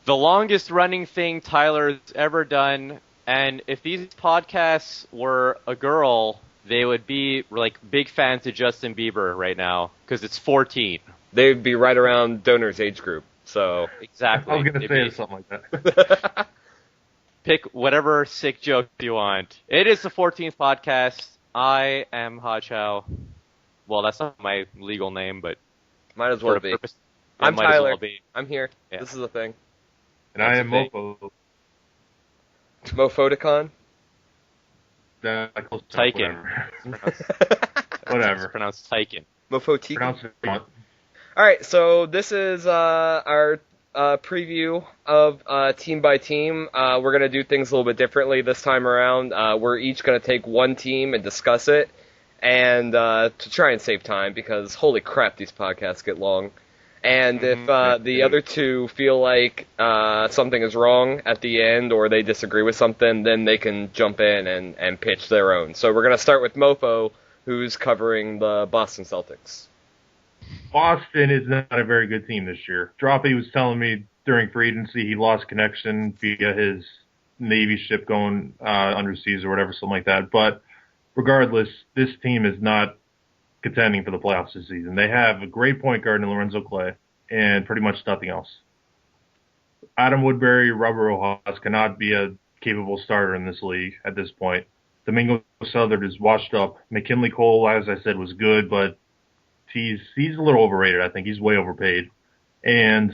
the longest running thing Tyler's ever done. And if these podcasts were a girl, they would be like big fans of Justin Bieber right now because it's 14. They would be right around Donor's age group. So exactly. I was going to say something like that. Pick whatever sick joke you want. It is the 14th podcast. I am Ha Chow. Well, that's not my legal name, but might as well be. Purpose, I'm Tyler. Well be. I'm here. Yeah. This is a thing. And I am Mofo. Mofoticon? Tykin. Whatever. It's pronounced Tykin. Mofoticon. Pronounce it. Alright, so this is our preview of Team by Team. We're going to do things a little bit differently this time around. We're each going to take one team and discuss it, and to try and save time, because holy crap, these podcasts get long. And if the other two feel like something is wrong at the end, or they disagree with something, then they can jump in and pitch their own. So we're going to start with Mofo, who's covering the Boston Celtics. Boston is not a very good team this year. Droppy was telling me during free agency he lost connection via his Navy ship going underseas or whatever, something like that. But regardless, this team is not contending for the playoffs this season. They have a great point guard in Lorenzo Clay and pretty much nothing else. Adam Woodbury, Robert Rojas cannot be a capable starter in this league at this point. Domingo Southern is washed up. McKinley Cole, as I said, was good, but he's a little overrated. I think he's way overpaid. And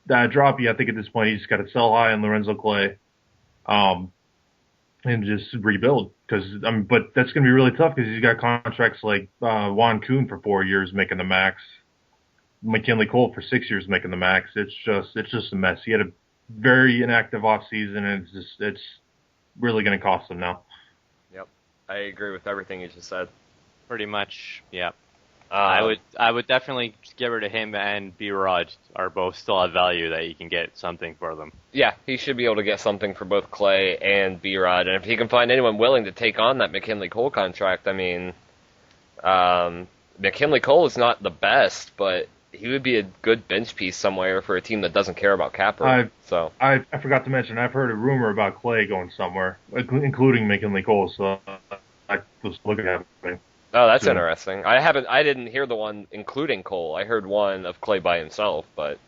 Droppy, I think at this point, he's got to sell high on Lorenzo Clay, and just rebuild. But that's going to be really tough because he's got contracts like Juan Kuhn for 4 years making the max, McKinley Cole for 6 years making the max. It's just a mess. He had a very inactive offseason, and it's really going to cost him now. Yep, I agree with everything you just said. Pretty much, yeah. I would definitely get rid of him, and B-Rod are both still at value that you can get something for them. Yeah, he should be able to get something for both Clay and B-Rod, and if he can find anyone willing to take on that McKinley Cole contract, I mean, McKinley Cole is not the best, but he would be a good bench piece somewhere for a team that doesn't care about cap room. I forgot to mention, I've heard a rumor about Clay going somewhere, including McKinley Cole, so I was looking at it. Oh, that's interesting. I didn't hear the one including Cole. I heard one of Clay by himself, but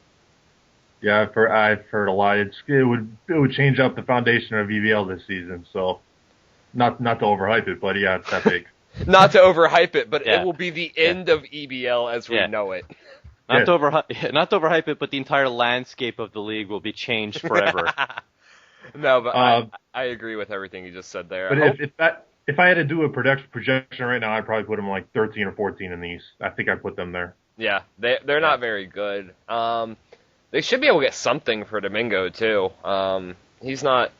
yeah, I've heard a lot. It would change up the foundation of EBL this season. So not to overhype it, but yeah, it's that big. Not to overhype it, but it will be the end of EBL as we know it. Not to overhype it, but the entire landscape of the league will be changed forever. No, but I agree with everything you just said there. But if I had to do a projection right now, I'd probably put them like 13 or 14 in the East. I think I'd put them there. Yeah, they're not very good. They should be able to get something for Domingo too. He's not.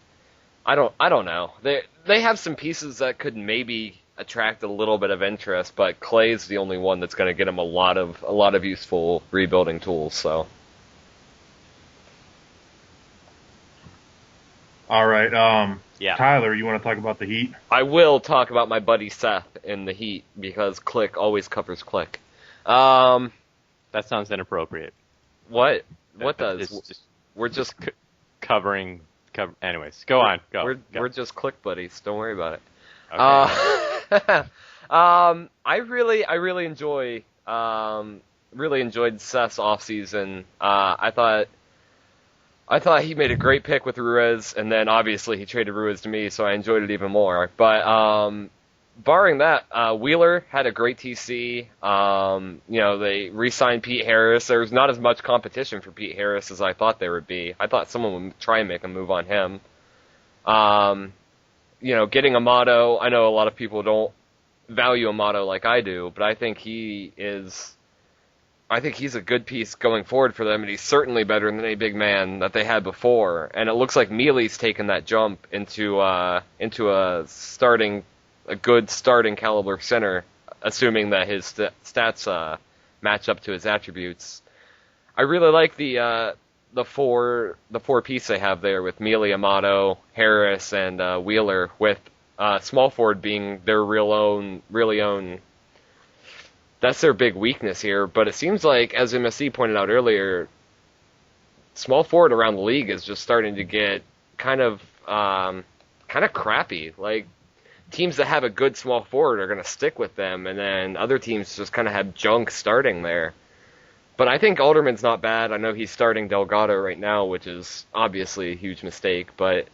I don't know. They have some pieces that could maybe attract a little bit of interest, but Clay's the only one that's going to get him a lot of useful rebuilding tools. So. All right. Yeah. Tyler, you want to talk about the Heat? I will talk about my buddy Seth in the Heat because Click always covers Click. That sounds inappropriate. What? What does? We're just covering. Anyways, go on. Go. We're just Click buddies. Don't worry about it. Okay. I really enjoyed Seth's offseason. I thought he made a great pick with Ruiz, and then obviously he traded Ruiz to me, so I enjoyed it even more. But barring that, Wheeler had a great TC. They re-signed Pete Harris. There was not as much competition for Pete Harris as I thought there would be. I thought someone would try and make a move on him. Getting Amato, I know a lot of people don't value Amato like I do, but I think he's a good piece going forward for them, and he's certainly better than any big man that they had before. And it looks like Mealy's taken that jump into a good starting caliber center, assuming that his stats match up to his attributes. I really like the four piece they have there with Mealy, Amato, Harris, and Wheeler, with small forward being their really own. That's their big weakness here, but it seems like, as MSC pointed out earlier, small forward around the league is just starting to get kind of crappy. Like, teams that have a good small forward are going to stick with them, and then other teams just kind of have junk starting there. But I think Alderman's not bad. I know he's starting Delgado right now, which is obviously a huge mistake, but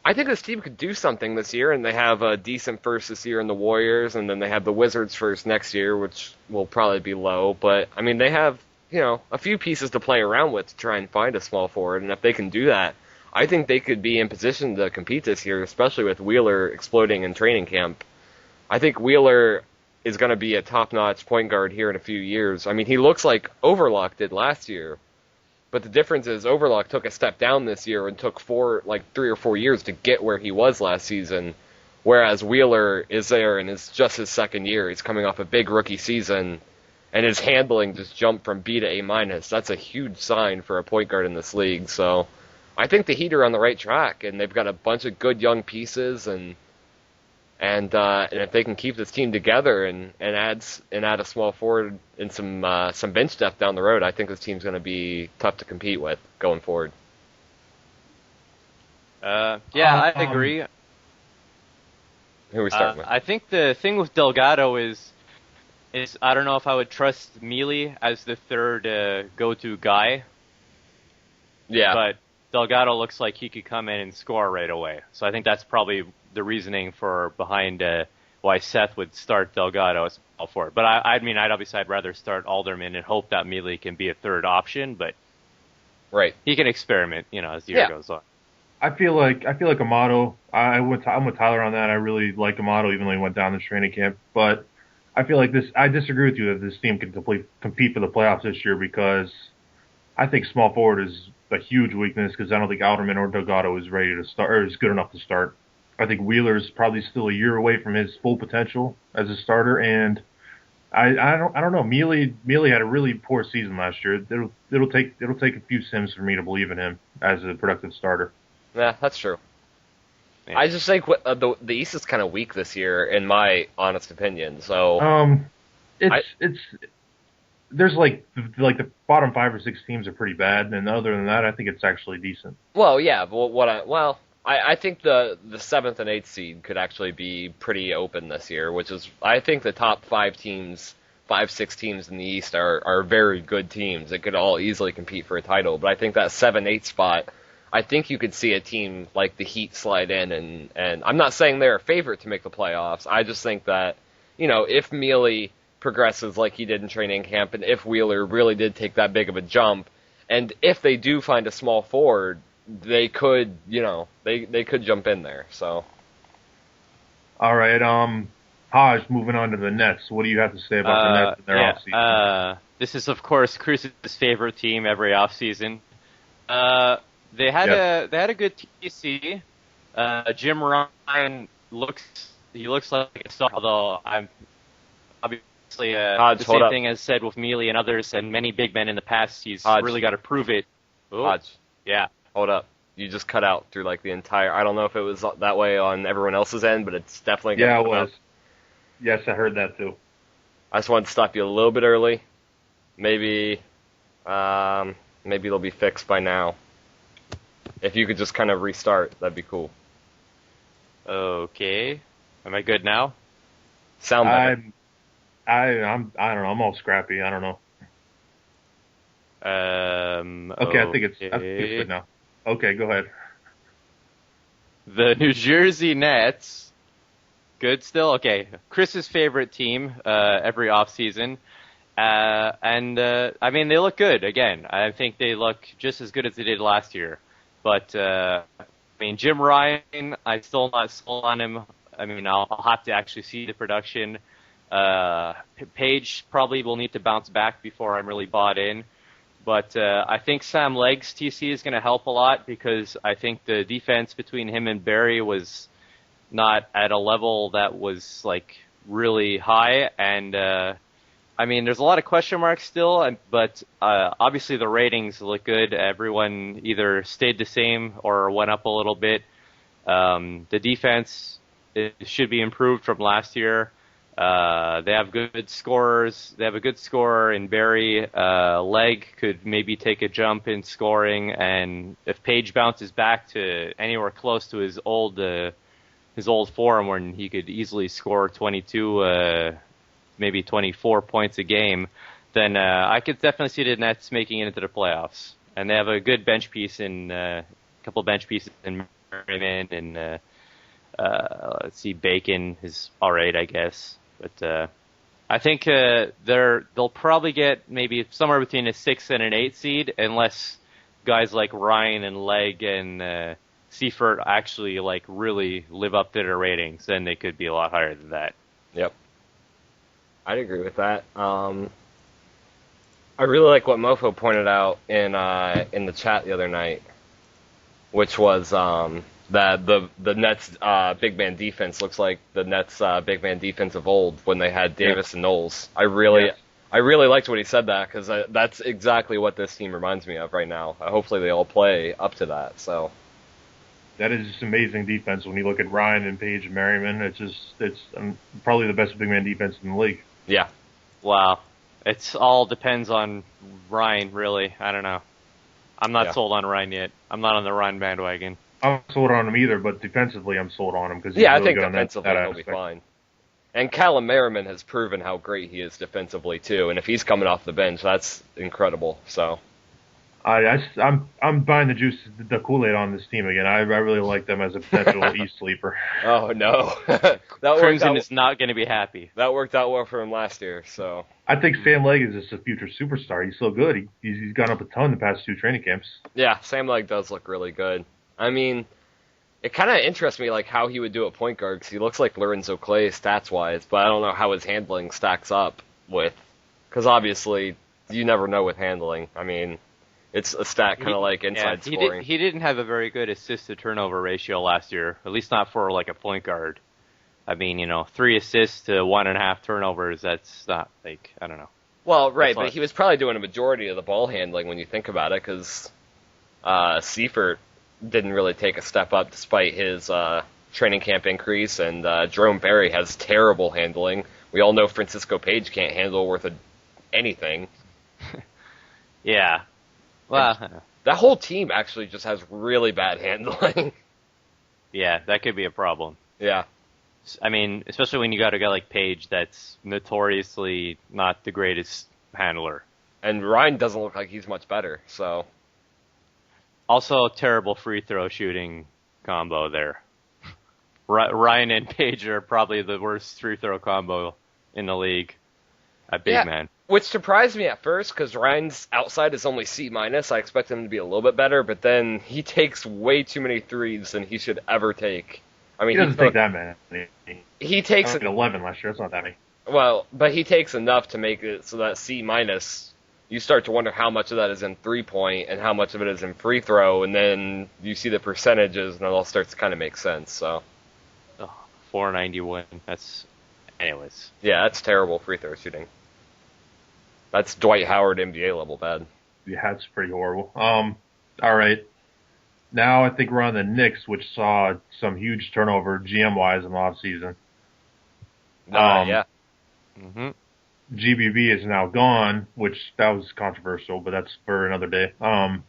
I think this team could do something this year, and they have a decent first this year in the Warriors, and then they have the Wizards first next year, which will probably be low. But, I mean, they have, a few pieces to play around with to try and find a small forward, and if they can do that, I think they could be in position to compete this year, especially with Wheeler exploding in training camp. I think Wheeler is going to be a top-notch point guard here in a few years. I mean, he looks like Overlock did last year, but the difference is Overlock took a step down this year and took 3 or 4 years to get where he was last season, whereas Wheeler is there and it's just his second year. He's coming off a big rookie season, and his handling just jumped from B to A-. That's a huge sign for a point guard in this league, so I think the Heat are on the right track, and they've got a bunch of good young pieces, and if they can keep this team together and add a small forward and some bench depth down the road, I think this team's going to be tough to compete with going forward. I agree. Who are we starting with? I think the thing with Delgado is I don't know if I would trust Mealy as the third go-to guy. Yeah. But Delgado looks like he could come in and score right away. So I think that's probably the reasoning behind why Seth would start Delgado as small forward. But I'd rather start Alderman and hope that Mealy can be a third option. But right, he can experiment, as the year goes on. I feel like Amato. I'm with Tyler on that. I really like Amato, even though he went down this training camp. But I feel like I disagree with you that this team can compete for the playoffs this year, because I think small forward is a huge weakness, because I don't think Alderman or Delgado is ready to start, or is good enough to start. I think Wheeler's probably still a year away from his full potential as a starter, and I don't know. Mealy had a really poor season last year. It'll take a few sims for me to believe in him as a productive starter. Yeah, that's true. Yeah. I just think the East is kind of weak this year, in my honest opinion. So there's the bottom 5 or 6 teams are pretty bad, and other than that, I think it's actually decent. Well, yeah. I think the 7th and 8th seed could actually be pretty open this year, which is, I think the top 5, 6 teams in the East are very good teams that could all easily compete for a title. But I think that 7-8 spot, I think you could see a team like the Heat slide in, and I'm not saying they're a favorite to make the playoffs. I just think that, if Mealy progresses like he did in training camp, and if Wheeler really did take that big of a jump, and if they do find a small forward, they could, they could jump in there. So, all right, Haj, moving on to the Nets. What do you have to say about the Nets and their offseason? This is, of course, Chris's favorite team every offseason. They had a good TC. Jim Ryan looks like a star, although I'm obviously the same thing as said with Mealy and others and many big men in the past. He's really got to prove it. Haj. Yeah. Hold up. You just cut out through the entire... I don't know if it was that way on everyone else's end, but it's definitely... Yeah, it was. Yes, I heard that too. I just wanted to stop you a little bit early. Maybe it'll be fixed by now. If you could just kind of restart, that'd be cool. Okay. Am I good now? Sound better. I don't know. I'm all scrappy. I don't know. Okay, I think it's good now. Okay, go ahead. The New Jersey Nets, good still? Okay, Chris's favorite team every offseason. They look good again. I think they look just as good as they did last year. But, Jim Ryan, I'm still not sold on him. I'll have to actually see the production. Page probably will need to bounce back before I'm really bought in. But I think Sam Leggs TC is going to help a lot, because I think the defense between him and Barry was not at a level that was really high. And there's a lot of question marks still, but obviously the ratings look good. Everyone either stayed the same or went up a little bit. The defense should be improved from last year. They have good scorers. They have a good scorer in Barry. Legg could maybe take a jump in scoring, and if Page bounces back to anywhere close to his old form, when he could easily score 22, maybe 24 points a game, then I could definitely see the Nets making it into the playoffs. And they have a good bench piece in a couple bench pieces in Merriman, and let's see, Bacon is all right, I guess. But I think they'll probably get maybe somewhere between a 6 and an 8 seed, unless guys like Ryan and Legg and Seifert actually like really live up to their ratings. Then they could be a lot higher than that. Yep, I'd agree with that. I really like what Mofo pointed out in the chat the other night, which was that the Nets big man defense looks like the Nets big man defense of old when they had Davis and Knowles. I really liked when he said that, because that's exactly what this team reminds me of right now. Hopefully they all play up to that. So that is just amazing defense. When you look at Ryan and Page and Merriman, it's probably the best big man defense in the league. Yeah. Wow. It's all depends on Ryan, really. I don't know. I'm not sold on Ryan yet. I'm not on the Ryan bandwagon. I'm not sold on him either, but defensively I'm sold on him, because I think defensively he'll be fine. And Callum Merriman has proven how great he is defensively too, and if he's coming off the bench, that's incredible. So I'm buying the Kool-Aid on this team again. I really like them as a potential East sleeper. Oh no, Crimson is not going to be happy. That worked out well for him last year. So I think Sam Legg is just a future superstar. He's so good. He's gone up a ton the past 2 training camps. Yeah, Sam Legg does look really good. I mean, it kind of interests me like how he would do at point guard, because he looks like Lorenzo Clay stats-wise, but I don't know how his handling stacks up with, because obviously you never know with handling. I mean, it's a stat kind of like inside scoring. He didn't have a very good assist-to-turnover ratio last year, at least not for like a point guard. I mean, 3 assists to 1.5 turnovers, that's not, like, I don't know. Well, right, but he was probably doing a majority of the ball handling when you think about it, because Seifert didn't really take a step up despite his training camp increase, and Jerome Berry has terrible handling. We all know Francisco Page can't handle worth anything. Yeah. Well, that whole team actually just has really bad handling. Yeah, that could be a problem. Yeah. I mean, especially when you got a guy like Page that's notoriously not the greatest handler. And Ryan doesn't look like he's much better, so. Also, terrible free throw shooting combo there. Ryan and Page are probably the worst free throw combo in the league at big man. Which surprised me at first, because Ryan's outside is only C-. I expect him to be a little bit better, but then he takes way too many threes than he should ever take. I mean, he doesn't take that many. He takes 11 last year. That's not that many. Well, but he takes enough to make it so that C-, you start to wonder how much of that is in 3-point and how much of it is in free throw, and then you see the percentages, and it all starts to kind of make sense. So, 491. Anyways. Yeah, that's terrible free throw shooting. That's Dwight Howard NBA level bad. Yeah, that's pretty horrible. All right. Now I think we're on the Knicks, which saw some huge turnover GM-wise in the offseason. Yeah. Mm-hmm. GBB is now gone, which that was controversial, but that's for another day. Now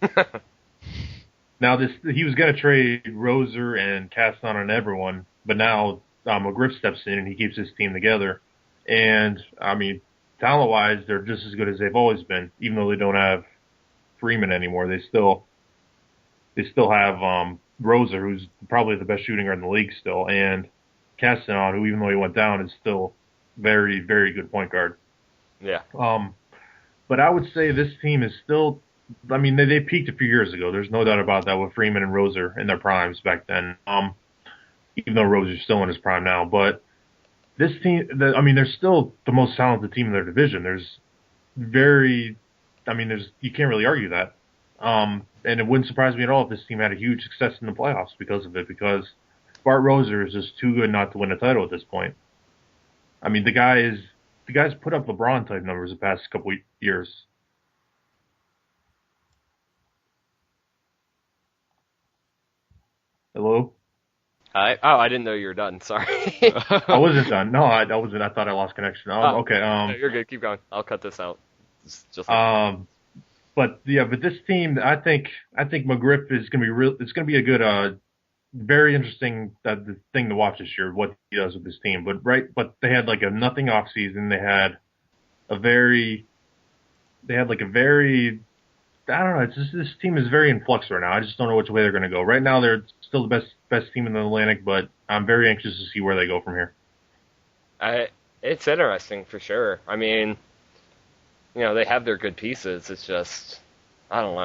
he was going to trade Roser and Caston on everyone, but now McGriff steps in and he keeps his team together. And, I mean, talent-wise, they're just as good as they've always been, even though they don't have Freeman anymore. They still have Roser, who's probably the best shooting guard in the league still, and Castanon, who even though he went down, is still very, very good point guard. Yeah. But I would say this team is still, I mean, they peaked a few years ago. There's no doubt about that with Freeman and Roser in their primes back then. Even though Roser's still in his prime now, but this team, they're still the most talented team in their division. You can't really argue that. And it wouldn't surprise me at all if this team had a huge success in the playoffs because of it, because Bart Roser is just too good not to win a title at this point. I mean, the guy's put up LeBron-type numbers the past couple years. Hello? Hi. Oh, I didn't know you were done. Sorry. I wasn't done. No, I wasn't. I thought I lost connection. Okay. No, you're good. Keep going. I'll cut this out. Just But this team, I think McGriff is going to be real. It's going to be a good, very interesting the thing to watch this year. What he does with this team. But they had like a nothing off season. They had a very. I don't know. It's just this team is very in flux right now. I just don't know which way they're going to go. Right now, they're still the best team in the Atlantic, but I'm very anxious to see where they go from here. It's interesting for sure. I mean, they have their good pieces. It's just, I don't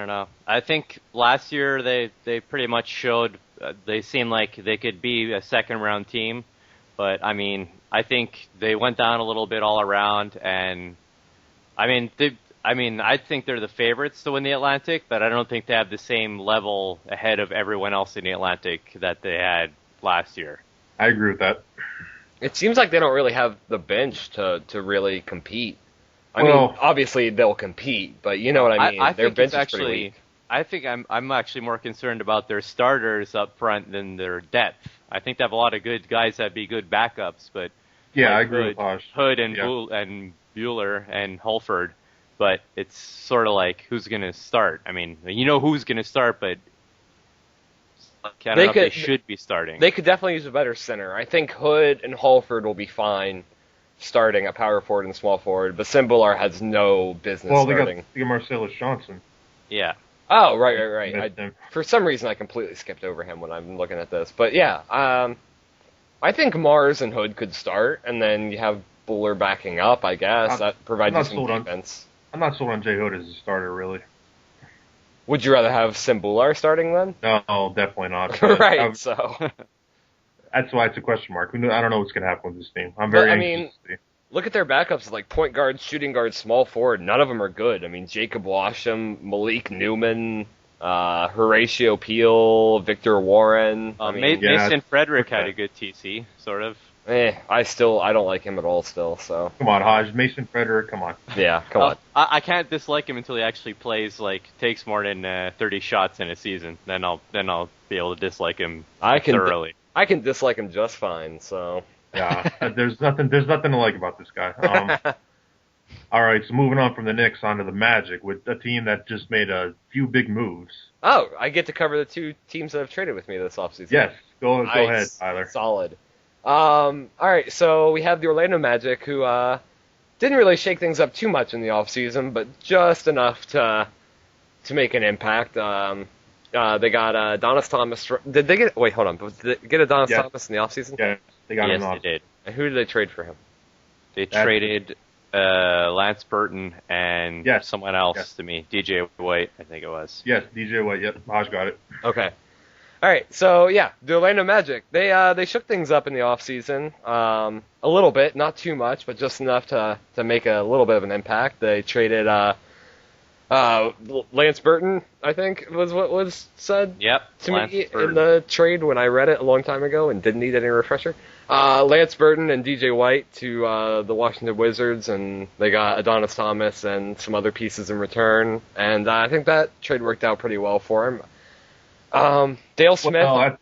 know. I think last year they pretty much showed they seemed like they could be a second round team, but I mean, I think they went down a little bit all around, and I think they're the favorites to win the Atlantic, but I don't think they have the same level ahead of everyone else in the Atlantic that they had last year. I agree with that. It seems like they don't really have the bench to really compete. I mean, obviously they'll compete, but you know what I mean. Their bench is pretty weak. I think I'm actually more concerned about their starters up front than their depth. I think they have a lot of good guys that'd be good backups, but I agree with Posh. Hood and Bueller and Holford. But it's sort of like, who's going to start? I mean, who's going to start, but I don't know if they should be starting. They could definitely use a better center. I think Hood and Holford will be fine starting at power forward and small forward, but Simbular has no business starting. They got Marcellus Johnson. Yeah. Oh, right. For some reason, I completely skipped over him when I'm looking at this. But yeah, I think Mars and Hood could start, and then you have Buller backing up, I guess. That provides you some defense. I'm not sold on Jay Hood as a starter, really. Would you rather have Simbular starting then? No, definitely not. Right, That's why it's a question mark. I don't know what's going to happen with this team. I'm very anxious to see. Look at their backups, like point guard, shooting guard, small forward. None of them are good. I mean, Jacob Washam, Malik Newman, Horatio Peel, Victor Warren. Mason Frederick had a good TC, sort of. I don't like him at all still, so. Come on, Hodge. Mason Frederick, come on. Yeah, come on. I can't dislike him until he actually takes more than 30 shots in a season. Then I'll be able to dislike him thoroughly. I can dislike him just fine, so. Yeah, there's nothing to like about this guy. All right, so moving on from the Knicks onto the Magic with a team that just made a few big moves. Oh, I get to cover the two teams that have traded with me this offseason. Yes, go ahead, Tyler. Solid. All right, so we have the Orlando Magic, who didn't really shake things up too much in the offseason, but just enough to make an impact. They got Adonis Thomas. Did they get? Wait, hold on. Did they get Adonis Thomas in the offseason? Yeah, they got him. Yes, they did. And who did they trade for him? They traded Lance Burton and someone else to me. DJ White, I think it was. Yes, DJ White. Yep, Hodge got it. Okay. All right, so yeah, the Orlando Magic, they shook things up in the offseason a little bit, not too much, but just enough to make a little bit of an impact. They traded Lance Burton, I think was what was said to me in the trade when I read it a long time ago and didn't need any refresher. Lance Burton and DJ White to the Washington Wizards, and they got Adonis Thomas and some other pieces in return, and I think that trade worked out pretty well for him. Dale Smith. Go ahead.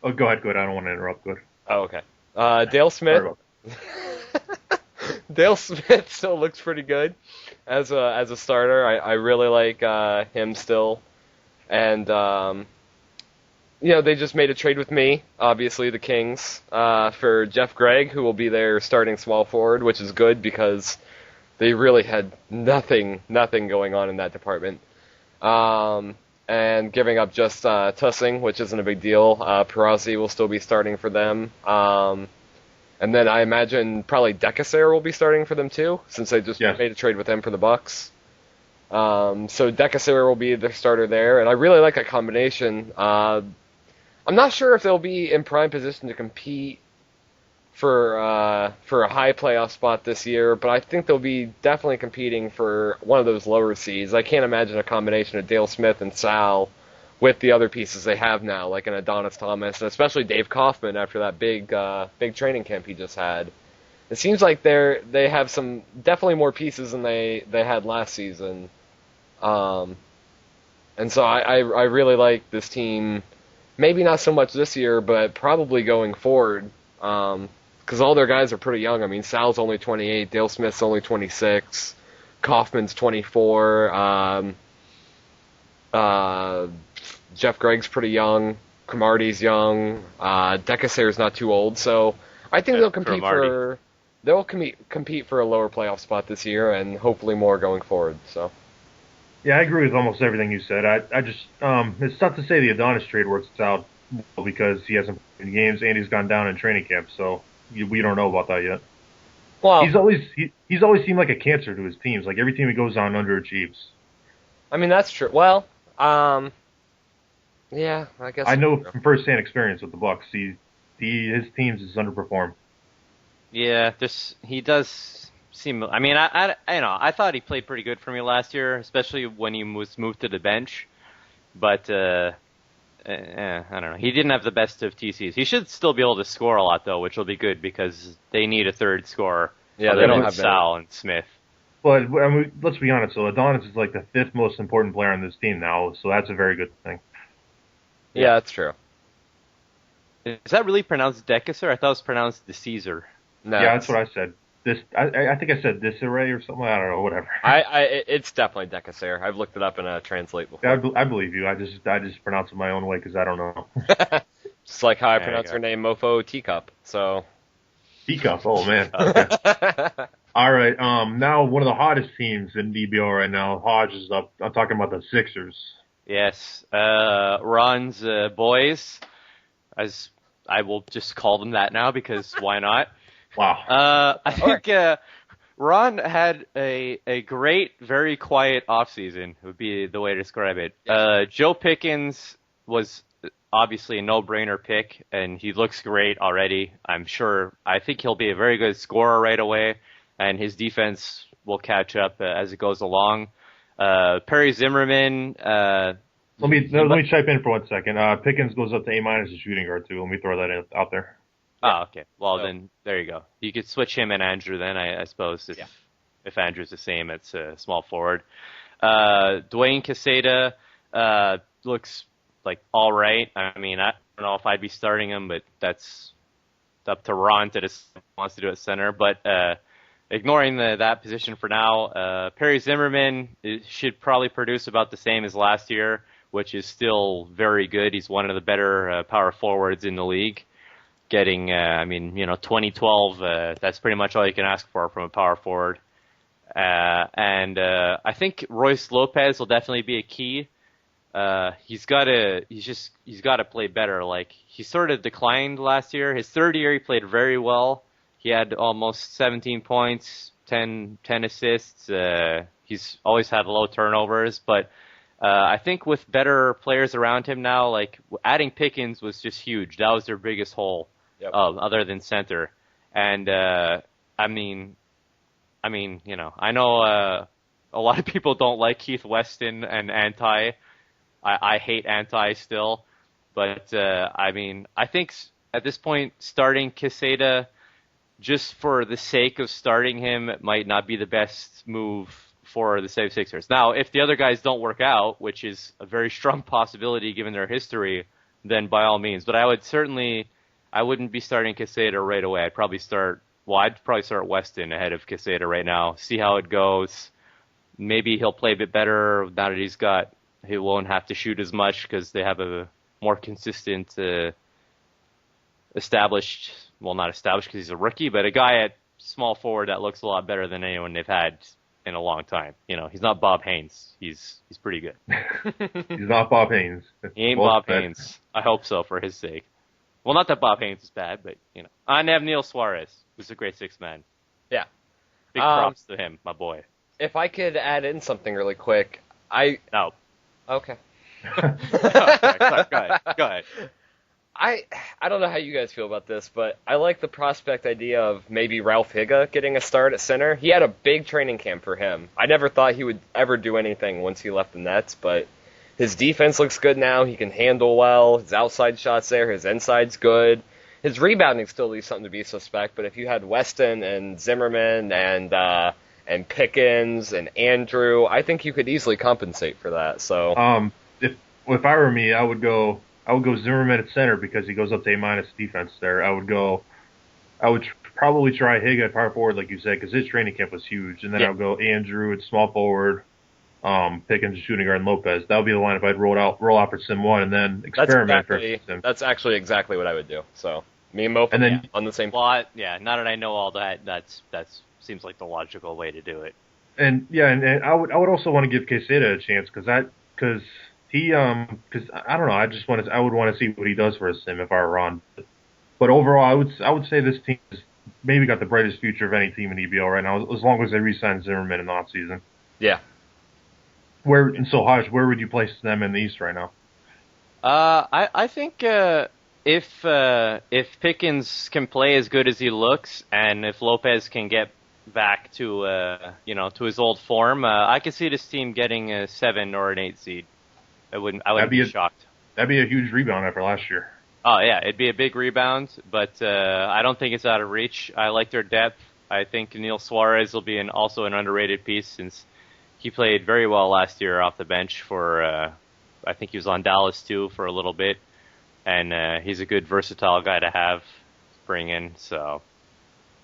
I don't want to interrupt. Good. Oh, okay. Dale Smith. Dale Smith still looks pretty good as a starter. I really like him still, and they just made a trade with me. Obviously, the Kings for Jeff Gregg, who will be their starting small forward, which is good because they really had nothing going on in that department. And giving up just Tussing, which isn't a big deal. Perazzi will still be starting for them. And then I imagine probably Decasaire will be starting for them too, since they just made a trade with them for the Bucks. So Decasaire will be the starter there, and I really like that combination. I'm not sure if they'll be in prime position to compete for a high playoff spot this year, but I think they'll be definitely competing for one of those lower seeds. I can't imagine a combination of Dale Smith and Sal with the other pieces they have now, like an Adonis Thomas, and especially Dave Kaufman after that big training camp he just had. It seems like they have some definitely more pieces than they had last season, and so I really like this team maybe not so much this year, but probably going forward. Because all their guys are pretty young. I mean, Sal's only 28, Dale Smith's only 26, Kaufman's 24, Jeff Gregg's pretty young, Cromartie's young, Decaser's not too old, so I think they'll compete for a lower playoff spot this year, and hopefully more going forward. So. Yeah, I agree with almost everything you said. I just it's tough to say the Adonis trade works out well because he hasn't played any games and he's gone down in training camp, so we don't know about that yet. Well, he's always seemed like a cancer to his teams. Like every team he goes on underachieves. I mean, that's true. Well, yeah, I guess I know from firsthand experience with the Bucks. His teams is underperformed. Yeah, he does seem. I mean, I thought he played pretty good for me last year, especially when he was moved to the bench. But I don't know. He didn't have the best of TCs. He should still be able to score a lot though, which will be good because they need a third scorer. Yeah, they don't have Sal and Smith. But I mean, let's be honest. So Adonis is like the 5th most important player on this team now, so that's a very good thing. Yeah, that's true. Is that really pronounced Decaser? I thought it was pronounced DeCaesar. No, yeah, that's what I said. I think I said disarray or something. I don't know. Whatever. It's definitely Decaser. I've looked it up in a translate before. I believe you. I just pronounce it my own way because I don't know. Just like how I pronounce her name, Mofo Teacup. So. Teacup. Oh man. Okay. All right. Now one of the hottest teams in EBL right now. Hodge is up. I'm talking about the Sixers. Yes, Ron's boys, as I will just call them that now because why not? Wow. I think Ron had a great, very quiet offseason, would be the way to describe it. Yes. Joe Pickens was obviously a no-brainer pick, and he looks great already. I think he'll be a very good scorer right away, and his defense will catch up as it goes along. Perry Zimmerman. Let me chime in for 1 second. Pickens goes up to A- as shooting guard too. Let me throw that out there. Oh, okay. Well, then there you go. You could switch him and Andrew then, I suppose, if Andrew's the same, it's a small forward. Dwayne Caseta looks like all right. I mean, I don't know if I'd be starting him, but that's up to Ron to decide what he wants to do at center. But ignoring that position for now, Perry Zimmerman should probably produce about the same as last year, which is still very good. He's one of the better power forwards in the league. Getting, 2012, that's pretty much all you can ask for from a power forward. And I think Royce Lopez will definitely be a key. He's got to play better. Like, he sort of declined last year. His third year, he played very well. He had almost 17 points, 10 assists. He's always had low turnovers, but I think with better players around him now, like adding Pickens was just huge. That was their biggest hole, other than center. And I know a lot of people don't like Keith Weston and Anti. I hate Anti still, but I think at this point starting Caseta just for the sake of starting him might not be the best move for the 76ers. Now, if the other guys don't work out, which is a very strong possibility given their history, then by all means. But I wouldn't be starting Caseta right away. I'd probably start Weston ahead of Caseta right now. See how it goes. Maybe he'll play a bit better now that he won't have to shoot as much because they have a more consistent not established because he's a rookie, but a guy at small forward that looks a lot better than anyone they've had in a long time. He's not Bob Haynes. He's pretty good. He's not Bob Haynes. He ain't Bob Haynes. I hope so for his sake. Well, not that Bob Haynes is bad, but I have Neil Suarez, who's a great sixth man. Yeah. Big props to him, my boy. If I could add in something really quick, No. Okay. Go ahead. I don't know how you guys feel about this, but I like the prospect idea of maybe Ralph Higa getting a start at center. He had a big training camp for him. I never thought he would ever do anything once he left the Nets, but his defense looks good now. He can handle well. His outside shot's there. His inside's good. His rebounding still leaves something to be suspect, but if you had Weston and Zimmerman and Pickens and Andrew, I think you could easily compensate for that. So if I were me, I would go I would go Zimmerman at center because he goes up to A- defense there. I would probably try Hig at power forward, like you said, because his training camp was huge. And then I would go Andrew at small forward, Pickens shooting guard, and Lopez. That would be the lineup I'd roll out for Sim 1 and then experiment for Sim. That's actually exactly what I would do. So me and Mo on the same. Well, now that I know all that, that seems like the logical way to do it. And and I would also want to give Quesada a chance because I don't know, I would want to see what he does for a Sim if I were Ron. But overall, I would say this team has maybe got the brightest future of any team in EBL right now, as long as they re-sign Zimmerman in the offseason. Yeah. Hodge, where would you place them in the East right now? I think if Pickens can play as good as he looks, and if Lopez can get back to to his old form, I could see this team getting a 7 or an 8 seed. I wouldn't be shocked. That'd be a huge rebound after last year. Oh yeah, it'd be a big rebound, but I don't think it's out of reach. I like their depth. I think Neil Suarez will be also an underrated piece since he played very well last year off the bench for. I think he was on Dallas too for a little bit, and he's a good versatile guy to bring in. So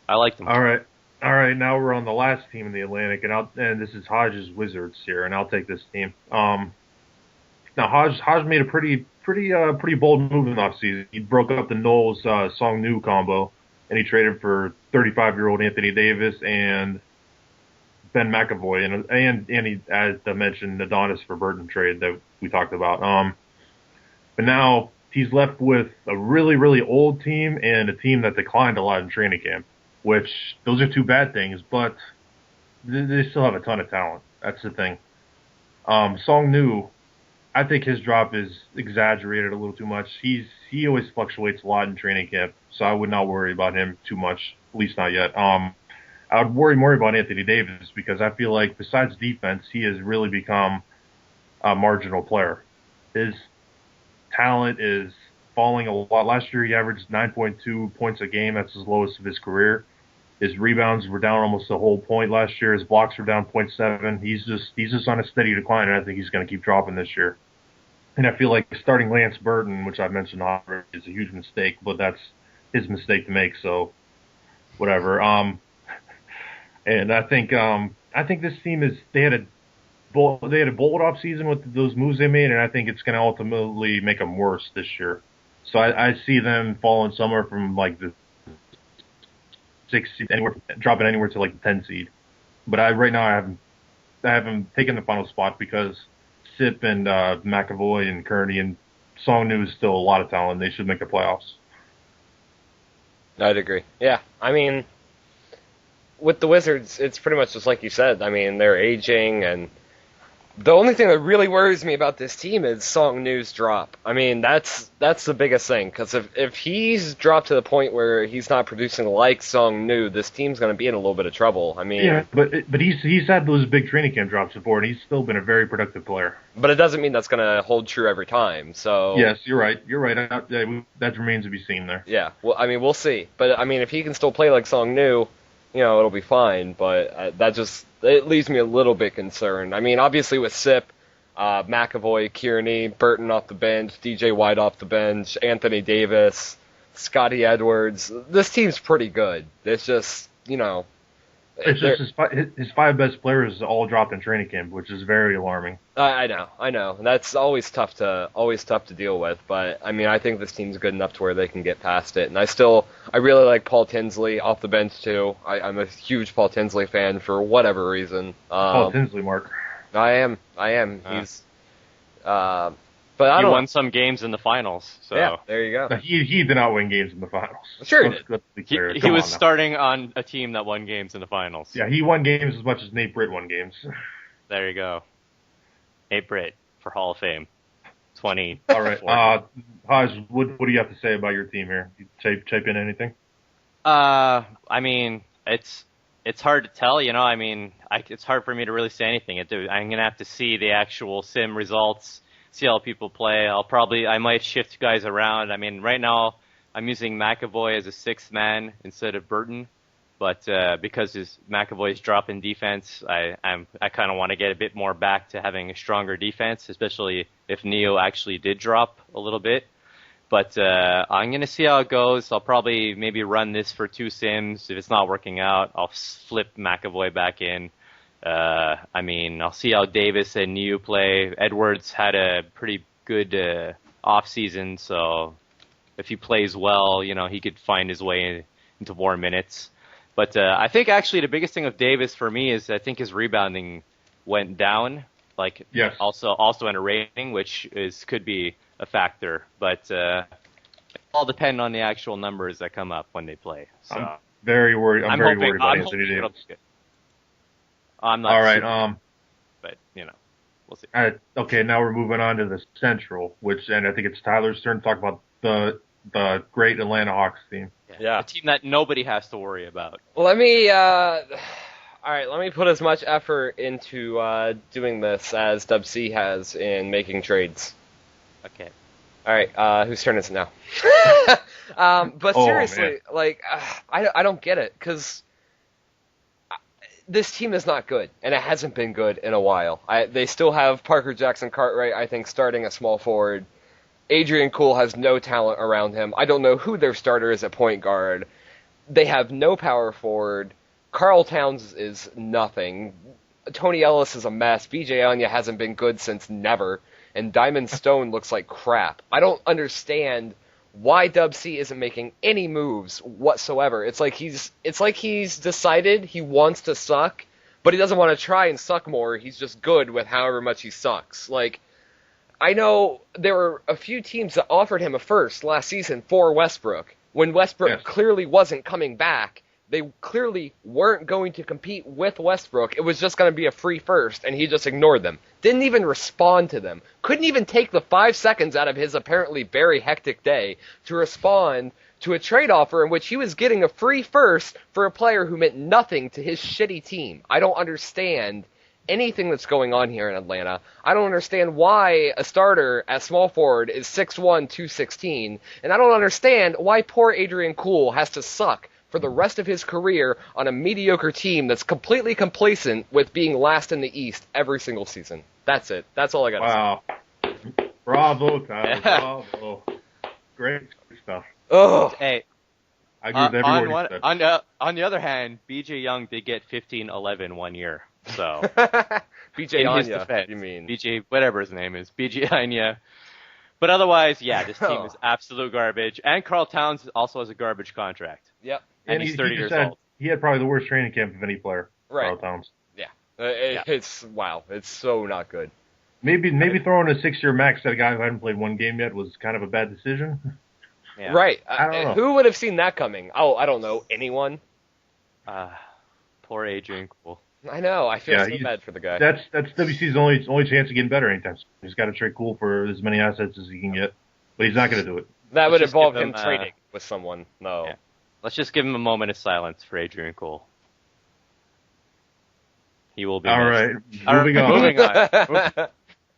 I like them. All right. Now we're on the last team in the Atlantic, and this is Hodge's Wizards here, and I'll take this team. Now Hodge made a pretty bold move in the offseason. He broke up the Knowles Song New combo, and he traded for 35-year-old Anthony Davis and Ben McAvoy, and he, as I mentioned, Adonis for Burton trade that we talked about. But now he's left with a really, really old team and a team that declined a lot in training camp, which those are two bad things, but they still have a ton of talent. That's the thing. Song New, I think his drop is exaggerated a little too much. He always fluctuates a lot in training camp, so I would not worry about him too much, at least not yet. I would worry more about Anthony Davis because I feel like besides defense, he has really become a marginal player. His talent is falling a lot. Last year, he averaged 9.2 points a game. That's his lowest of his career. His rebounds were down almost a whole point last year. His blocks were down 0.7. He's just on a steady decline, and I think he's going to keep dropping this year. And I feel like starting Lance Burton, which I've mentioned already, is a huge mistake, but that's his mistake to make. So, whatever. And I think this team they had a bold off season with those moves they made, and I think it's going to ultimately make them worse this year. So I see them falling somewhere from like the 6 seed, dropping anywhere to like the 10 seed. But right now I haven't taken the final spot because Sip and McAvoy and Kearney and Song New is still a lot of talent. They should make the playoffs. I'd agree. Yeah, I mean, with the Wizards, it's pretty much just like you said. I mean, they're aging, and the only thing that really worries me about this team is Song New's drop. I mean, that's the biggest thing, because if he's dropped to the point where he's not producing like Song New, this team's going to be in a little bit of trouble. I mean, yeah, but he's had those big training camp drops before, and he's still been a very productive player. But it doesn't mean that's going to hold true every time. So yes, you're right. That remains to be seen there. Yeah, well, I mean, we'll see. But I mean, if he can still play like Song New, it'll be fine, but it leaves me a little bit concerned. I mean, obviously with Sip, McAvoy, Kearney, Burton off the bench, DJ White off the bench, Anthony Davis, Scotty Edwards, this team's pretty good. It's just, It's just his 5 best players all dropped in training camp, which is very alarming. I know. And that's always tough to deal with. But I mean, I think this team's good enough to where they can get past it. And I really like Paul Tinsley off the bench too. I'm a huge Paul Tinsley fan for whatever reason. Paul Tinsley, Mark. I am. He's. But I don't. He won some games in the finals. So yeah, there you go. He did not win games in the finals. Sure he did. He was starting on a team that won games in the finals. Yeah, he won games as much as Nate Britt won games. There you go. Nate Britt for Hall of Fame. 20. All right. Haj, what do you have to say about your team here? You type in anything? I mean, it's hard to tell, I mean, it's hard for me to really say anything. I'm going to have to see the actual sim results, see how people play. I might shift guys around. I mean, right now I'm using McAvoy as a 6th man instead of Burton. but because McAvoy's drop in defense, I kind of want to get a bit more back to having a stronger defense, especially if Neo actually did drop a little bit. But I'm going to see how it goes. I'll probably maybe run this for 2 sims. If it's not working out, I'll flip McAvoy back in. I'll see how Davis and Neo play. Edwards had a pretty good off season, so if he plays well, he could find his way into more minutes. But I think actually the biggest thing with Davis for me is I think his rebounding went down. Yes. Also in a rating, which could be a factor. But it all depend on the actual numbers that come up when they play. So I'm very worried. I'm very worried about Anthony Davis. I'm not. All right. But we'll see. Okay, now we're moving on to the Central, and I think it's Tyler's turn to talk about the great Atlanta Hawks team. Yeah. A team that nobody has to worry about. Let me put as much effort into doing this as Dub C has in making trades. Okay. All right, whose turn is it now? But seriously, I don't get it, because this team is not good, and it hasn't been good in a while. They still have Parker Jackson Cartwright, I think, starting at small forward. Adrian Cool has no talent around him. I don't know who their starter is at point guard. They have no power forward. Karl Towns is nothing. Tony Ellis is a mess. BJ Anya hasn't been good since never. And Diamond Stone looks like crap. I don't understand why Dub C isn't making any moves whatsoever. It's like he's decided he wants to suck, but he doesn't want to try and suck more. He's just good with however much he sucks. I know there were a few teams that offered him a first last season for Westbrook. When Westbrook clearly wasn't coming back, they clearly weren't going to compete with Westbrook. It was just going to be a free first, and he just ignored them. Didn't even respond to them. Couldn't even take the 5 seconds out of his apparently very hectic day to respond to a trade offer in which he was getting a free first for a player who meant nothing to his shitty team. I don't understand anything that's going on here in Atlanta. I don't understand why a starter at small forward is 6'1", 216, and I don't understand why poor Adrian Cool has to suck for the rest of his career on a mediocre team that's completely complacent with being last in the East every single season. That's it. That's all I got to say. Wow. Bravo, Tyler. Bravo. Great stuff. Oh. Hey. I agree with every word you said. On the other hand, BJ Young did get 15-11 one year. So BJ Anya, you mean? BJ, whatever his name is, BJ Anya. But otherwise, this team is absolute garbage. And Karl Towns also has a garbage contract. Yep. And he's 30 years old. He had probably the worst training camp of any player. Right. Karl Towns. Yeah. It's wow. It's so not good. Maybe throwing a 6-year max at a guy who hadn't played one game yet was kind of a bad decision. Yeah. Right. I don't know. Who would have seen that coming? Oh, I don't know. Anyone? Poor Adrian Cool. I know. I feel so bad for the guy. That's WC's only chance of getting better anytime soon. He's got to trade Cool for as many assets as he can get, but he's not going to do it. That would involve him trading with someone. No. Yeah. Let's just give him a moment of silence for Adrian Cool. He will be all missed. right. Moving on.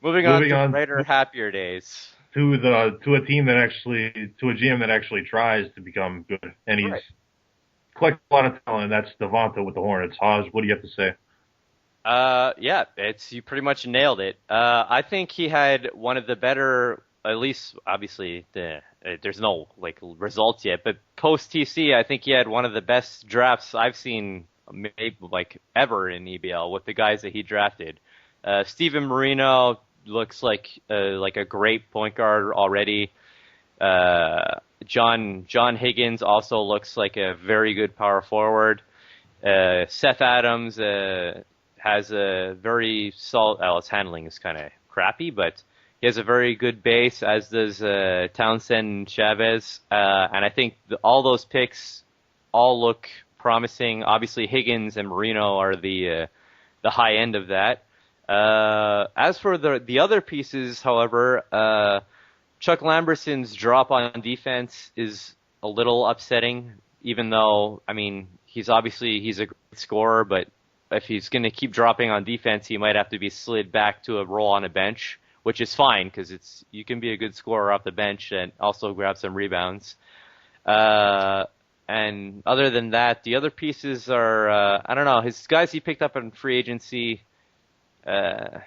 Moving on to brighter, happier days. To a GM that actually tries to become good, and he's collected a lot of talent. And that's Devonta with the Hornets. Haj, what do you have to say? You pretty much nailed it. I think he had one of the better, at least obviously there's no results yet, but post TC, I think he had one of the best drafts I've seen maybe ever in EBL with the guys that he drafted. Steven Marino looks like a great point guard already. John Higgins also looks like a very good power forward. Seth Adams has a very solid. His handling is kind of crappy, but he has a very good base, as does Townsend and Chavez. And I think all those picks all look promising. Obviously, Higgins and Marino are the high end of that. As for the other pieces, however, Chuck Lamberson's drop on defense is a little upsetting, even though, he's a great scorer, but if he's going to keep dropping on defense, he might have to be slid back to a role on a bench, which is fine because you can be a good scorer off the bench and also grab some rebounds. And other than that, the other pieces are I don't know. His guys he picked up in free agency. I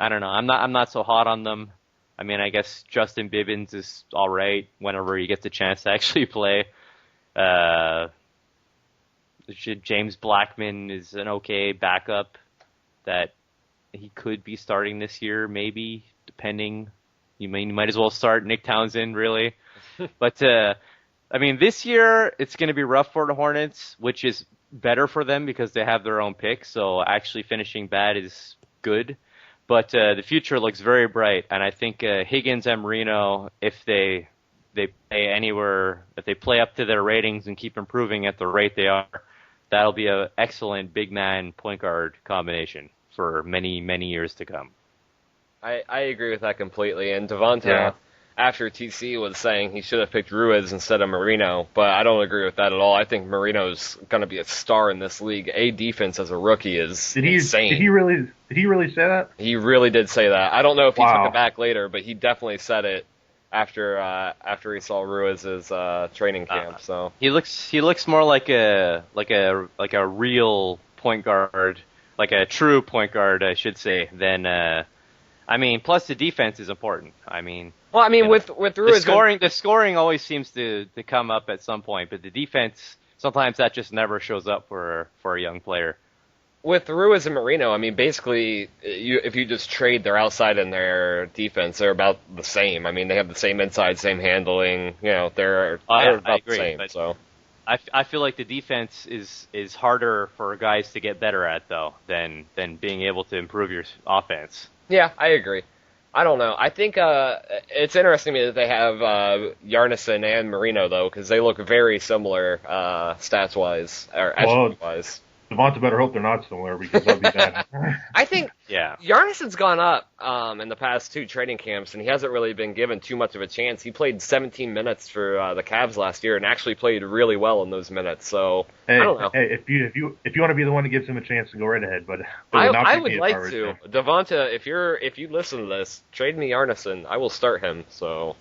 don't know. I'm not so hot on them. I mean, I guess Justin Bibbins is all right whenever he gets a chance to actually play. James Blackman is an okay backup that he could be starting this year, maybe, depending. You might as well start Nick Townsend, really. But, I mean, this year it's going to be rough for the Hornets, which is better for them because they have their own pick, so actually finishing bad is good. But the future looks very bright, and I think Higgins and Marino, if they play anywhere, if they play up to their ratings and keep improving at the rate they are, that'll be an excellent big man point guard combination for many, many years to come. I agree with that completely. And Devonta, after TC, was saying he should have picked Ruiz instead of Marino, but I don't agree with that at all. I think Marino's going to be a star in this league. Defense as a rookie is insane. Did he really say that? He really did say that. I don't know if he took it back later, but he definitely said it after he saw Ruiz's training camp. So he looks more like a real point guard, like a true point guard, I should say, than. I mean, plus the defense is important. I mean, with Ruiz, the scoring always seems to come up at some point, but the defense sometimes that just never shows up for a young player. With Ruiz and Marino, I mean, basically, if you just trade their outside and their defense, they're about the same. I mean, they have the same inside, same handling. You know, they're about the same. So I feel like the defense is harder for guys to get better at though than being able to improve your offense. Yeah, I agree. I don't know. I think it's interesting to me that they have Yarnison and Marino, though, because they look very similar stats-wise, or attribute-wise. Devonta better hope they're not similar, because that'll be bad. I think Yarnison's gone up in the past 2 training camps, and he hasn't really been given too much of a chance. He played 17 minutes for the Cavs last year and actually played really well in those minutes, so I don't know. Hey, if you want to be the one that gives him a chance, to go right ahead, but I would like to. Devonta, if you listen to this, trade me Yarnison. I will start him, so...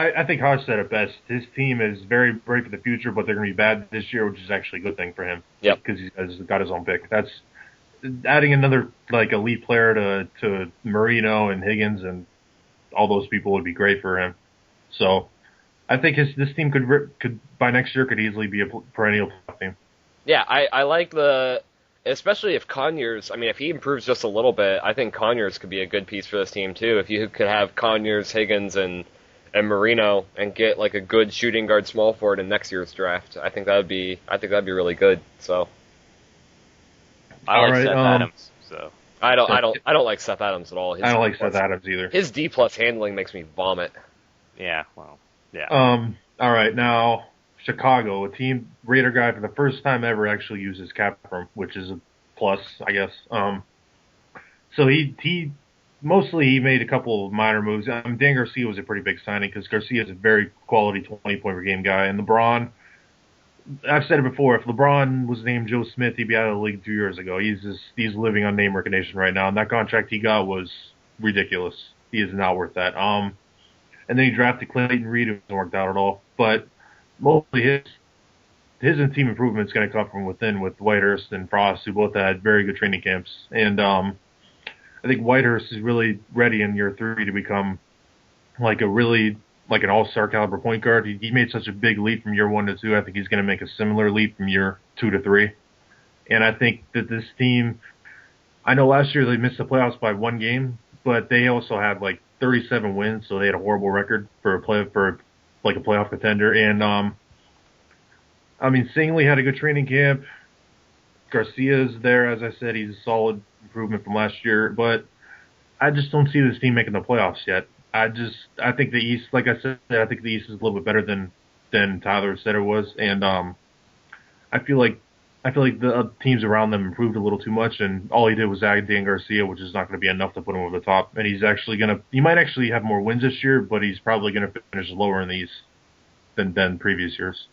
I think Hodge said it best. His team is very bright for the future, but they're going to be bad this year, which is actually a good thing for him. Yep. Because he's got his own pick. That's adding another elite player to Marino and Higgins and all those people would be great for him. So I think this team could by next year could easily be a perennial playoff team. Yeah, I like especially if Conyers. I mean, if he improves just a little bit, I think Conyers could be a good piece for this team too. If you could have Conyers, Higgins, and Marino and get like a good shooting guard small forward in next year's draft, I think that'd be really good. So I like Seth Adams. So I don't like Seth Adams at all. I don't like Seth Adams either. His D+ handling makes me vomit. Yeah, well, yeah. All right, now Chicago, a team Raider guy for the first time ever actually uses cap room, which is a plus, I guess. So he mostly he made a couple of minor moves. Dan Garcia was a pretty big signing because Garcia is a very quality 20-point per game guy. And LeBron, I've said it before, if LeBron was named Joe Smith, he'd be out of the league 2 years ago. He's living on name recognition right now, and that contract he got was ridiculous. He is not worth that. And then he drafted Clayton Reed, who hasn't worked out at all. But mostly his team improvement is going to come from within with Whitehurst and Frost, who both had very good training camps. And I think Whitehurst is really ready in year 3 to become like an all-star caliber point guard. He made such a big leap from year 1 to 2. I think he's going to make a similar leap from year 2 to 3. And I think that this team, I know last year they missed the playoffs by 1 game, but they also had like 37 wins, so they had a horrible record for a playoff contender. And I mean, Singley had a good training camp. Garcia's there, as I said, he's a solid improvement from last year, but I just don't see this team making the playoffs yet. I think the East, like I said, I think the East is a little bit better than Tyler said it was, and I feel like the teams around them improved a little too much, and all he did was add Dan Garcia, which is not going to be enough to put him over the top. And he might actually have more wins this year, but he's probably going to finish lower in the East than previous years.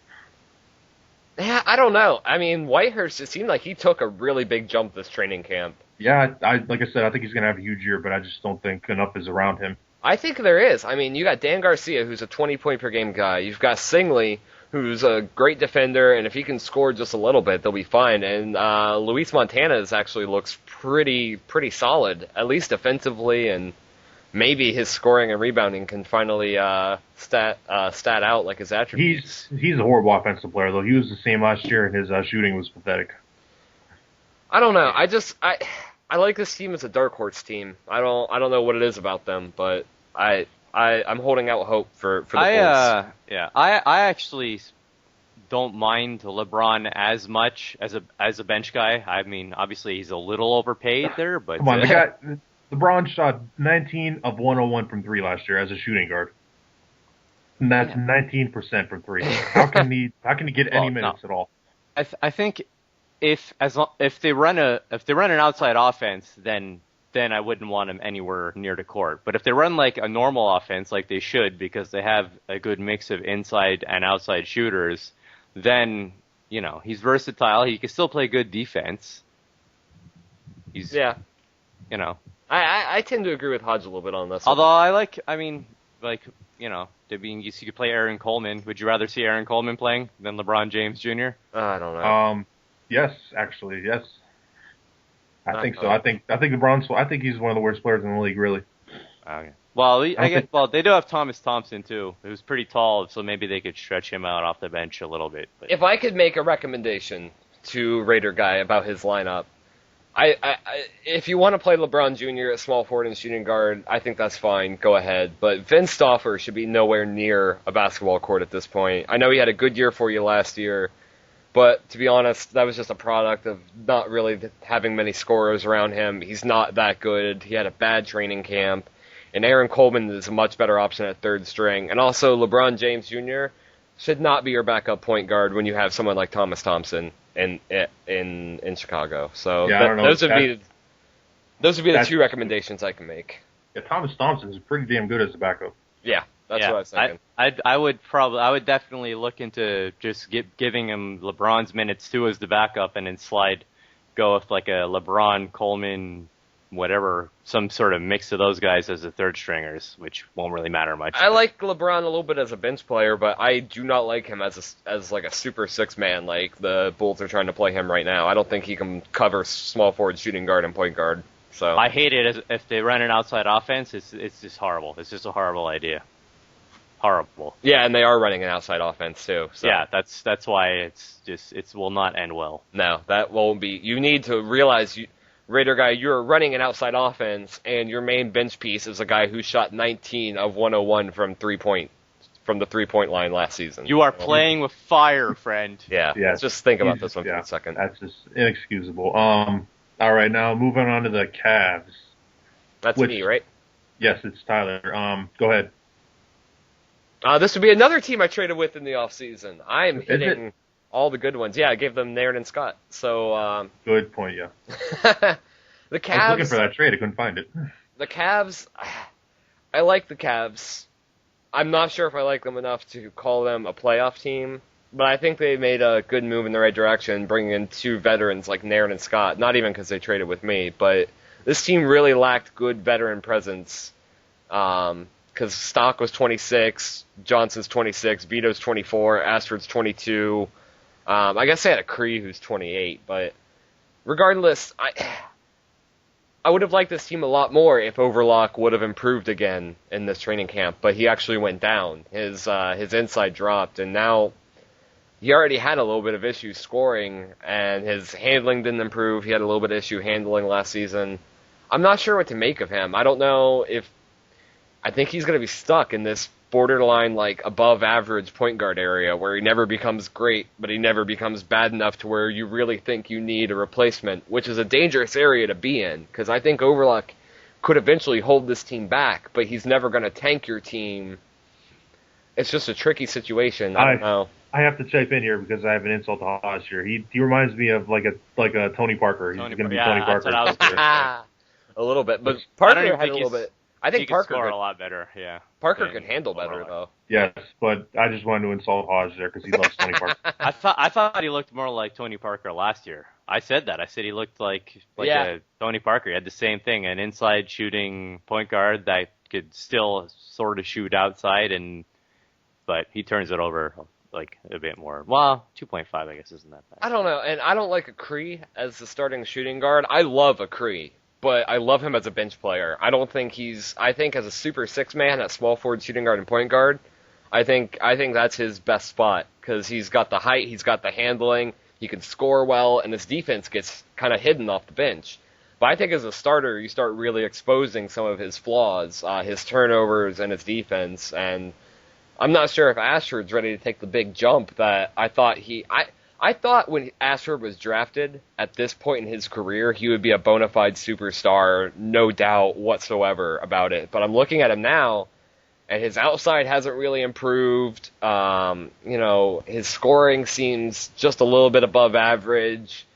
Yeah, I don't know. I mean, Whitehurst, it seemed like he took a really big jump this training camp. Yeah, like I said, I think he's going to have a huge year, but I just don't think enough is around him. I think there is. I mean, you got Dan Garcia, who's a 20-point per game guy. You've got Singley, who's a great defender, and if he can score just a little bit, they'll be fine. And Luis Montana's actually looks pretty solid, at least defensively, and maybe his scoring and rebounding can finally stat out like his attributes. He's a horrible offensive player, though. He was the same last year, and his shooting was pathetic. I don't know. I like this team as a dark horse team. I don't know what it is about them, but I'm holding out hope for the Bulls. I actually don't mind LeBron as much as a bench guy. I mean, obviously he's a little overpaid there, but come on, LeBron shot 19 of 101 from three last year as a shooting guard, and that's 19% from three. How can he get any minutes at all? I think if they run an outside offense, then I wouldn't want him anywhere near the court. But if they run like a normal offense, like they should, because they have a good mix of inside and outside shooters, then he's versatile. He can still play good defense. I tend to agree with Hodge a little bit on this. Although you could play Aaron Coleman. Would you rather see Aaron Coleman playing than LeBron James Jr.? I don't know. Yes, actually, yes. I think so. I think LeBron's. I think he's one of the worst players in the league, really. Okay. Well, they do have Thomas Thompson too, who's pretty tall, so maybe they could stretch him out off the bench a little bit. But. If I could make a recommendation to Raider Guy about his lineup, if you want to play LeBron Jr. at small forward and shooting guard, I think that's fine. Go ahead. But Vince Stauffer should be nowhere near a basketball court at this point. I know he had a good year for you last year, but to be honest, that was just a product of not really having many scorers around him. He's not that good. He had a bad training camp. And Aaron Coleman is a much better option at third string. And also, LeBron James Jr. should not be your backup point guard when you have someone like Thomas Thompson in Chicago. So those would be the two recommendations I can make. Yeah, Thomas Thompson is pretty damn good as a backup. Yeah, that's what I was thinking. I would definitely look into just giving him LeBron's minutes too as the backup, and then go with like a LeBron, Coleman, whatever, some sort of mix of those guys as the third stringers, which won't really matter much. I like LeBron a little bit as a bench player, but I do not like him as like a super six man like the Bulls are trying to play him right now. I don't think he can cover small forward, shooting guard, and point guard. So I hate it if they run an outside offense. It's just horrible. It's just a horrible idea. Horrible. Yeah, and they are running an outside offense too. So. Yeah, that's why it will not end well. No, that won't be. You need to realize Raider Guy, you're running an outside offense, and your main bench piece is a guy who shot 19 of 101 from the 3-point line last season. You are playing with fire, friend. Yeah. Let's just think about this one for a second. That's just inexcusable. All right, now moving on to the Cavs. That's me, right? Yes, it's Tyler. Go ahead. This would be another team I traded with in the offseason. I am hitting all the good ones. Yeah, I gave them Nairn and Scott. So good point, yeah. The Cavs. I was looking for that trade. I couldn't find it. The Cavs. I like the Cavs. I'm not sure if I like them enough to call them a playoff team, but I think they made a good move in the right direction, bringing in two veterans like Nairn and Scott. Not even because they traded with me, but this team really lacked good veteran presence. Because Stock was 26, Johnson's 26, Vito's 24, Ashford's 22. I guess they had a Cree who's 28, but regardless, I would have liked this team a lot more if Overlock would have improved again in this training camp, but he actually went down. His inside dropped, and now he already had a little bit of issues scoring, and his handling didn't improve. He had a little bit of issue handling last season. I'm not sure what to make of him. I don't know if... I think he's going to be stuck in this borderline, like, above-average point guard area where he never becomes great, but he never becomes bad enough to where you really think you need a replacement, which is a dangerous area to be in, because I think Overlock could eventually hold this team back, but he's never going to tank your team. It's just a tricky situation. I don't know. I have to chime in here because I have an insult to Haas here. He reminds me of like a Tony Parker. He's going to be Tony Parker. A little bit, but Parker had a little bit. I think Parker could score a lot better. Yeah, Parker could handle better though. Yes, but I just wanted to insult Hodge there because he loves Tony Parker. I thought he looked more like Tony Parker last year. I said that. I said he looked like a Tony Parker. He had the same thing, an inside shooting point guard that could still sort of shoot outside, but he turns it over like a bit more. Well, 2.5 I guess isn't that bad. I don't know, and I don't like Akri as the starting shooting guard. I love Akri, but I love him as a bench player. I don't think I think as a super six man at small forward, shooting guard, and point guard, I think that's his best spot because he's got the height, he's got the handling, he can score well, and his defense gets kind of hidden off the bench. But I think as a starter, you start really exposing some of his flaws, his turnovers, and his defense. And I'm not sure if Ashford's ready to take the big jump that I thought I thought when Ashford was drafted at this point in his career, he would be a bona fide superstar, no doubt whatsoever about it. But I'm looking at him now, and his outside hasn't really improved. His scoring seems just a little bit above average.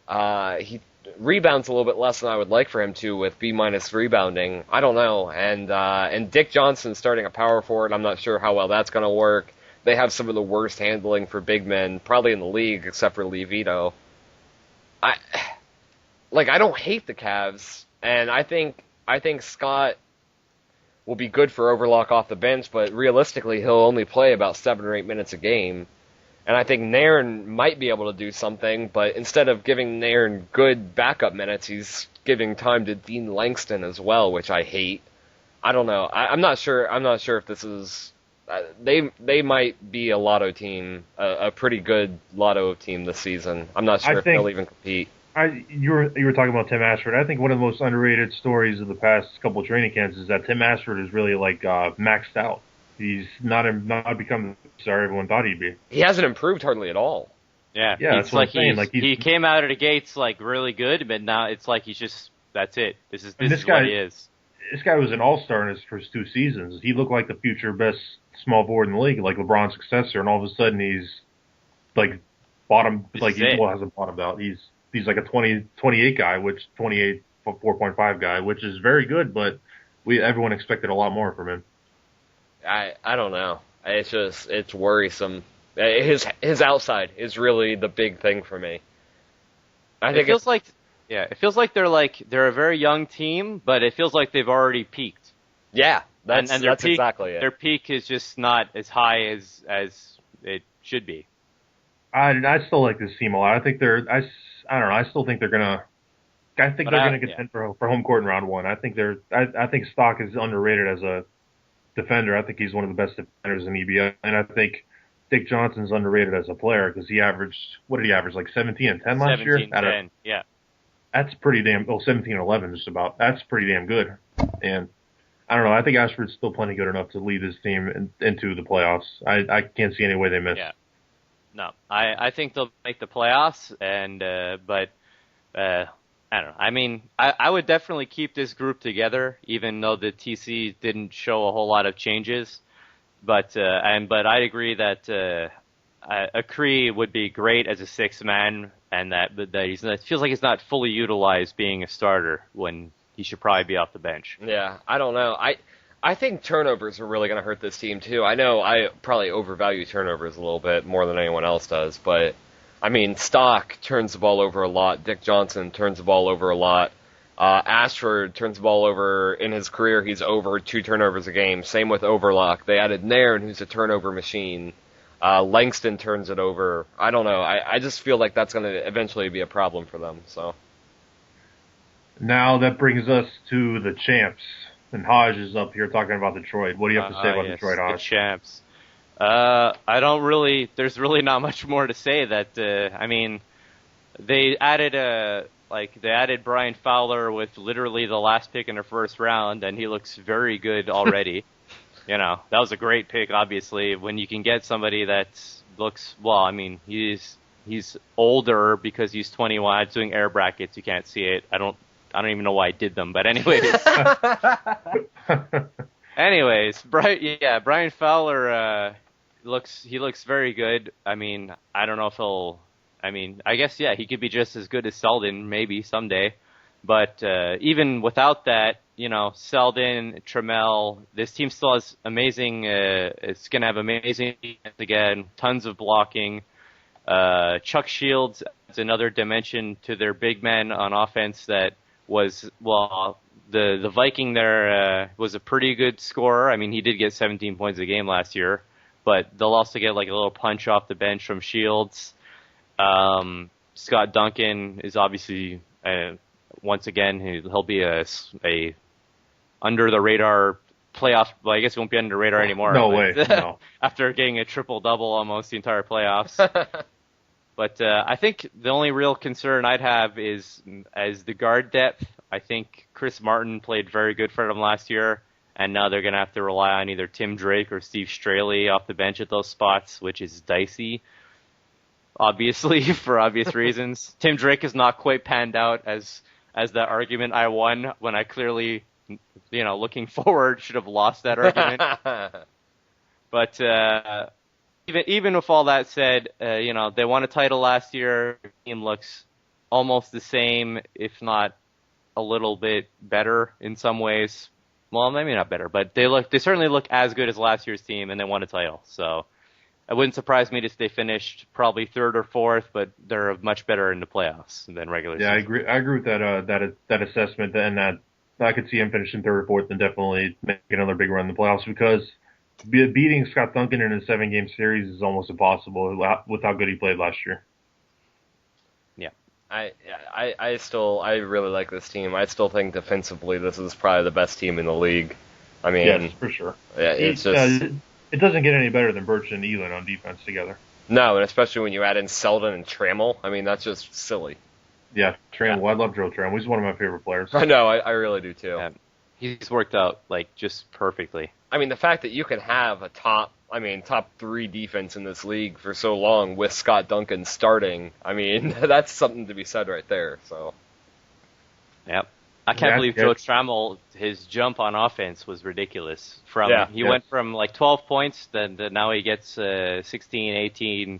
He rebounds a little bit less than I would like for him to with B- rebounding. I don't know. And Dick Johnson starting a power forward, I'm not sure how well that's going to work. They have some of the worst handling for big men probably in the league except for Lee Vito. I don't hate the Cavs, and I think Scott will be good for Overlock off the bench, but realistically he'll only play about 7 or 8 minutes a game. And I think Nairn might be able to do something, but instead of giving Nairn good backup minutes, he's giving time to Dean Langston as well, which I hate. I don't know. I'm not sure. I'm not sure if this is. They might be a lotto team, a pretty good lotto team this season. I'm not sure if they'll even compete. You were talking about Tim Ashford. I think one of the most underrated stories of the past couple of training camps is that Tim Ashford is really like maxed out. He's not become the star everyone thought he'd be. He hasn't improved hardly at all. Yeah, that's what I'm saying. He came out of the gates like really good, but now it's like he's just that's it. This is what he is. This guy was an all-star in his first 2 seasons. He looked like the future best small forward in the league, like LeBron's successor, and all of a sudden he's like bottom, like he hasn't bottomed out. He's like a 28 guy, 4.5 guy, which is very good, but everyone expected a lot more from him. I don't know. It's worrisome. His outside is really the big thing for me. It feels like they're a very young team, but it feels like they've already peaked. Yeah, that's exactly it. Their peak is just not as high as it should be. I still like this team a lot. I think I don't know. I still think they're gonna. I think they're gonna contend for home court in round 1. I think I think Stock is underrated as a defender. I think he's one of the best defenders in EBL, and I think Dick Johnson's underrated as a player because he averaged, what did he average, like 17 and 10 last year? 17-10, yeah. That's pretty damn, 17 and 11 just about. That's pretty damn good. And I don't know, I think Ashford's still plenty good enough to lead this team into the playoffs. I can't see any way they miss. Yeah. No, I think they'll make the playoffs, but I don't know. I mean, I would definitely keep this group together, even though the TC didn't show a whole lot of changes. But I agree that Akri would be great as a 6th man, and that it feels like he's not fully utilized being a starter when he should probably be off the bench. Yeah, I don't know. I think turnovers are really going to hurt this team too. I know I probably overvalue turnovers a little bit more than anyone else does, but I mean, Stock turns the ball over a lot. Dick Johnson turns the ball over a lot. Ashford turns the ball over. In his career, he's over 2 turnovers a game. Same with Overlock. They added Nairn, who's a turnover machine. Langston turns it over. I don't know. I just feel like that's going to eventually be a problem for them. So now that brings us to the champs. And Hodge is up here talking about Detroit. What do you have to say about Detroit, Hodge? The champs. There's really not much more to say. I mean, they added Brian Fowler with literally the last pick in the first round, and he looks very good already. That was a great pick, obviously, when you can get somebody that looks, well, I mean, he's older because he's 21. I'm doing air brackets. You can't see it. I don't even know why I did them, but anyways, Brian Fowler looks very good. I mean, I don't know if I guess he could be just as good as Selden maybe someday, but even without that, Selden, Trammell, this team still has amazing. It's gonna have amazing defense again, tons of blocking. Chuck Shields adds another dimension to their big men on offense that was, well, the Viking there was a pretty good scorer. I mean, he did get 17 points a game last year, but they'll also get like a little punch off the bench from Shields. Scott Duncan is obviously once again he'll be a under the radar playoff. Well, I guess he won't be under the radar anymore. No way. No. After getting a triple-double almost the entire playoffs. But I think the only real concern I'd have is as the guard depth. I think Chris Martin played very good for them last year, and now they're going to have to rely on either Tim Drake or Steve Straley off the bench at those spots, which is dicey, obviously, for obvious reasons. Tim Drake is not quite panned out as that argument I won when I clearly, looking forward, should have lost that argument. But even with all that said, they won a title last year. The team looks almost the same, if not a little bit better in some ways. Well, maybe not better, but they certainly look as good as last year's team, and they won a title. So it wouldn't surprise me if they finished probably third or fourth, but they're much better in the playoffs than regular season. Yeah, I agree with that assessment, and that I could see him finishing third or fourth and definitely making another big run in the playoffs, because beating Scott Duncan in a 7-game series is almost impossible with how good he played last year. Yeah. I really like this team. I still think defensively this is probably the best team in the league. I mean, yes, for sure. Yeah, it's just it doesn't get any better than Birch and Elin on defense together. No, and especially when you add in Selden and Trammell. I mean, that's just silly. Yeah, Trammell. Yeah. I love Joe Trammell. He's one of my favorite players. I know. I really do too. Yeah. He's worked out just perfectly. I mean, the fact that you can have a top 3 defense in this league for so long with Scott Duncan starting, I mean, that's something to be said right there. So, yep. I can't believe Joe Trammell, his jump on offense was ridiculous. He went from 12 points, then now he gets 16, 18.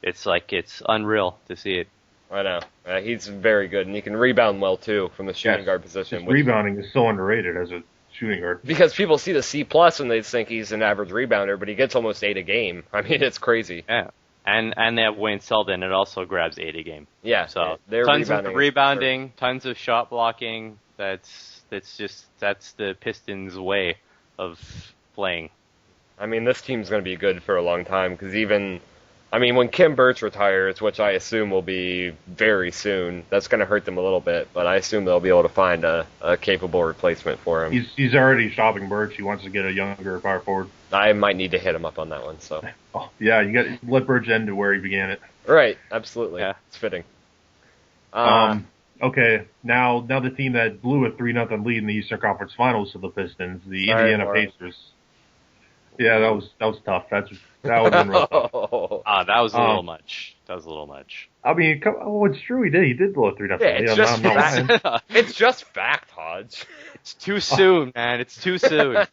It's unreal to see it. I know. He's very good, and he can rebound well too from the shooting guard position. Rebounding is so underrated as a shooting guard. Because people see the C+ and they think he's an average rebounder, but he gets almost 8 a game. I mean, it's crazy. Yeah. And they have Wayne Selden. It also grabs 8 a game. Yeah. So tons of rebounding, tons of shot blocking. That's the Pistons' way of playing. I mean, this team's going to be good for a long time because when Kim Birch retires, which I assume will be very soon, that's going to hurt them a little bit, but I assume they'll be able to find a capable replacement for him. He's already shopping Birch. He wants to get a younger power forward. I might need to hit him up on that one. So. Oh, yeah, you got to let Birch end to where he began it. Right, absolutely. Yeah. It's fitting. Okay, now the team that blew a 3-0 lead in the Eastern Conference Finals to the Pistons, the Indiana Pacers. Yeah, that was tough. That would have been real tough. That was a little much. I mean, it's true. He did blow a 3-0 lead. It's just fact, Hodge. It's too soon, man. It's too soon.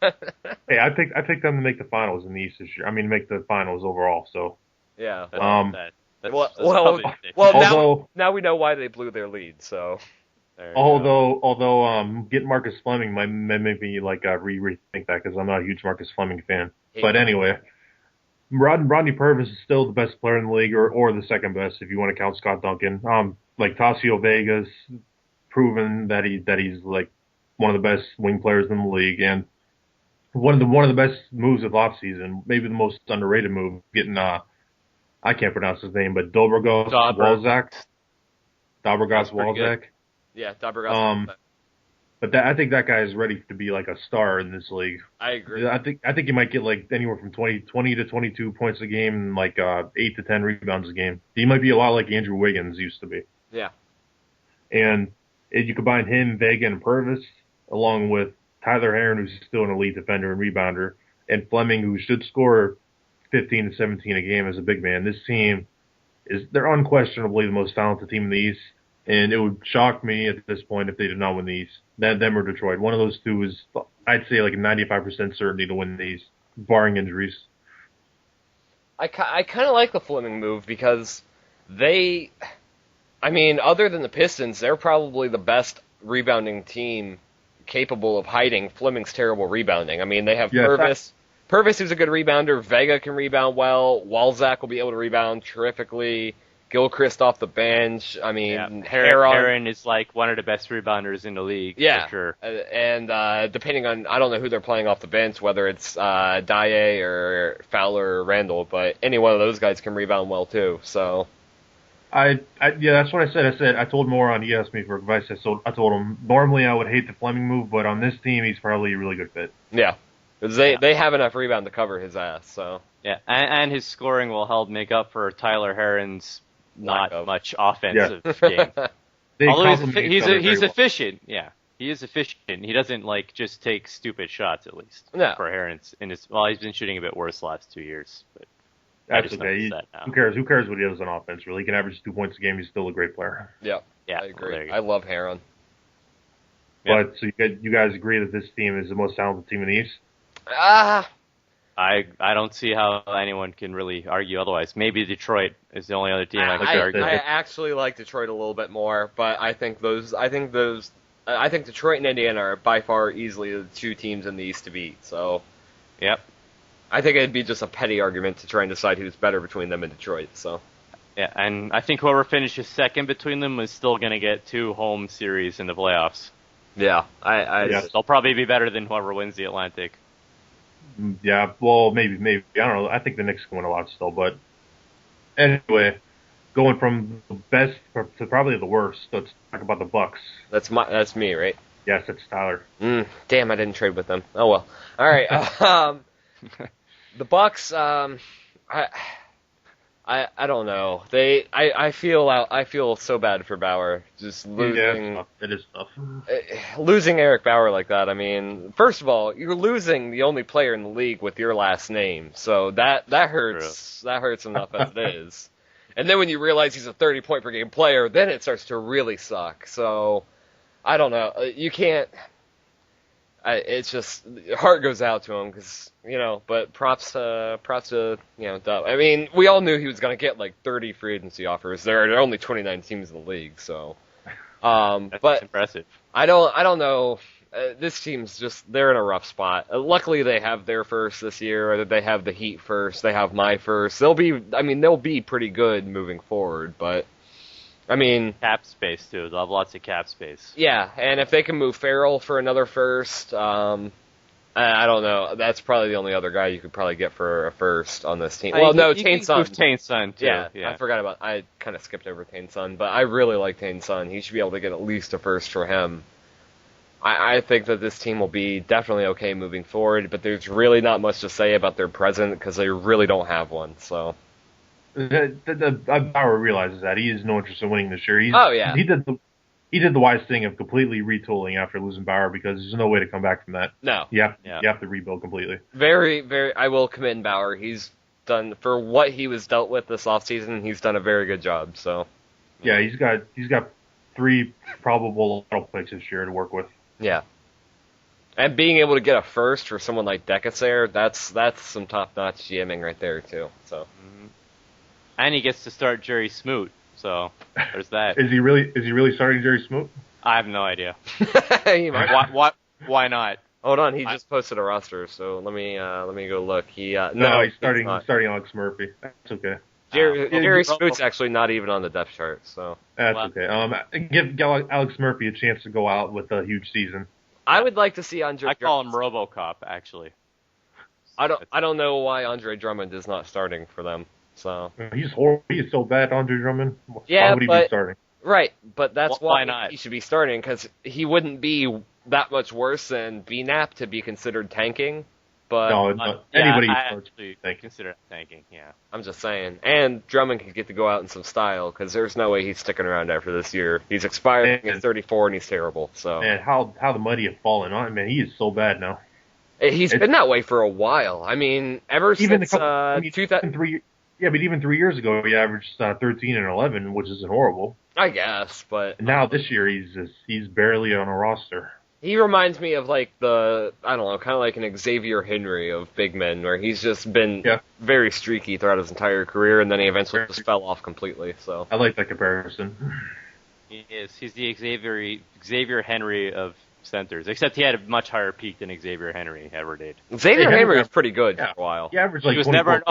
Hey, I picked them to make the finals in the East this year. I mean, make the finals overall. So yeah. Now we know why they blew their lead. So. Although getting Marcus Fleming might make me rethink that because I'm not a huge Marcus Fleming fan. But anyway, Rodney Purvis is still the best player in the league, or the second best if you want to count Scott Duncan. Tassio Vega's proven that he's one of the best wing players in the league, and one of the best moves of offseason, maybe the most underrated move, getting I can't pronounce his name, but Dobrogas Walzak. Yeah, Dobrogas. But I think that guy is ready to be a star in this league. I agree. I think he might get anywhere from 20 to 22 points a game and 8 to 10 rebounds a game. He might be a lot like Andrew Wiggins used to be. Yeah. And if you combine him, Vega, and Purvis, along with Tyler Herron, who's still an elite defender and rebounder, and Fleming, who should score 15 to 17 a game as a big man, this team they're unquestionably the most talented team in the East. And it would shock me at this point if they did not win the East. Them or Detroit. One of those two is, I'd say, a 95% certainty to win the East, barring injuries. I kind of like the Fleming move because other than the Pistons, they're probably the best rebounding team capable of hiding Fleming's terrible rebounding. I mean, they have Purvis. Purvis, who's a good rebounder. Vega can rebound well. Walzak will be able to rebound terrifically. Gilchrist off the bench. I mean, Yeah. Heron. Heron is like one of the best rebounders in the league. Yeah, for sure. And depending on, I don't know who they're playing off the bench, whether it's Dye or Fowler or Randall, but any one of those guys can rebound well too. So, Yeah, that's what I said. I told Moron, he asked me for advice. I told him normally I would hate the Fleming move, but on this team he's probably a really good fit. yeah, 'cause they have enough rebound to cover his ass. So Yeah, and his scoring will help make up for Tyler Heron's not much offensive game. They Although complement he's each other very well. efficient. Yeah, he is efficient. He doesn't like just take stupid shots. At least No. for Heron's he's been shooting a bit worse the last 2 years. But That's just okay. noticed that now. Who cares? Who cares what he does on offense? Really, he can average 2 points a game. He's still a great player. yeah, Yeah, I agree. there you go. I love Heron. Yeah. But so you guys agree that this team is the most talented team in the East? I don't see how anyone can really argue otherwise. Maybe Detroit is the only other team I could argue. I actually like Detroit a little bit more, but I think Detroit and Indiana are by far easily the two teams in the East to beat. So, Yep. I think it'd be just a petty argument to try and decide who's better between them and Detroit. So, Yeah, and I think whoever finishes second between them is still going to get 2 home series in the playoffs. yeah, Yeah. They'll probably be better than whoever wins the Atlantic. Yeah, well, maybe. I don't know. I think the Knicks can win a lot still, but anyway, going from the best to probably the worst, let's talk about the Bucks. that's me, right? Yes, it's Tyler. Damn, I didn't trade with them. Oh well. All right. The Bucks. I don't know. I feel so bad for Bauer just losing. Yeah, it is tough. Losing Eric Bauer like that. I mean, first of all, you're losing the only player in the league with your last name, so that hurts. That hurts enough as it is. And then when you realize he's a 30-point per game player, then it starts to really suck. So I don't know. You can't. It's just heart goes out to him because But props to Dub. I mean, we all knew he was going to get like 30 free agency offers. There are only 29 teams in the league, so. That's but impressive. I don't know. This team's they're in a rough spot. Luckily, they have their first this year, or they have the Heat first. They have my first. They'll be pretty good moving forward, but. I mean, cap space too. They'll have lots of cap space. Yeah, and if they can move Farrell for another first, I don't know. That's probably the only other guy you could probably get for a first on this team. Well, no, Tane Sun. Tane Sun too. Yeah, Yeah, I forgot about. I kind of skipped over Tane Sun, but I really like Tane Sun. He should be able to get at least a first for him. I think that this team will be definitely okay moving forward, but there's really not much to say about their present because they really don't have one. So. Bauer realizes that he has no interest in winning this year. He did the wise thing of completely retooling after losing Bauer because there's no way to come back from that. No, you have to rebuild completely. Very, very. I will commend Bauer. He's done for what he was dealt with this offseason. He's done a very good job. So yeah, he's got 3 probable lotto picks this year to work with. Yeah. And being able to get a first for someone like Decasaire, that's some top-notch GMing right there, too. So. and he gets to start Jerry Smoot. So there's that. Is he really starting Jerry Smoot? I have no idea. He might. Why not? Hold on, he just posted a roster, so let me go look. No, he's starting Alex Murphy. That's okay. Jerry Smoot's actually not even on the depth chart, so that's okay. Give Alex Murphy a chance to go out with a huge season. I would like to see Andre. I call him RoboCop, actually. I don't know why Andre Drummond is not starting for them. So he's horrible. He is so bad, Andre Drummond. Yeah, why would he be starting? Right, but that's why why not? He should be starting because he wouldn't be that much worse than BNAP to be considered tanking. But anybody I starts tanking. consider it tanking. Yeah, I'm just saying. And Drummond could get to go out in some style because there's no way he's sticking around after this year. He's expiring at 34 and he's terrible. So and how the mighty have fallen on. Man, he is so bad now. He's been that way for a while. I mean, ever since 2003. Yeah, but even 3 years ago, he averaged 13 and 11, which isn't horrible. I guess, but and now this year he's barely on a roster. He reminds me of kind of like an Xavier Henry of big men, where he's just been very streaky throughout his entire career, and then he eventually just fell off completely. So I like that comparison. he is. He's the Xavier Henry of centers, except he had a much higher peak than Xavier Henry ever did. Xavier Henry was pretty good for a while. He averaged like He was never an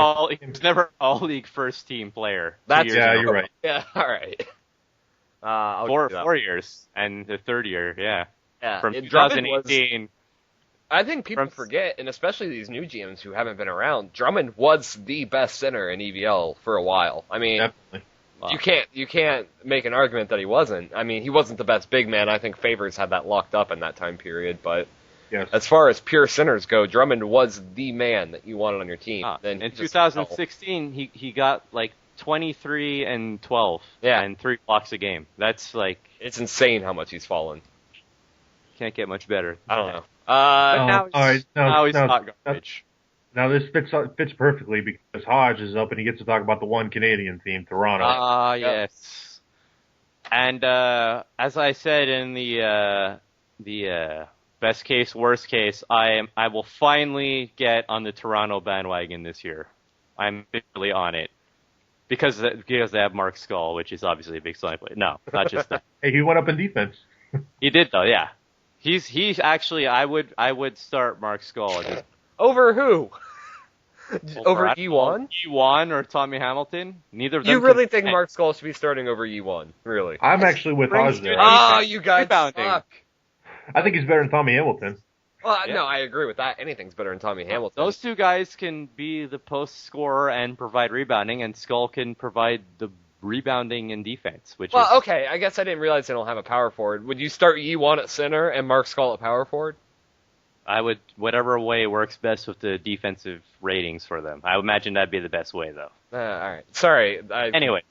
all-league first-team player. You're right. Yeah, all right. 4 years, and the third year, yeah. From Drummond 2018. I think people forget, and especially these new GMs who haven't been around, Drummond was the best center in EBL for a while. I mean, definitely. you can't make an argument that he wasn't. I mean, he wasn't the best big man. I think Favors had that locked up in that time period. But as far as pure centers go, Drummond was the man that you wanted on your team. Then in 2016, he got like 23 and 12 and 3 blocks a game. That's like... It's insane how much he's fallen. Can't get much better. I don't know. Now he's hot garbage. Now this fits perfectly because Hodge is up and he gets to talk about the one Canadian team, Toronto. Yes. And as I said in the best case, worst case, I will finally get on the Toronto bandwagon this year. I'm really on it because they have Mark Skull, which is obviously a big selling point. No, not just that. Hey, he went up in defense. He did though, yeah. He's actually I would start Mark Skull. Over who? Over Ewan? Ewan or Tommy Hamilton? Neither of them. You really think Mark Skull should be starting over Ewan? Really? I'm actually with Hodge there. Oh, you guys suck. I think he's better than Tommy Hamilton. Well, no, I agree with that. Anything's better than Tommy Hamilton. Those two guys can be the post scorer and provide rebounding, and Skull can provide the rebounding and defense. Okay, I guess I didn't realize they don't have a power forward. Would you start Ewan at center and Mark Skull at power forward? I would, whatever way works best with the defensive ratings for them. I would imagine that'd be the best way, though. All right. Sorry. Anyways,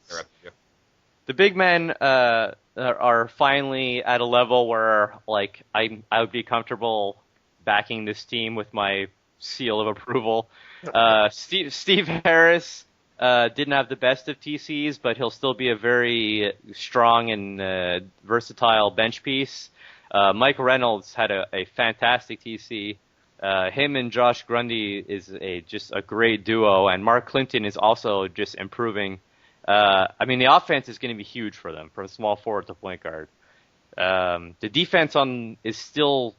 the big men are finally at a level where, like, I would be comfortable backing this team with my seal of approval. Steve Harris didn't have the best of TCs, but he'll still be a very strong and versatile bench piece. Mike Reynolds had a fantastic TC. Him and Josh Grundy is just a great duo, and Mark Clinton is also just improving. I mean, the offense is going to be huge for them, from small forward to point guard. The defense is still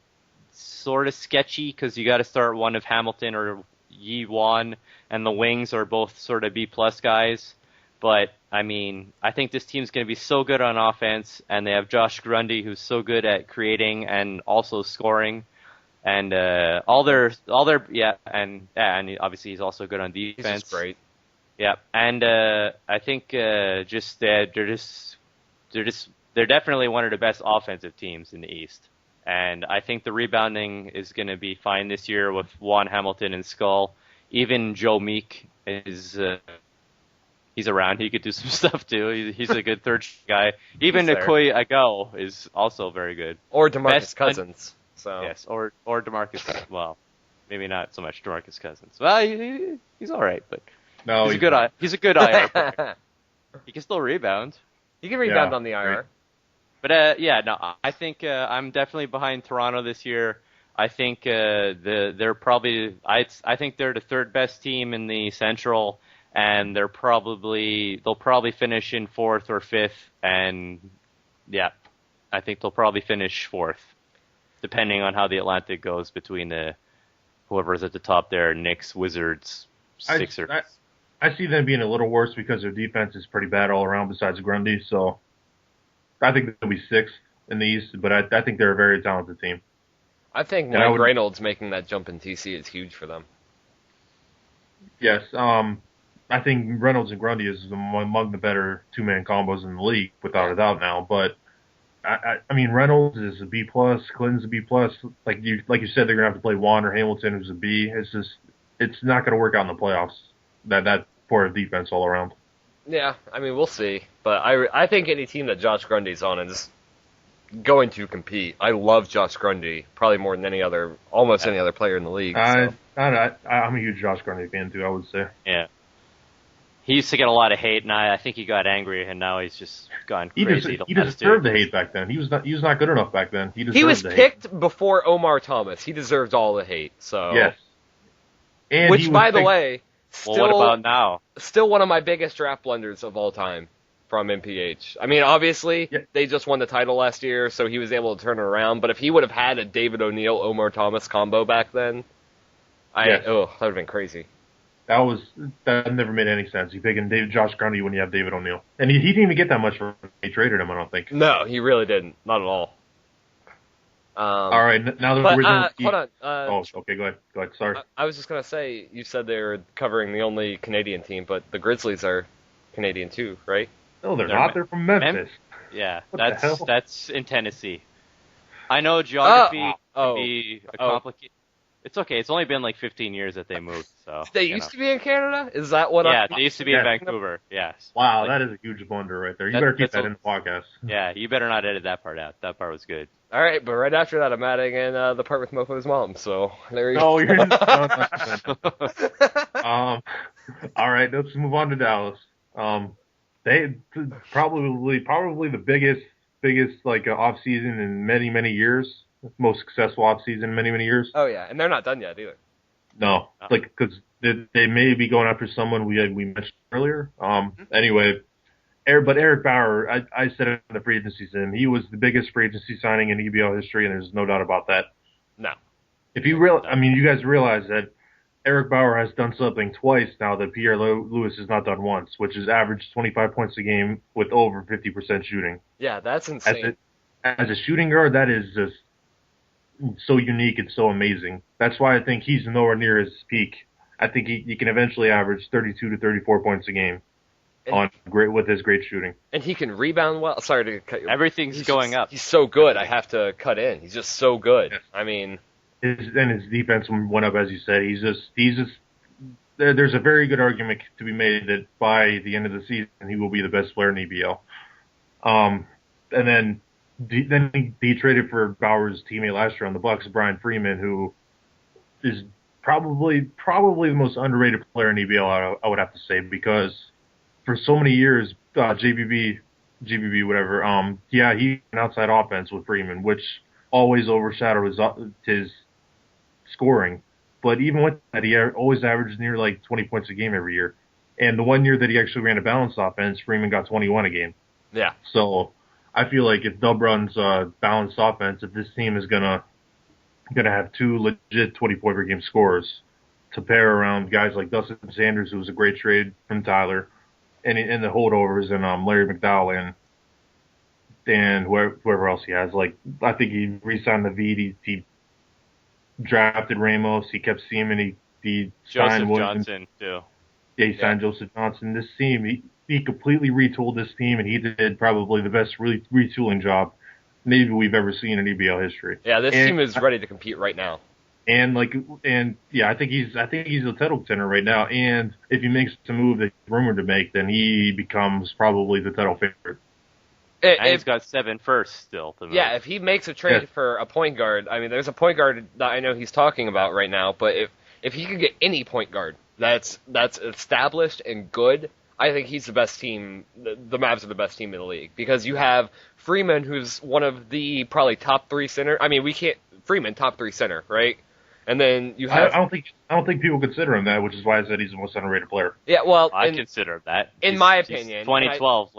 sort of sketchy because you got to start one of Hamilton or Yi Wan, and the wings are both sort of B-plus guys. But, I mean, I think this team's going to be so good on offense, and they have Josh Grundy, who's so good at creating and also scoring, and and obviously he's also good on defense. He's just great. Yeah, and I think they're definitely one of the best offensive teams in the East, and I think the rebounding is going to be fine this year with Juan Hamilton and Skull. Even Joe Meek is. He's around. He could do some stuff too. He's a good third guy. Even Nikoi Ago is also very good. Or DeMarcus Cousins. Yes, or DeMarcus. Well, maybe not so much DeMarcus Cousins. Well, he's all right, but he's a good IR player. He can still rebound. He can rebound on the IR. Right. But I think I'm definitely behind Toronto this year. I think they're probably. I think they're the third best team in the Central. And they'll probably finish in 4th or 5th, and I think they'll probably finish 4th, depending on how the Atlantic goes between whoever's at the top there, Knicks, Wizards, Sixers. I see them being a little worse because their defense is pretty bad all around besides Grundy, so I think they'll be 6th in the East, but I think they're a very talented team. I think Mike Reynolds making that jump in TC is huge for them. Yes, I think Reynolds and Grundy is among the better two-man combos in the league, without a doubt now. But I mean, Reynolds is a B+, Clinton's a B+. Like you said, they're gonna have to play Juan or Hamilton, who's a B. It's not gonna work out in the playoffs. That poor defense all around. Yeah, I mean, we'll see. But I think any team that Josh Grundy's on is going to compete. I love Josh Grundy probably more than almost any other player in the league. I'm a huge Josh Grundy fan too. I would say. Yeah. He used to get a lot of hate, and I think he got angry, and now he's just gone crazy. He deserved the hate back then. He was not good enough back then. He was picked before Omar Thomas. He deserves all the hate. So yes. And by the way, what about now? Still one of my biggest draft blunders of all time. from MPH. I mean, obviously, they just won the title last year, so he was able to turn it around. But if he would have had a David O'Neill, Omar Thomas combo back then, that would have been crazy. That never made any sense. You picking Josh Grundy when you have David O'Neill, and he didn't even get that much for they traded him. I don't think. No, he really didn't. Not at all. All right, now the original. Hold on. Okay, go ahead. Sorry. I was just gonna say, you said they were covering the only Canadian team, but the Grizzlies are Canadian too, right? No, they're not. They're from Memphis. Yeah, that's in Tennessee. I know geography can be a complicated. It's okay. It's only been like 15 years that they moved. So they used to be in Canada. Is that what? Yeah, they used to be in Vancouver. Yes. Wow, that is a huge blunder right there. You better keep that in the podcast. Yeah, you better not edit that part out. That part was good. All right, but right after that, I'm adding in the part with Mofo's mom. So there you go. You're all right, let's move on to Dallas. They probably the biggest like off season in many years. Most successful off season in many years. Oh yeah, and they're not done yet either. No, because they may be going after someone we mentioned earlier. Anyway, Eric Bauer, I said it in the free agency season, he was the biggest free agency signing in EBL history, and there's no doubt about that. No. If you you guys realize that Eric Bauer has done something twice now that Pierre Lewis has not done once, which is average 25 points a game with over 50% shooting. Yeah, that's insane. As a shooting guard, that is just so unique and so amazing. That's why I think he's nowhere near his peak. I think he can eventually average 32 to 34 points a game with his great shooting. And he can rebound well. Sorry to cut you. Everything's going up. He's so good. I have to cut in. He's just so good. Yes. I mean, his defense went up, as you said. He's just. There's a very good argument to be made that by the end of the season he will be the best player in EBL. And then he traded for Bauer's teammate last year on the Bucks, Brian Freeman, who is probably the most underrated player in EBL. I would have to say, because for so many years, GBB, whatever. He had an outside offense with Freeman, which always overshadowed his scoring. But even with that, he always averaged near like 20 points a game every year. And the one year that he actually ran a balanced offense, Freeman got 21 a game. Yeah. So I feel like if Dub runs a balanced offense, if this team is gonna have two legit 20-point per game scorers to pair around guys like Dustin Sanders, who was a great trade from Tyler, and the holdovers and Larry McDowell and whoever else he has. Like, I think he re-signed the Veed. He drafted Ramos. He kept Seaman. He signed Johnson too. Yeah, he signed Joseph Johnson. This team, he completely retooled this team, and he did probably the best retooling job maybe we've ever seen in EBL history. Yeah, this team is ready to compete right now. I think he's a title contender right now. And if he makes the move that he's rumored to make, then he becomes probably the title favorite. And he's got 7 firsts still to move. Yeah, if he makes a trade for a point guard, I mean, there's a point guard that I know he's talking about right now, but if he could get any point guard that's established and good, I think he's the best team. The Mavs are the best team in the league, because you have Freeman, who's one of the probably top 3 center. I mean, Freeman top 3 center, right? And then you have. I don't think people consider him that, which is why I said he's the most underrated player. Yeah, well, I consider that. In my opinion, 2012,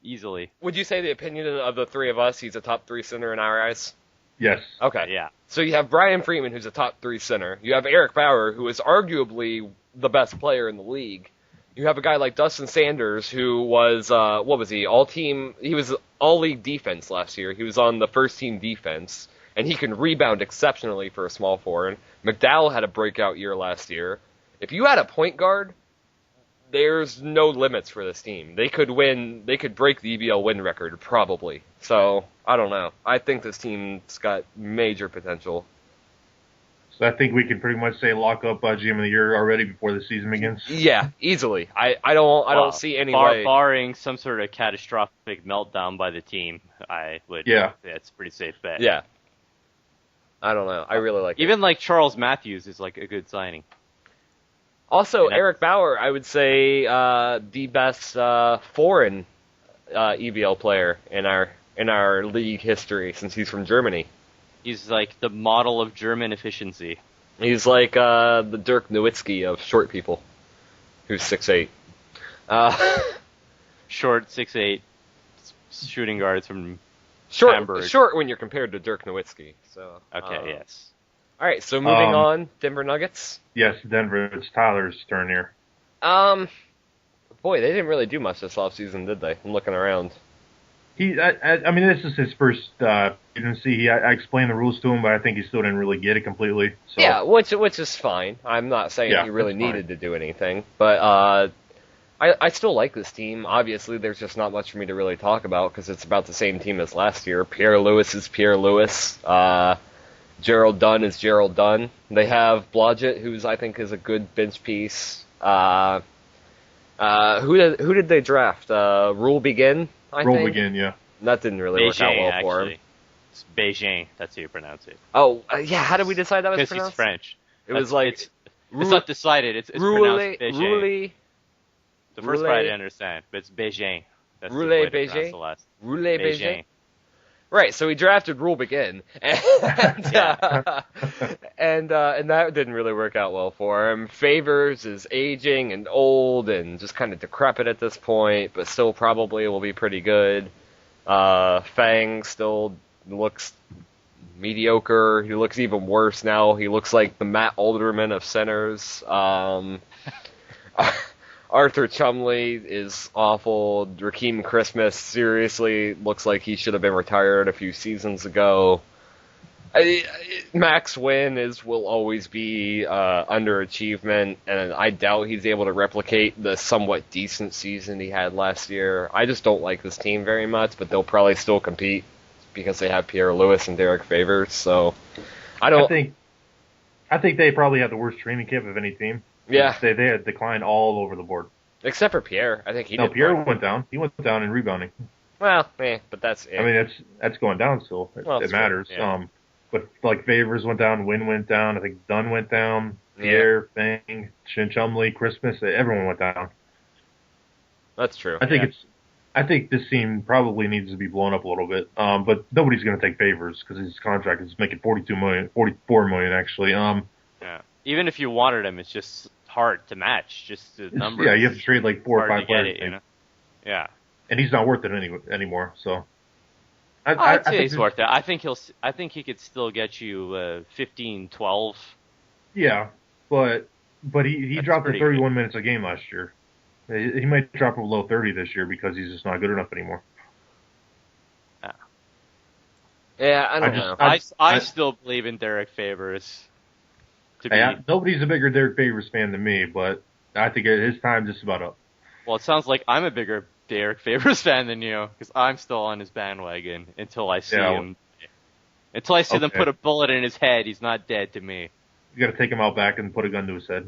easily. Would you say the opinion of the 3 of us, he's a top 3 center in our eyes? Yes. Okay. Yeah. So you have Brian Freeman, who's a top 3 center. You have Eric Bauer, who is arguably the best player in the league. You have a guy like Dustin Sanders, who was, what was he, all-team, he was all-league defense last year. He was on the first-team defense, and he can rebound exceptionally for a small forward. McDowell had a breakout year last year. If you had a point guard, there's no limits for this team. They could break the EBL win record, probably. So, I don't know. I think this team's got major potential. So I think we can pretty much say lock up GM of the year already before the season begins. Yeah, easily. I don't see any way. Barring some sort of catastrophic meltdown by the team, I would. Yeah, it's a pretty safe bet. Yeah. I don't know. I really like Even like Charles Matthews is like a good signing. Also, Eric Bauer, I would say the best foreign EBL player in our league history, since he's from Germany. He's like the model of German efficiency. He's like the Dirk Nowitzki of short people, who's 6'8". short 6'8" shooting guards from Hamburg. Short when you're compared to Dirk Nowitzki. So Okay, yes. All right, so moving on, Denver Nuggets. Yes, Denver. It's Tyler's turn here. Boy, they didn't really do much this offseason, did they? I'm looking around. I mean, this is his first agency. I explained the rules to him, but I think he still didn't really get it completely. So. Yeah, which is fine. I'm not saying he really needed to do anything, but I still like this team. Obviously, there's just not much for me to really talk about because it's about the same team as last year. Pierre Lewis is Pierre Lewis. Gerald Dunn is Gerald Dunn. They have Blodgett, who's I think is a good bench piece. Who did they draft? Rule Begin, I think? Rule Begin, yeah. That didn't really work out well for him. It's Beijing, that's how you pronounce it. Oh, yeah, how did we decide that was pronounced? Because he's French. It's not decided, it's pronounced Beijing. Roulé. The first part I didn't understand, but it's Beijing. That's Roulé Beijing? Roulé Beijing? Right, so he drafted Rule Begin, and that didn't really work out well for him. Favors is aging and old and just kind of decrepit at this point, but still probably will be pretty good. Fang still looks mediocre. He looks even worse now. He looks like the Matt Alderman of centers. Arthur Chumley is awful. Rakeem Christmas seriously looks like he should have been retired a few seasons ago. Max Wynn will always be underachievement, and I doubt he's able to replicate the somewhat decent season he had last year. I just don't like this team very much, but they'll probably still compete because they have Pierre Lewis and Derek Favors. So I think they probably have the worst training camp of any team. Yeah, they had declined all over the board. Except for Pierre, I think Pierre went down. He went down in rebounding. Well, but that's it. I mean, that's going down still. It matters. Yeah. But like Favors went down, Wynn went down. I think Dunn went down. Pierre, Fang, Chumley, Christmas. Everyone went down. That's true. I think this team probably needs to be blown up a little bit. But nobody's going to take Favors because his contract is making $44 million actually. Yeah. Even if you wanted him, it's just hard to match. Just the numbers. Yeah, you have to trade like 4 or 5 players. You know? Yeah. And he's not worth it anymore. So. I'd say he's worth it. I think he could still get you 15, 12. Yeah, but he dropped to 31 minutes a game last year. He might drop below 30 this year because he's just not good enough anymore. Yeah, I don't know. I still believe in Derek Favors. Nobody's a bigger Derek Favors fan than me, but I think his time just about up. Well, it sounds like I'm a bigger Derek Favors fan than you, because I'm still on his bandwagon until I see him. Until I see them put a bullet in his head, he's not dead to me. You got to take him out back and put a gun to his head.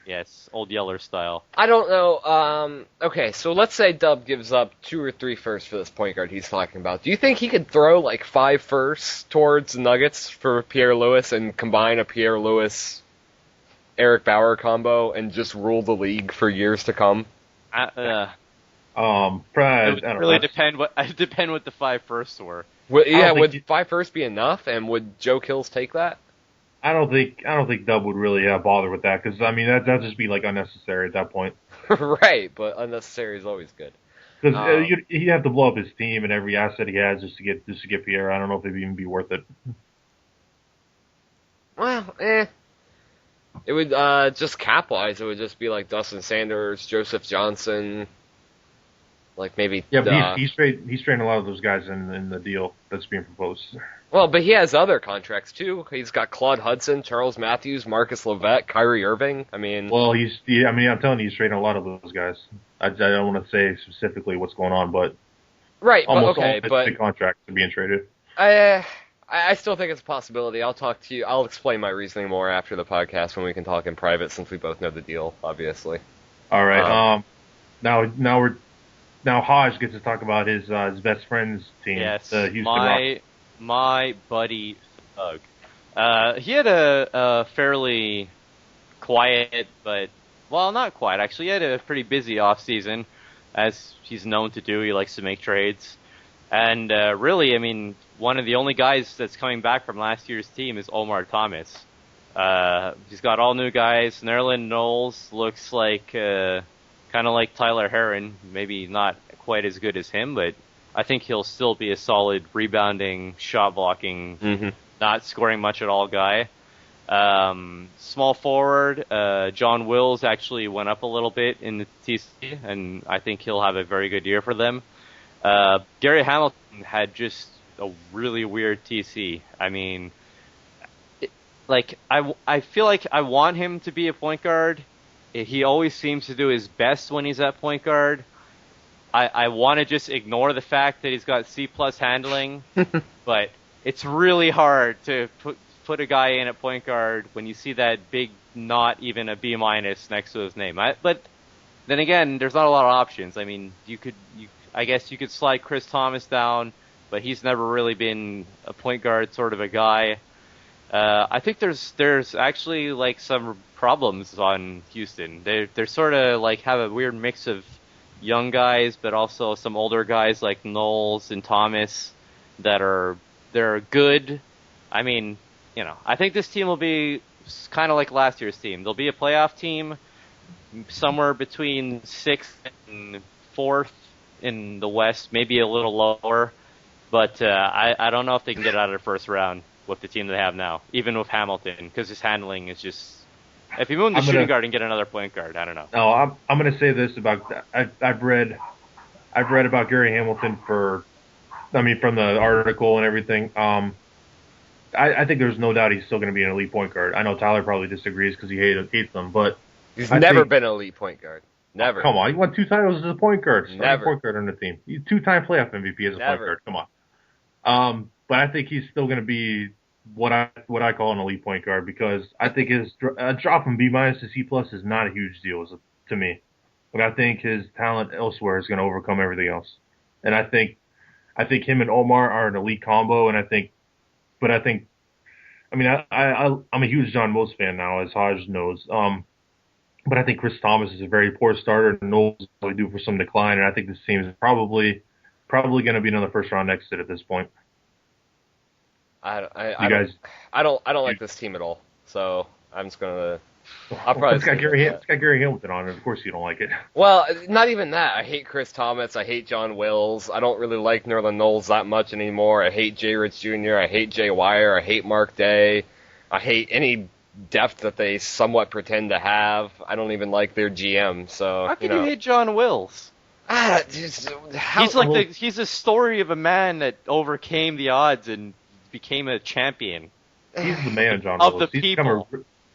Yes, old Yeller style. I don't know. Okay, so let's say Dub gives up 2 or 3 firsts for this point guard he's talking about. Do you think he could throw like 5 firsts towards the Nuggets for Pierre Lewis and combine a Pierre Lewis Eric Bauer combo and just rule the league for years to come? It would really depend what the 5 firsts were. Would 5 firsts be enough, and would Joe Kills take that? I don't think Dub would really bother with that because I mean that'd just be like unnecessary at that point. Right, but unnecessary is always good. Because he'd have to blow up his team and every asset he has just to get Pierre. I don't know if it'd even be worth it. Well, it would just cap-wise. It would just be like Dustin Sanders, Joseph Johnson, like maybe. Yeah, but he's trading a lot of those guys in the deal that's being proposed. Well, but he has other contracts too. He's got Claude Hudson, Charles Matthews, Marcus Levesque, Kyrie Irving. I mean, well, I'm telling you, he's trading a lot of those guys. I don't want to say specifically what's going on, but right, almost but okay, all the contracts are being traded. I still think it's a possibility. I'll talk to you. I'll explain my reasoning more after the podcast when we can talk in private, since we both know the deal, obviously. All right. Now Hodge gets to talk about his best friend's team. Yes, the Houston Rockets. My buddy Thug. He had a fairly quiet, not quiet actually. He had a pretty busy off season, as he's known to do. He likes to make trades, and really, I mean, one of the only guys that's coming back from last year's team is Omar Thomas. He's got all new guys. Nerlens Knowles looks like kind kind of like Tyler Herron, maybe not quite as good as him, but I think he'll still be a solid rebounding, shot blocking, not scoring much at all guy. Small forward, John Wills actually went up a little bit in the TC, and I think he'll have a very good year for them. Gary Hamilton had just a really weird TC. I mean, I feel like I want him to be a point guard. He always seems to do his best when he's at point guard. I want to just ignore the fact that he's got C+ handling, but it's really hard to put a guy in at point guard when you see that big, not even a B- next to his name. But then again, there's not a lot of options. I mean, I guess you could slide Chris Thomas down, but he's never really been a point guard sort of a guy. I think there's actually like some problems on Houston. They're sort of like have a weird mix of young guys, but also some older guys like Knowles and Thomas they're good. I mean, I think this team will be kind of like last year's team. They'll be a playoff team, somewhere between 6th and 4th in the West, maybe a little lower. But I don't know if they can get out of the first round with the team they have now, even with Hamilton, because his handling is just. If you move him to shooting guard and get another point guard, I don't know. No, I'm going to say this about I've read about Gary Hamilton from the article and everything. I think there's no doubt he's still going to be an elite point guard. I know Tyler probably disagrees because he hates them, but he's never been an elite point guard. Never. Oh, come on, he won 2 titles as a point guard. Never. Point guard on the team. He's 2-time playoff MVP as a point guard. Come on. But I think he's still going to be what I call an elite point guard because I think his drop from B- to C+ is not a huge deal to me. But I think his talent elsewhere is going to overcome everything else. And I think him and Omar are an elite combo. And I'm a huge John Wills fan now, as Hodge knows. But I think Chris Thomas is a very poor starter and Knowles will do for some decline. And I think this team is probably going to be another first round exit at this point. I don't like this team at all. So I'm just gonna. I'll probably. It's got Gary Hamilton on it. Of course you don't like it. Well, not even that. I hate Chris Thomas. I hate John Wills. I don't really like Nerlens Knowles that much anymore. I hate Jay Rich Jr. I hate Jay Wire. I hate Mark Day. I hate any depth that they somewhat pretend to have. I don't even like their GM. So how can you hate John Wills? He's a story of a man that overcame the odds and became a champion. He's the man, John of Wills. The people.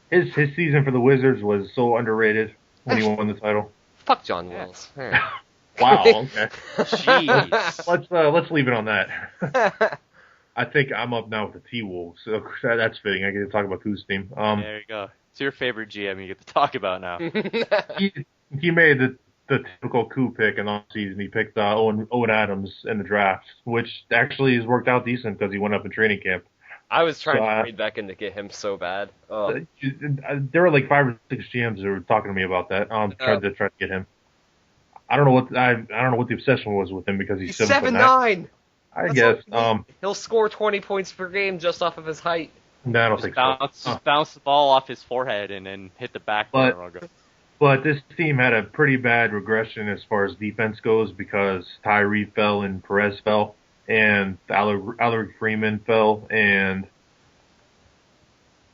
His season for the Wizards was so underrated when he won the title. Fuck John Wills. Yeah. Wow. Okay. Jeez. Let's leave it on that. I think I'm up now with the T-Wolves, so that's fitting. I get to talk about Koo's team. There you go. It's your favorite GM you get to talk about now. he made the typical Koo pick in the offseason. He picked Owen Adams in the draft, which actually has worked out decent because he went up in training camp. I was trying to trade back in to get him so bad. Oh. There were like 5 or 6 GMs who were talking to me about that. Tried to get him. I don't know what the obsession was with him because he's 7'9". I guess. He'll score 20 points per game just off of his height. No, I don't think so. Bounce the ball off his forehead and then hit the backboard. But this team had a pretty bad regression as far as defense goes because Tyree fell and Perez fell and Alaric Freeman fell, and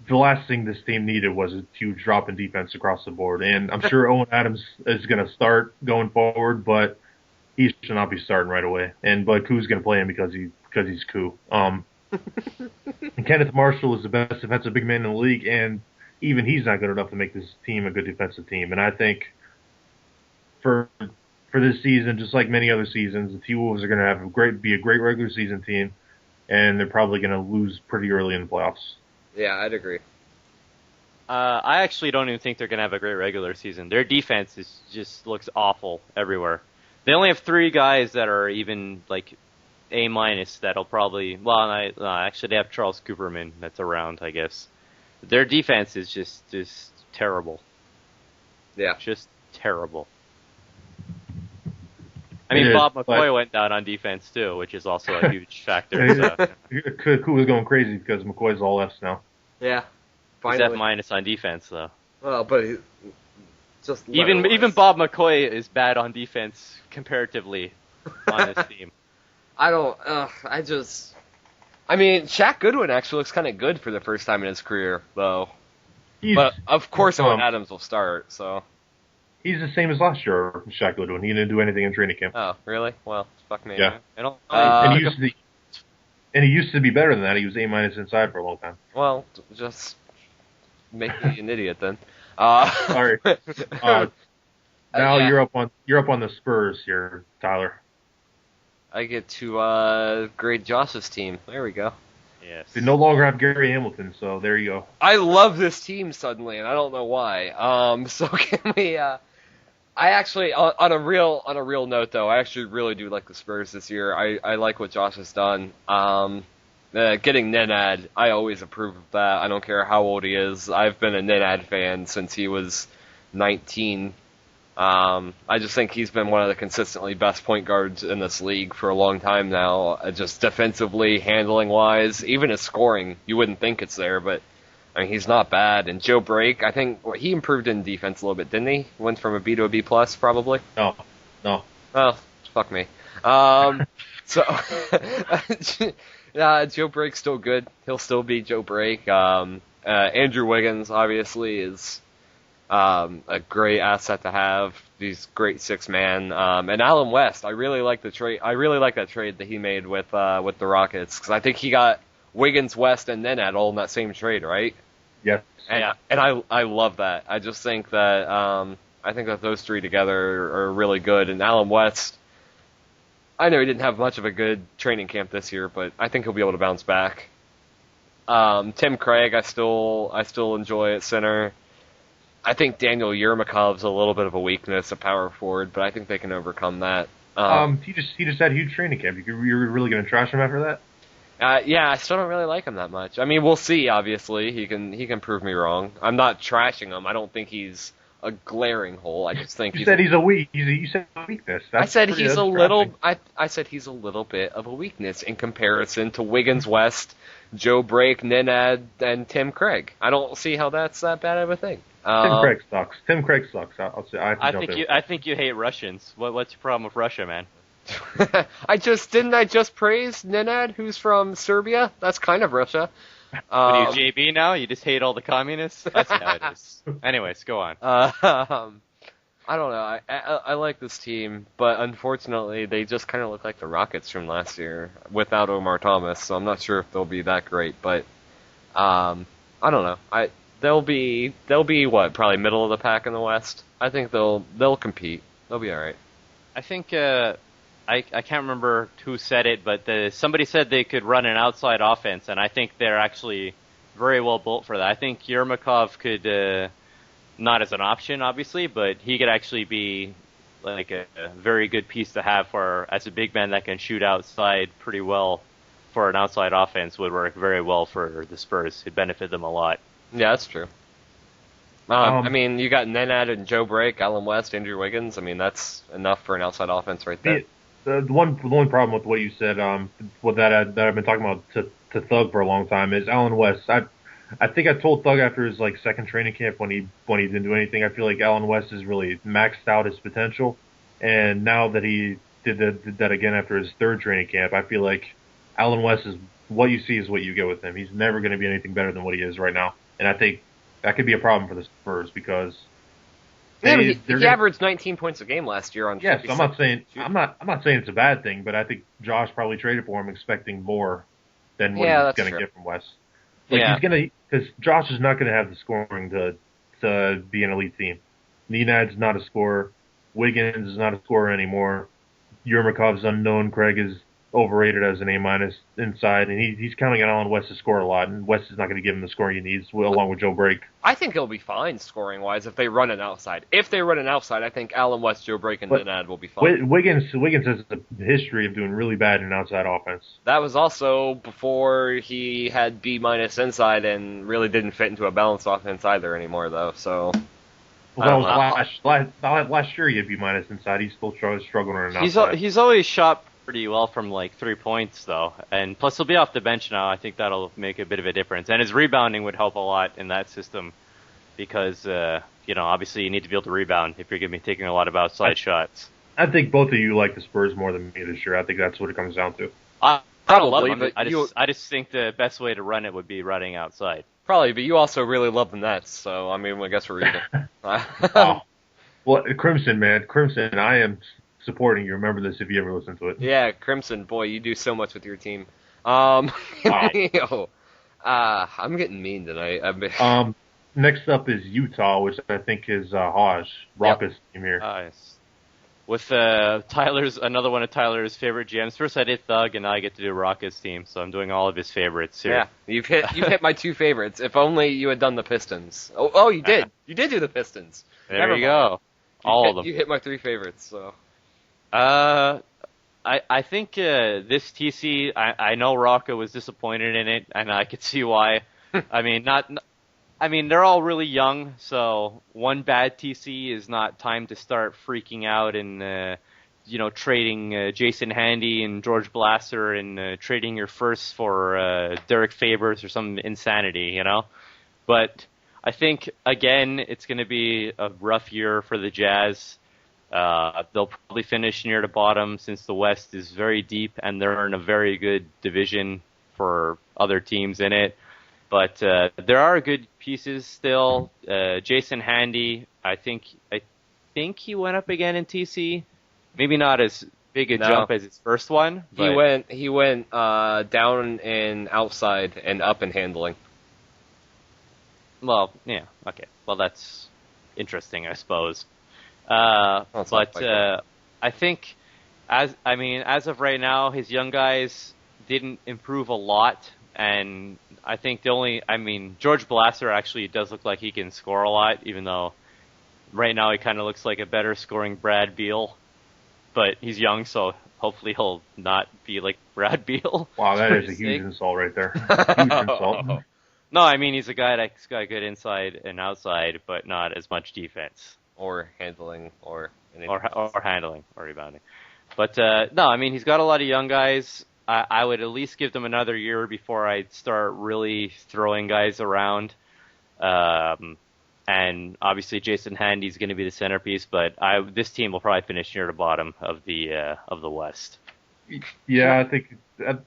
the last thing this team needed was a huge drop in defense across the board. And I'm sure Owen Adams is going to start going forward, but he should not be starting right away. But Koo's going to play him because he's Koo. And Kenneth Marshall is the best defensive big man in the league, and even he's not good enough to make this team a good defensive team. And I think for this season, just like many other seasons, the T-Wolves are going to be a great regular season team, and they're probably going to lose pretty early in the playoffs. Yeah, I'd agree. I actually don't even think they're going to have a great regular season. Their defense just looks awful everywhere. They only have 3 guys that are even like A- that'll probably. Well, actually they have Charles Cooperman that's around, I guess. Their defense is just terrible. Yeah, just terrible. I mean, Bob McCoy went down on defense too, which is also a huge factor. So. Koo was going crazy because McCoy's all Fs now. Yeah, finally. He's F- on defense though. Well, but Just even Bob McCoy is bad on defense comparatively on this team. I mean, Shaq Goodwin actually looks kind of good for the first time in his career, though. But of course, Owen Adams will start. So he's the same as last year, Shaq Goodwin. He didn't do anything in training camp. Oh, really? Well, fuck me. Yeah. And he used to be better than that. He was A- inside for a long time. Well, just make me an idiot then. Sorry. Now yeah. you're up on the Spurs here, Tyler. I get to grade Josh's team. There we go. Yes. They no longer have Gary Hamilton, so there you go. I love this team suddenly, and I don't know why. So can we? I actually, on a real note though, I actually really do like the Spurs this year. I like what Josh has done. Getting Nenad, I always approve of that. I don't care how old he is. I've been a Nenad fan since he was 19. I just think he's been one of the consistently best point guards in this league for a long time now. Just defensively, handling wise, even his scoring, you wouldn't think it's there, but I mean he's not bad. And Joe Brake, I think he improved in defense a little bit, didn't he? Went from a B to a B plus, probably. No. Oh, fuck me. Joe Brake's still good. He'll still be Joe Brake. Andrew Wiggins obviously is a great asset to have. He's great 6-man. And Allen West, I really like the trade. I really like that trade that he made with the Rockets because I think he got Wiggins, West, and Nenad all in that same trade, right? Yes. And I love that. I just think that those three together are really good. And Allen West, I know he didn't have much of a good training camp this year, but I think he'll be able to bounce back. Tim Craig, I still enjoy at center. I think Daniel Yermakov's a little bit of a weakness, a power forward, but I think they can overcome that. He just had a huge training camp. You're really going to trash him after that? Yeah, I still don't really like him that much. I mean, we'll see. Obviously, he can prove me wrong. I'm not trashing him. I don't think he's a glaring hole. I just think you said he's a weakness. I said he's a little. I said he's a little bit of a weakness in comparison to Wiggins, West, Joe Brake, Nenad, and Tim Craig. I don't see how that's that bad of a thing. Tim Craig sucks. I'll say. I think you hate Russians. What's your problem with Russia, man? I just praise Nenad, who's from Serbia. That's kind of Russia. What are you, JB now? You just hate all the communists? That's how it is. Anyways, go on. I don't know. I like this team, but unfortunately, they just kind of look like the Rockets from last year without Omar Thomas. So I'm not sure if they'll be that great, but I don't know. They'll be what? Probably middle of the pack in the West. I think they'll compete. They'll be all right. I think I can't remember who said it, but somebody said they could run an outside offense, and I think they're actually very well built for that. I think Yermakov could, not as an option, obviously, but he could actually be like a very good piece to have as a big man that can shoot outside pretty well for an outside offense. Would work very well for the Spurs. It'd benefit them a lot. Yeah, that's true. I mean, you got Nenad and Joe Brake, Allen West, Andrew Wiggins. I mean, that's enough for an outside offense right there. The only problem with what you said, with that I've been talking about to Thug for a long time, is Allen West. I think I told Thug after his second training camp when he didn't do anything, I feel like Allen West has really maxed out his potential, and now that he did that again after his third training camp, I feel like Allen West is what you see is what you get with him. He's never going to be anything better than what he is right now, and I think that could be a problem for the Spurs because. He averaged 19 points a game last year on. Yes, I'm not saying it's a bad thing, but I think Josh probably traded for him expecting more than what he's going to get from West. Because Josh is not going to have the scoring to be an elite team. Nenad's not a scorer. Wiggins is not a scorer anymore. Yermakov's unknown. Craig is overrated as an A- inside, and he's counting on Allen West to score a lot, and West is not going to give him the scoring he needs, along with Joe Brake. I think he'll be fine scoring-wise if they run an outside. If they run an outside, I think Allen West, Joe Brake, and Nenad will be fine. Wiggins has a history of doing really bad in an outside offense. That was also before he had B- inside and really didn't fit into a balanced offense either anymore, though, so... Well, that was last year he had B- inside. He's still struggling on an outside. He's always shot pretty well from 3 points though, and plus he'll be off the bench now. I think that'll make a bit of a difference, and his rebounding would help a lot in that system because obviously you need to be able to rebound if you're going to be taking a lot of outside shots. I think both of you like the Spurs more than me this year. I think that's what it comes down to. I don't love Probably, them. but I just think the best way to run it would be running outside. Probably, but you also really love the Nets, so I mean, I guess we're even. Oh. Well, Crimson, man. Crimson, I am supporting you. Remember this if you ever listen to it. Yeah, Crimson, boy, you do so much with your team. Wow. I'm getting mean tonight. Next up is Utah, which I think is Haj, Rocket's team here. Nice. With another one of Tyler's favorite GMs. First I did Thug, and now I get to do Rocket's team, so I'm doing all of his favorites here. Yeah, you've hit my two favorites. If only you had done the Pistons. Oh, you did. You did do the Pistons. There Never you mind. go. All of them. You hit my three favorites. So. I think this TC. I know Rocket was disappointed in it, and I could see why. I mean, they're all really young, so one bad TC is not time to start freaking out and trading Jason Handy and George Blaster and trading your first for Derek Favors or some insanity, But I think again it's going to be a rough year for the Jazz. They'll probably finish near the bottom since the West is very deep and they're in a very good division for other teams in it. But there are good pieces still. Jason Handy, I think he went up again in TC. Maybe not as big a jump as his first one. But He went down and outside and up in handling. Well, yeah, okay. Well, that's interesting, I suppose. I think as of right now, his young guys didn't improve a lot. And I think George Blaster actually does look like he can score a lot, even though right now he kind of looks like a better scoring Brad Beal. But he's young, so hopefully he'll not be like Brad Beal. Wow, that is a huge insult right there. Huge insult. No, he's a guy that's got good inside and outside, but not as much defense. Or handling, or handling, or rebounding. But he's got a lot of young guys. I would at least give them another year before I'd start really throwing guys around. And obviously Jason Handy's going to be the centerpiece, but this team will probably finish near the bottom of the West. Yeah, I think.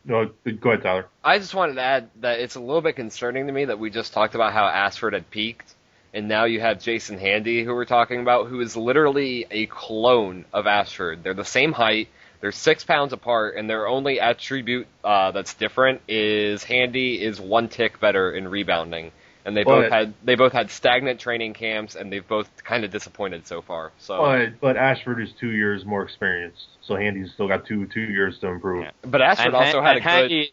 No, go ahead, Tyler. I just wanted to add that it's a little bit concerning to me that we just talked about how Ashford had peaked, and now you have Jason Handy, who we're talking about, who is literally a clone of Ashford. They're the same height. They're 6 pounds apart, and their only attribute that's different is Handy is one tick better in rebounding, and they both had stagnant training camps, and they've both kind of disappointed so far. So, but Ashford is 2 years more experienced, so Handy's still got two years to improve. Yeah. But Ashford also had a good.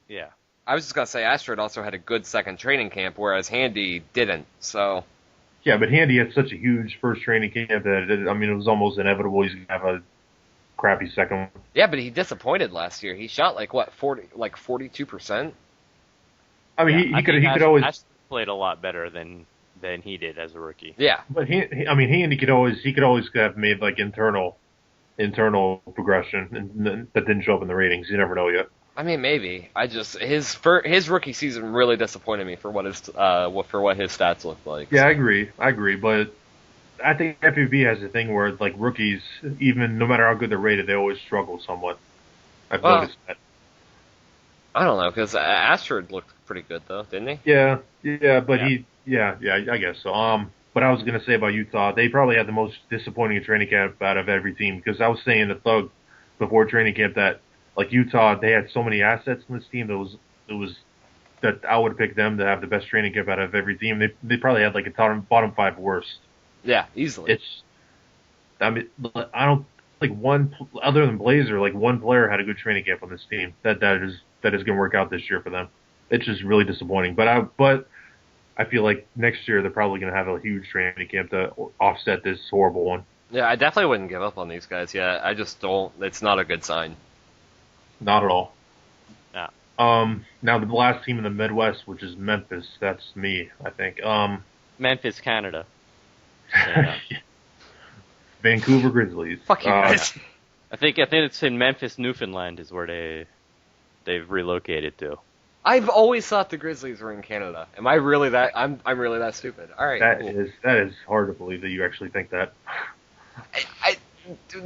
Yeah, I was just gonna say Ashford also had a good second training camp, whereas Handy didn't. So. Yeah, but Handy had such a huge first training camp that it was almost inevitable he's gonna have a crappy second one. Yeah, but he disappointed last year. He shot 42%. I mean, he could always played a lot better than he did as a rookie. Yeah, but Handy could always have made internal progression and that didn't show up in the ratings. You never know yet. I mean, maybe. His rookie season really disappointed me for what his stats looked like. Yeah, I agree, but I think FPV has a thing where rookies, even no matter how good they're rated, they always struggle somewhat. I've noticed that. I don't know, because Ashford looked pretty good though, didn't he? Yeah, but I guess so. But I was gonna say about Utah, they probably had the most disappointing training camp out of every team, because I was saying to Thug before training camp that Utah, they had so many assets in this team that I would pick them to have the best training camp out of every team. They probably had a bottom 5 worst. Yeah, easily. I don't one other than Blazer, one player had a good training camp on this team that is going to work out this year for them. It's just really disappointing. But I feel like next year they're probably going to have a huge training camp to offset this horrible one. Yeah, I definitely wouldn't give up on these guys yet. I just don't. It's not a good sign. Not at all. Yeah. Now the last team in the Midwest, which is Memphis. That's me, I think. Memphis, Canada. Yeah. Vancouver Grizzlies. Fuck you guys. I think it's in Memphis, Newfoundland is where they've relocated to. I've always thought the Grizzlies were in Canada. Am I really that? I'm really that stupid. All right. That Cool. is hard to believe that you actually think that.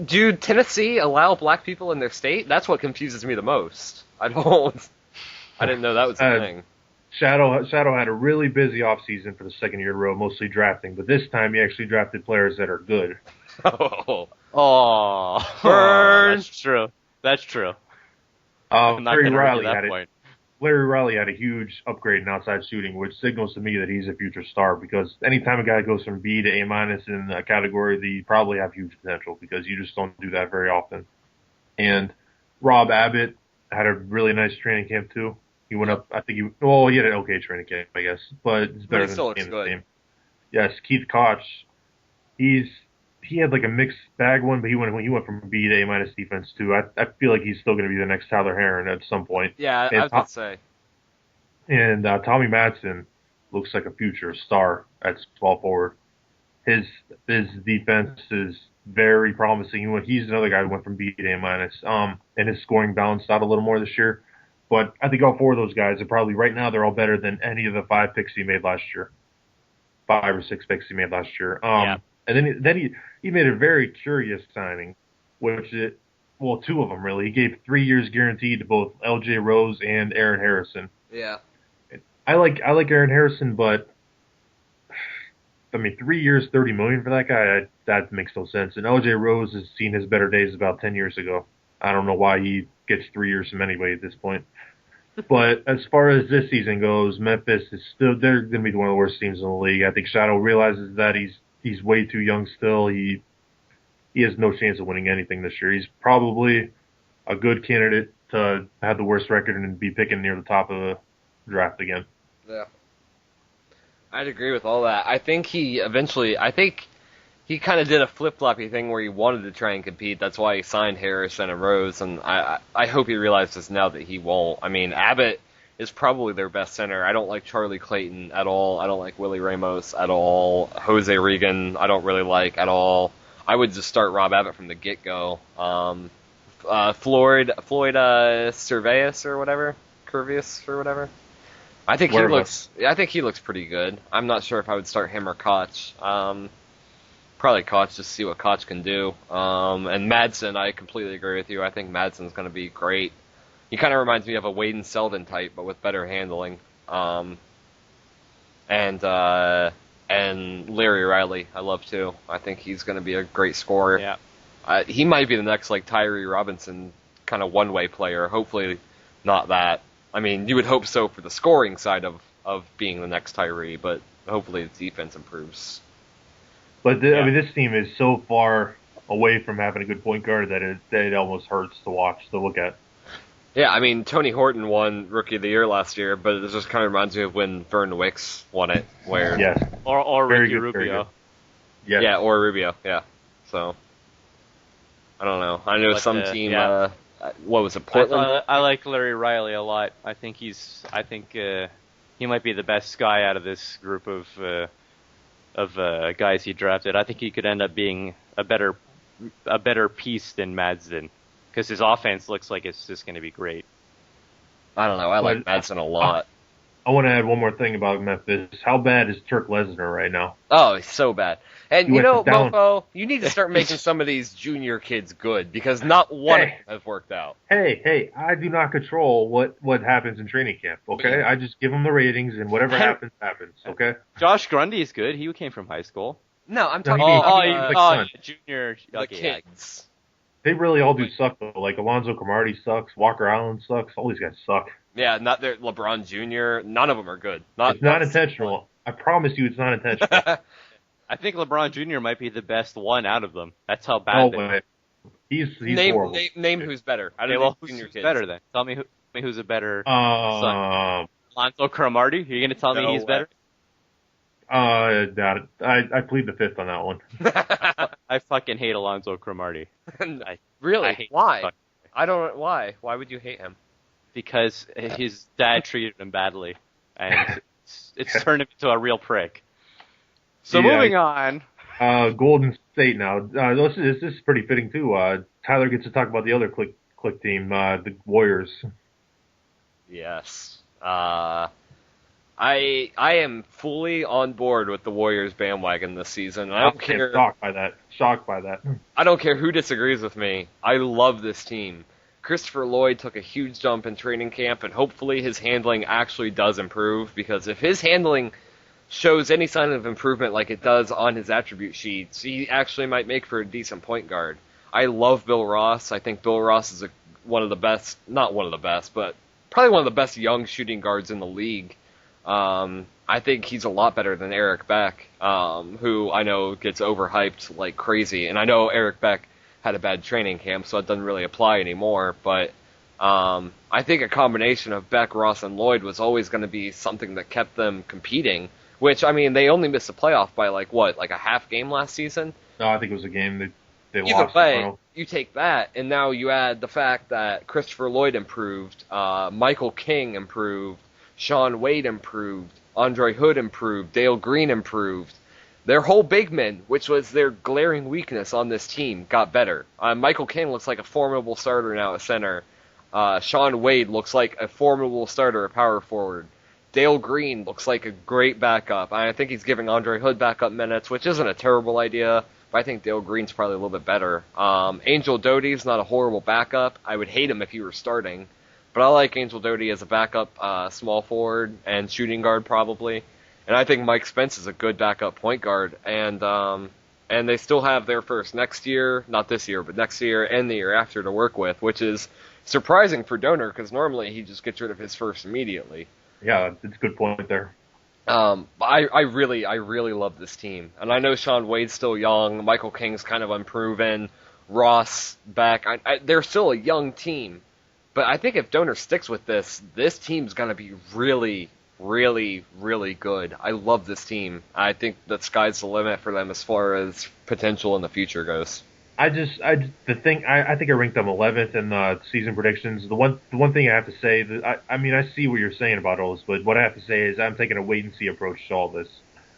Do Tennessee allow black people in their state? That's what confuses me the most. I didn't know that was a thing. Shadow had a really busy offseason for the second year in a row, mostly drafting, but this time he actually drafted players that are good. Oh, Burn. That's true. Larry Larry Riley had a huge upgrade in outside shooting, which signals to me that he's a future star, because anytime a guy goes from B to A- in a category, they probably have huge potential, because you just don't do that very often. And Rob Abbott had a really nice training camp too. He went up, I think he had an okay training camp, I guess, but it's better than still the looks good. team. Yes, Keith Koch, he had like a mixed bag one, but he went from B to A- defense too. I feel like he's still going to be the next Tyler Herron at some point. Yeah, I was going to say. And Tommy Madsen looks like a future star at small forward. His defense is very promising. He's another guy who went from B to A-, and his scoring balanced out a little more this year. But I think all four of those guys are probably, right now, they're all better than any of the 5 picks he made last year. 5 or 6 picks he made last year. And then he made a very curious signing, two of them really. He gave 3 years guaranteed to both L.J. Rose and Aaron Harrison. Yeah. I like Aaron Harrison, but I mean, 3 years, $30 million for that guy, that makes no sense. And L.J. Rose has seen his better days about 10 years ago. I don't know why he gets 3 years from anybody at this point. But as far as this season goes, Memphis is they're going to be one of the worst teams in the league. I think Shadow realizes that he's way too young still. He has no chance of winning anything this year. He's probably a good candidate to have the worst record and be picking near the top of the draft again. Yeah. I'd agree with all that. I think he kind of did a flip-floppy thing where he wanted to try and compete. That's why he signed Harrison and Rose, and I hope he realizes now that he won't. I mean, Abbott is probably their best center. I don't like Charlie Clayton at all. I don't like Willie Ramos at all. Jose Regan, I don't really like at all. I would just start Rob Abbott from the get-go. Floyd Cerveus or whatever, Curvius or whatever. I think he looks pretty good. I'm not sure if I would start him or Koch. Probably Koch, just see what Koch can do. And Madsen, I completely agree with you. I think Madsen's going to be great. He kind of reminds me of a Wade and Selden type, but with better handling. And Larry Riley, I love too. I think he's going to be a great scorer. Yeah. He might be the next like Tyree Robinson kind of one-way player. Hopefully not that. I mean, you would hope so for the scoring side of being the next Tyree, but hopefully the defense improves. But I mean, this team is so far away from having a good point guard that it almost hurts to look at. Yeah, I mean, Tony Horton won Rookie of the Year last year, but it just kind of reminds me of when Vern Wicks won it, where yes, or Ricky good, Rubio. Yes. Yeah, or Rubio. Yeah, so I don't know. I know some team. Yeah. What was it, Portland? I like Larry Riley a lot. I think he might be the best guy out of this group of guys he drafted. I think he could end up being a better piece than Madsen, because his offense looks like it's just going to be great. I don't know. I like Madsen a lot. I want to add one more thing about Memphis. How bad is Turk Lesnar right now? Oh, he's so bad. And He went down. Mofo, you need to start making some of these junior kids good, because not one of them has worked out. Hey, I do not control what happens in training camp, okay? I just give them the ratings, and whatever happens, okay? Josh Grundy is good. He came from high school. No, I'm No, talking he means- about Junior. the Okay, yeah. kids. They really all do suck, though. Like, Alonzo Cromartie sucks, Walker Allen sucks, all these guys suck. Yeah, not their LeBron Jr. None of them are good. It's not intentional. I promise you it's not intentional. I think LeBron Jr. might be the best one out of them. That's how bad they are. But he's name horrible. Name who's better. I Okay, don't well, think junior who's kids. better then? Tell me who's a better son. Alonzo Cromartie? You're going to tell me he's better? Doubt it. I plead the fifth on that one. I fucking hate Alonzo Cromartie. Really? I hate Why? fuck- I don't. Why? Why would you hate him? Because his dad treated him badly, and it's turned him into a real prick. So Yeah. moving on. Golden State now. This is pretty fitting too. Tyler gets to talk about the other click team, the Warriors. Yes. I am fully on board with the Warriors bandwagon this season. I don't care. Shocked by that. I don't care who disagrees with me. I love this team. Christopher Lloyd took a huge jump in training camp, and hopefully his handling actually does improve, because if his handling shows any sign of improvement like it does on his attribute sheets, he actually might make for a decent point guard. I love Bill Ross. I think Bill Ross is one of the best, not one of the best, but probably one of the best young shooting guards in the league. I think he's a lot better than Eric Beck, who I know gets overhyped like crazy. And I know Eric Beck had a bad training camp, so it doesn't really apply anymore. But I think a combination of Beck, Ross, and Lloyd was always going to be something that kept them competing. Which, I mean, they only missed the playoff by like a half game last season? No, I think it was a game they Either lost. way, you take that, and now you add the fact that Christopher Lloyd improved, Michael King improved, Sean Wade improved, Andre Hood improved, Dale Green improved. Their whole big men, which was their glaring weakness on this team, got better. Michael King looks like a formidable starter now at center. Sean Wade looks like a formidable starter at power forward. Dale Green looks like a great backup. I think he's giving Andre Hood backup minutes, which isn't a terrible idea, but I think Dale Green's probably a little bit better. Angel Doty's not a horrible backup. I would hate him if he were starting, but I like Angel Doty as a backup small forward and shooting guard probably. And I think Mike Spence is a good backup point guard. And they still have their first next year, not this year, but next year and the year after to work with, which is surprising for Donor because normally he just gets rid of his first immediately. Yeah, it's a good point there. I really love this team. And I know Sean Wade's still young. Michael King's kind of unproven. Ross back. They're still a young team. But I think if Donor sticks with this team's going to be really, really, really good. I love this team. I think the sky's the limit for them as far as potential in the future goes. I think I ranked them 11th in season predictions. The one thing I have to say that I see what you're saying about all this, but what I have to say is I'm taking a wait and see approach to all this.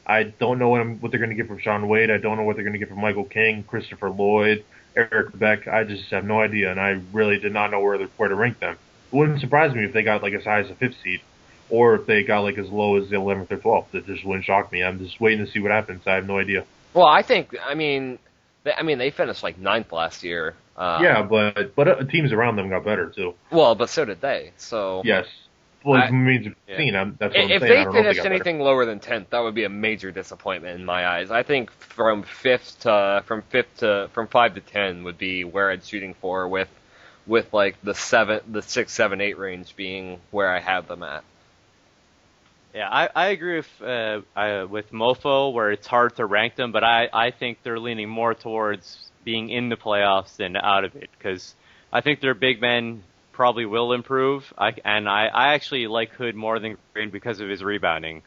I don't know what they're going to get from Sean Wade. I don't know what they're going to get from Michael King, Christopher Lloyd, Eric Beck. I just have no idea, and I really did not know where to rank them. It wouldn't surprise me if they got like as high as a 5th seed, or if they got like as low as the 11th or 12th. That just wouldn't shock me. I'm just waiting to see what happens. I have no idea. Well, they finished like 9th last year. Yeah, but teams around them got better too. Well, but so did they. So yes, well, it means that's what I'm saying. If they finished anything lower than 10th, that would be a major disappointment in my eyes. I think from 5 to 10 would be where I'd shooting for, with like the 6, 7, 8 range being where I have them at. Yeah, I agree with Mofo where it's hard to rank them, but I think they're leaning more towards being in the playoffs than out of it, because I think their big men probably will improve. I actually like Hood more than Green because of his rebounding,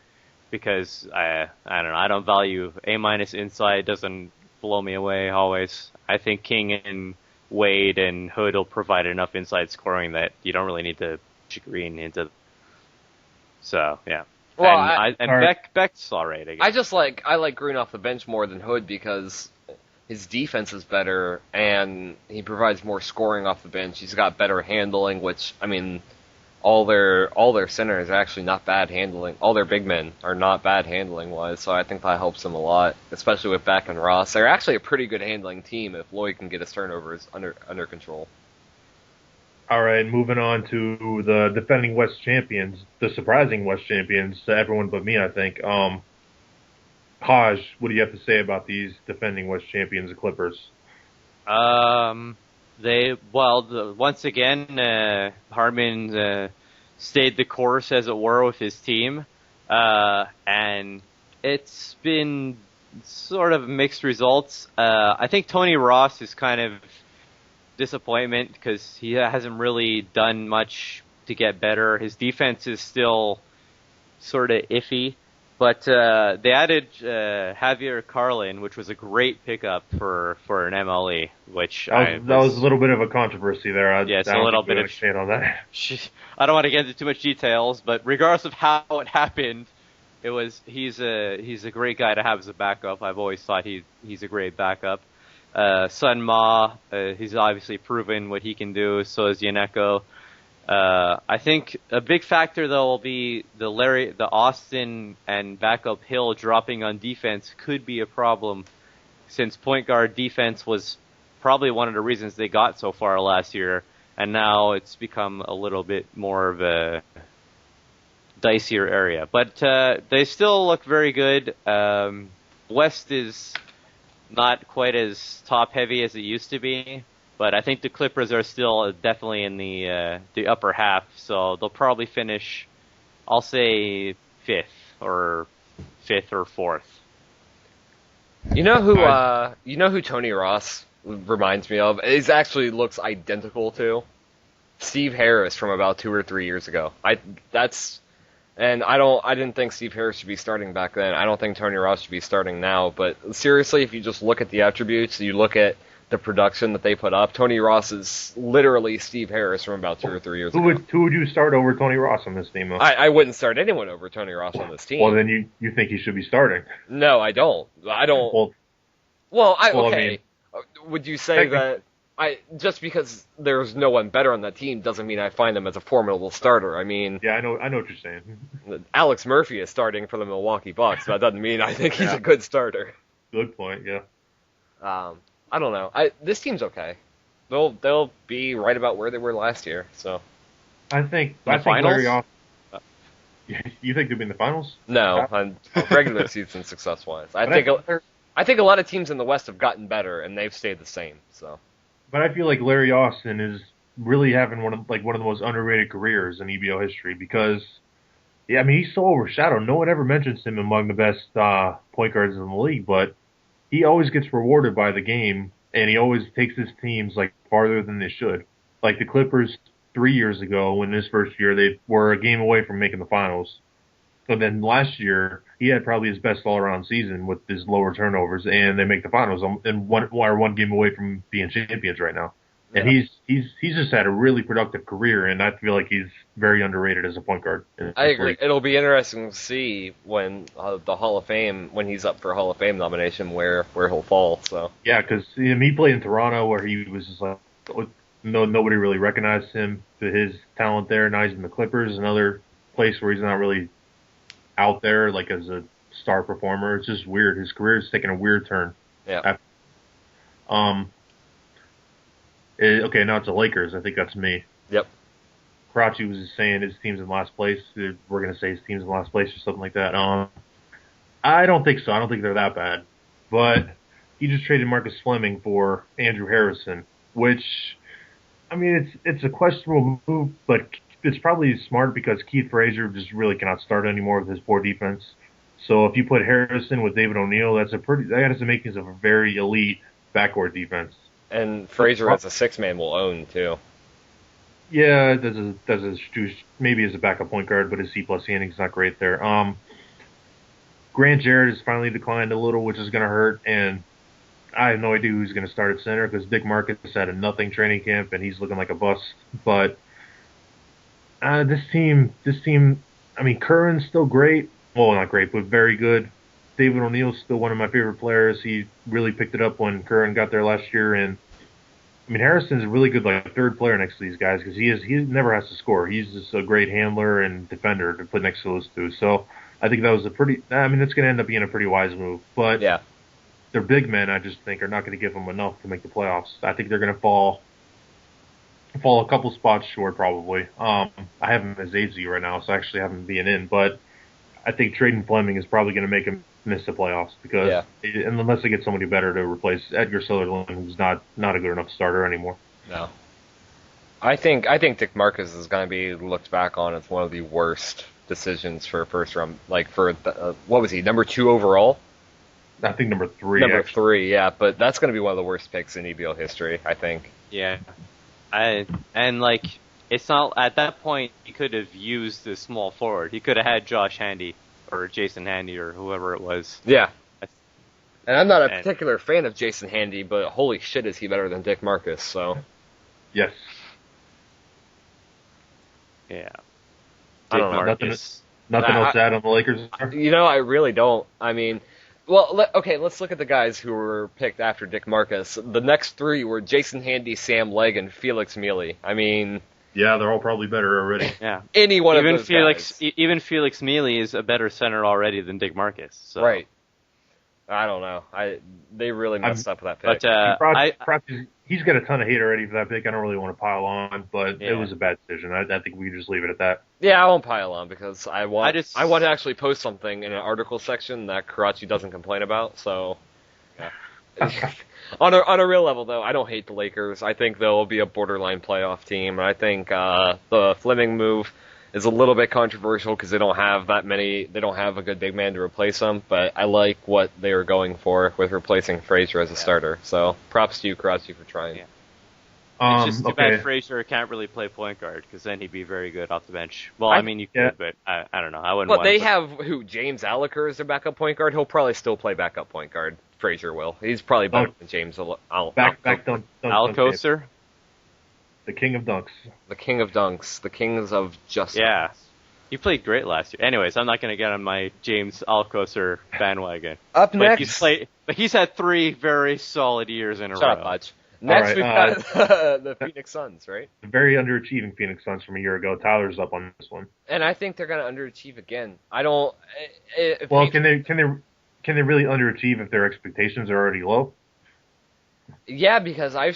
because I don't know, I don't value A- inside. It doesn't blow me away always. I think King and Wade and Hood will provide enough inside scoring that you don't really need to push Green into. So yeah. Well, Beck's alright, I guess. I like Green off the bench more than Hood because his defense is better and he provides more scoring off the bench. He's got better handling, which all their centers are actually not bad handling. All their big men are not bad handling wise, so I think that helps them a lot, especially with Beck and Ross. They're actually a pretty good handling team if Lloyd can get his turnovers under control. All right, moving on to the defending West champions, the surprising West champions to everyone but me, I think. Haj, what do you have to say about these defending West champions, the Clippers? Once again, Hartman stayed the course, as it were, with his team, and it's been sort of mixed results. I think Tony Ross is kind of disappointment because he hasn't really done much to get better. His defense is still sort of iffy, but they added Javier Carlin, which was a great pickup for an MLE. Which that was a little bit of a controversy there. It's a little bit of shade on that. I don't want to get into too much details, but regardless of how it happened, he's a great guy to have as a backup. I've always thought he's a great backup. Sun Ma, he's obviously proven what he can do. So is Yaneko. I think a big factor though will be the Austin and backup Hill dropping on defense could be a problem, since point guard defense was probably one of the reasons they got so far last year, and now it's become a little bit more of a dicier area. But they still look very good. West is not quite as top heavy as it used to be, but I think the Clippers are still definitely in the upper half, so they'll probably finish, I'll say, fifth or fourth. You know who Tony Ross reminds me of? He actually looks identical to Steve Harris from about 2 or 3 years ago. I didn't think Steve Harris should be starting back then. I don't think Tony Ross should be starting now. But seriously, if you just look at the attributes, you look at the production that they put up, Tony Ross is literally Steve Harris from about 2 or 3 years ago. Who would you start over Tony Ross on this team? I wouldn't start anyone over Tony Ross on this team. Well, then you think he should be starting? No, I don't. Okay. Would you say that just because there's no one better on that team doesn't mean I find him as a formidable starter? I mean, yeah, I know what you're saying. Alex Murphy is starting for the Milwaukee Bucks. That doesn't mean I think he's a good starter. Good point. Yeah. I don't know. This team's okay. They'll be right about where they were last year. So I think finals? You think they'll be in the finals? No, on regular season success wise. I think a lot of teams in the West have gotten better and they've stayed the same. So. But I feel like Larry Austin is really having one of the most underrated careers in EBL history because, yeah, I mean, he's so overshadowed. No one ever mentions him among the best point guards in the league, but he always gets rewarded by the game, and he always takes his teams farther than they should. Like the Clippers 3 years ago, in his first year, they were a game away from making the finals. So then last year, he had probably his best all-around season with his lower turnovers, and they make the finals, and one game away from being champions right now. Yeah. And he's just had a really productive career, and I feel like he's very underrated as a point guard. I agree. League. It'll be interesting to see when the Hall of Fame, when he's up for Hall of Fame nomination, where he'll fall. So yeah, because he played in Toronto, where he was just nobody really recognized him for his talent there. Now he's in the Clippers, another place where he's not really out there as a star performer. It's just weird. His career is taking a weird turn. Yeah. Okay, now it's the Lakers. I think that's me. Yep. Karachi was just saying his team's in last place. We're going to say his team's in last place or something like that. I don't think so. I don't think they're that bad. But he just traded Marcus Fleming for Andrew Harrison, which, I mean, it's a questionable move, but it's probably smart because Keith Frazier just really cannot start anymore with his poor defense. So if you put Harrison with David O'Neal, that has the makings of a very elite backcourt defense. And Frazier as a six-man will own, too. Yeah, maybe as a backup point guard, but his C+ innings not great there. Grant Jarrett has finally declined a little, which is going to hurt, and I have no idea who's going to start at center because Dick Marcus had a nothing training camp, and he's looking like a bust. But this team, I mean, Curran's still great. Well, not great, but very good. David O'Neal's still one of my favorite players. He really picked it up when Curran got there last year, and I mean, Harrison's a really good third player next to these guys because he never has to score. He's just a great handler and defender to put next to those two. So I think that was it's going to end up being a pretty wise move. But yeah, their big men, I just think, are not going to give them enough to make the playoffs. I think they're going to fall a couple spots short probably. I have them as 8Z right now, so I actually have them being in. But I think trading Fleming is probably going to make him miss the playoffs because unless they get somebody better to replace Edgar Sutherland, who's not a good enough starter anymore. No, I think Dick Marcus is going to be looked back on as one of the worst decisions for a first round. What was he, number 2 overall? I think number 3. Number 3, yeah, but that's going to be one of the worst picks in EBL history, I think. Yeah, it's not at that point he could have used the small forward. He could have had Josh Handy or Jason Handy or whoever it was. Yeah. And I'm not a particular fan of Jason Handy, but holy shit is he better than Dick Marcus, so. Yes. Yeah. I don't know. Nothing else to add on the Lakers? I really don't. I mean, well, let's look at the guys who were picked after Dick Marcus. The next 3 were Jason Handy, Sam Legg, and Felix Mealy. I mean, Yeah, they're all probably better already. Yeah. Any one even of those Felix, guys. Even Felix Mealy is a better center already than Dick Marcus. So. Right. I don't know. They really messed up with that pick. But He's got a ton of hate already for that pick. I don't really want to pile on, but Yeah. it was a bad decision. I think we can just leave it at that. Yeah, I won't pile on because I want I to actually post something in an article section that Karachi doesn't complain about. So, yeah. on a real level, though, I don't hate the Lakers. I think they'll be a borderline playoff team. And I think the Fleming move is a little bit controversial because they don't have a good big man to replace him. But I like what they were going for with replacing Frazier as a starter. So props to you, Karachi, for trying. Yeah. It's just too bad Frazier can't really play point guard because then he'd be very good off the bench. Well, you could, but I don't know. I wouldn't. But they have James Alaker as their backup point guard. He'll probably still play backup point guard. Frazier will. He's probably better than James Alcocer. The king of dunks. The king of dunks. The kings of justice. Yeah. He played great last year. Anyways, I'm not going to get on my James Alcocer bandwagon. Up next. But he's had 3 very solid years in a row. Shut up, Hodge. Next, we've got the Phoenix Suns, right? The very underachieving Phoenix Suns from a year ago. Tyler's up on this one. And I think they're going to underachieve again. I don't... Well, can they really underachieve if their expectations are already low? Yeah, because I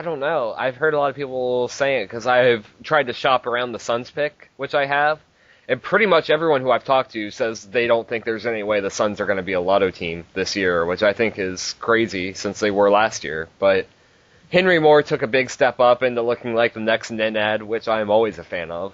don't know. I've heard a lot of people saying it because I've tried to shop around the Suns pick, which I have. And pretty much everyone who I've talked to says they don't think there's any way the Suns are going to be a lotto team this year, which I think is crazy since they were last year. But Henry Moore took a big step up into looking like the next Nenad, which I'm always a fan of.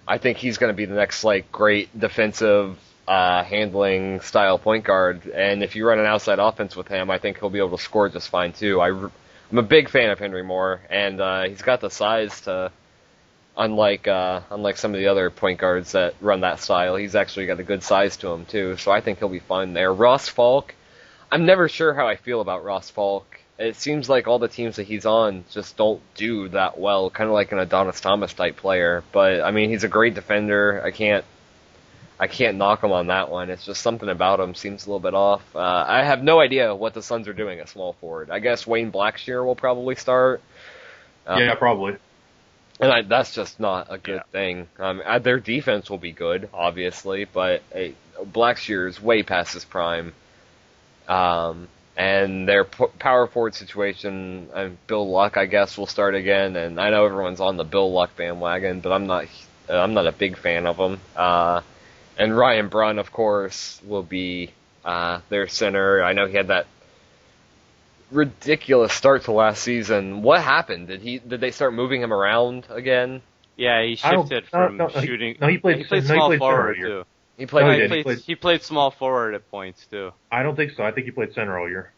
I think he's going to be the next great defensive handling style point guard, and if you run an outside offense with him, I think he'll be able to score just fine too. I'm a big fan of Henry Moore, and he's got the size to, unlike some of the other point guards that run that style, he's actually got a good size to him too. So I think he'll be fine there. Ross Falk, I'm never sure how I feel about Ross Falk. It seems like all the teams that he's on just don't do that well, kind of like an Adonis Thomas type player. But I mean, he's a great defender. I can't knock him on that one. It's just something about him seems a little bit off. I have no idea what the Suns are doing at small forward. I guess Wayne Blackshear will probably start. Yeah, probably. And that's just not a good thing. Their defense will be good, obviously, but Blackshear is way past his prime. And their power forward situation, Bill Luck, I guess, will start again. And I know everyone's on the Bill Luck bandwagon, but I'm not a big fan of him. And Ryan Brunn, of course, will be their center. I know he had that ridiculous start to last season. What happened? Did they start moving him around again? Yeah, he shifted from shooting. He played small forward too. He played small forward at points too. I don't think so. I think he played center all year.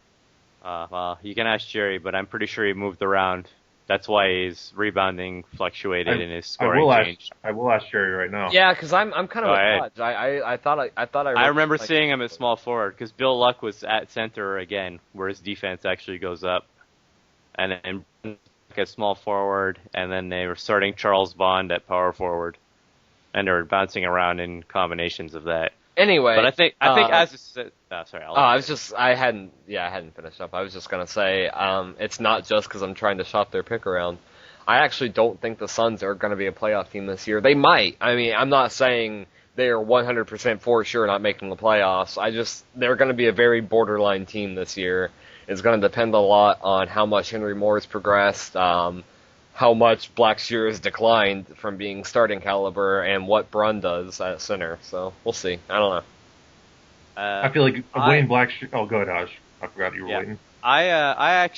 Well, you can ask Jerry, but I'm pretty sure he moved around. That's why his rebounding fluctuated and his scoring changed. I will ask Jerry right now. Yeah, because I'm kind of a Hodge. I remember seeing him at small forward because Bill Luck was at center again, where his defense actually goes up, and then at small forward, and then they were starting Charles Bond at power forward, and they were bouncing around in combinations of that. Anyway, but I think as I hadn't finished up. I was just gonna say, it's not just because I'm trying to shop their pick around. I actually don't think the Suns are going to be a playoff team this year. They might. I mean, I'm not saying they are 100% for sure not making the playoffs. They're going to be a very borderline team this year. It's going to depend a lot on how much Henry Moore has progressed, how much Blackshear has declined from being starting caliber, and what Brunn does at center. So we'll see. I don't know. I feel like Wayne Blackshear. Oh, go ahead, Josh. I forgot you were waiting. I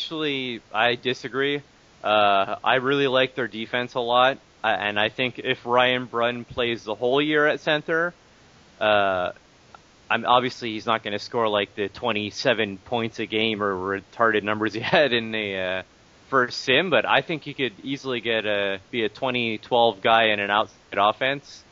disagree. I really like their defense a lot, and I think if Ryan Brunn plays the whole year at center, obviously he's not going to score like the 27 points a game or retarded numbers he had in the first sim, but I think he could easily be a 20-12 guy in an outside offense.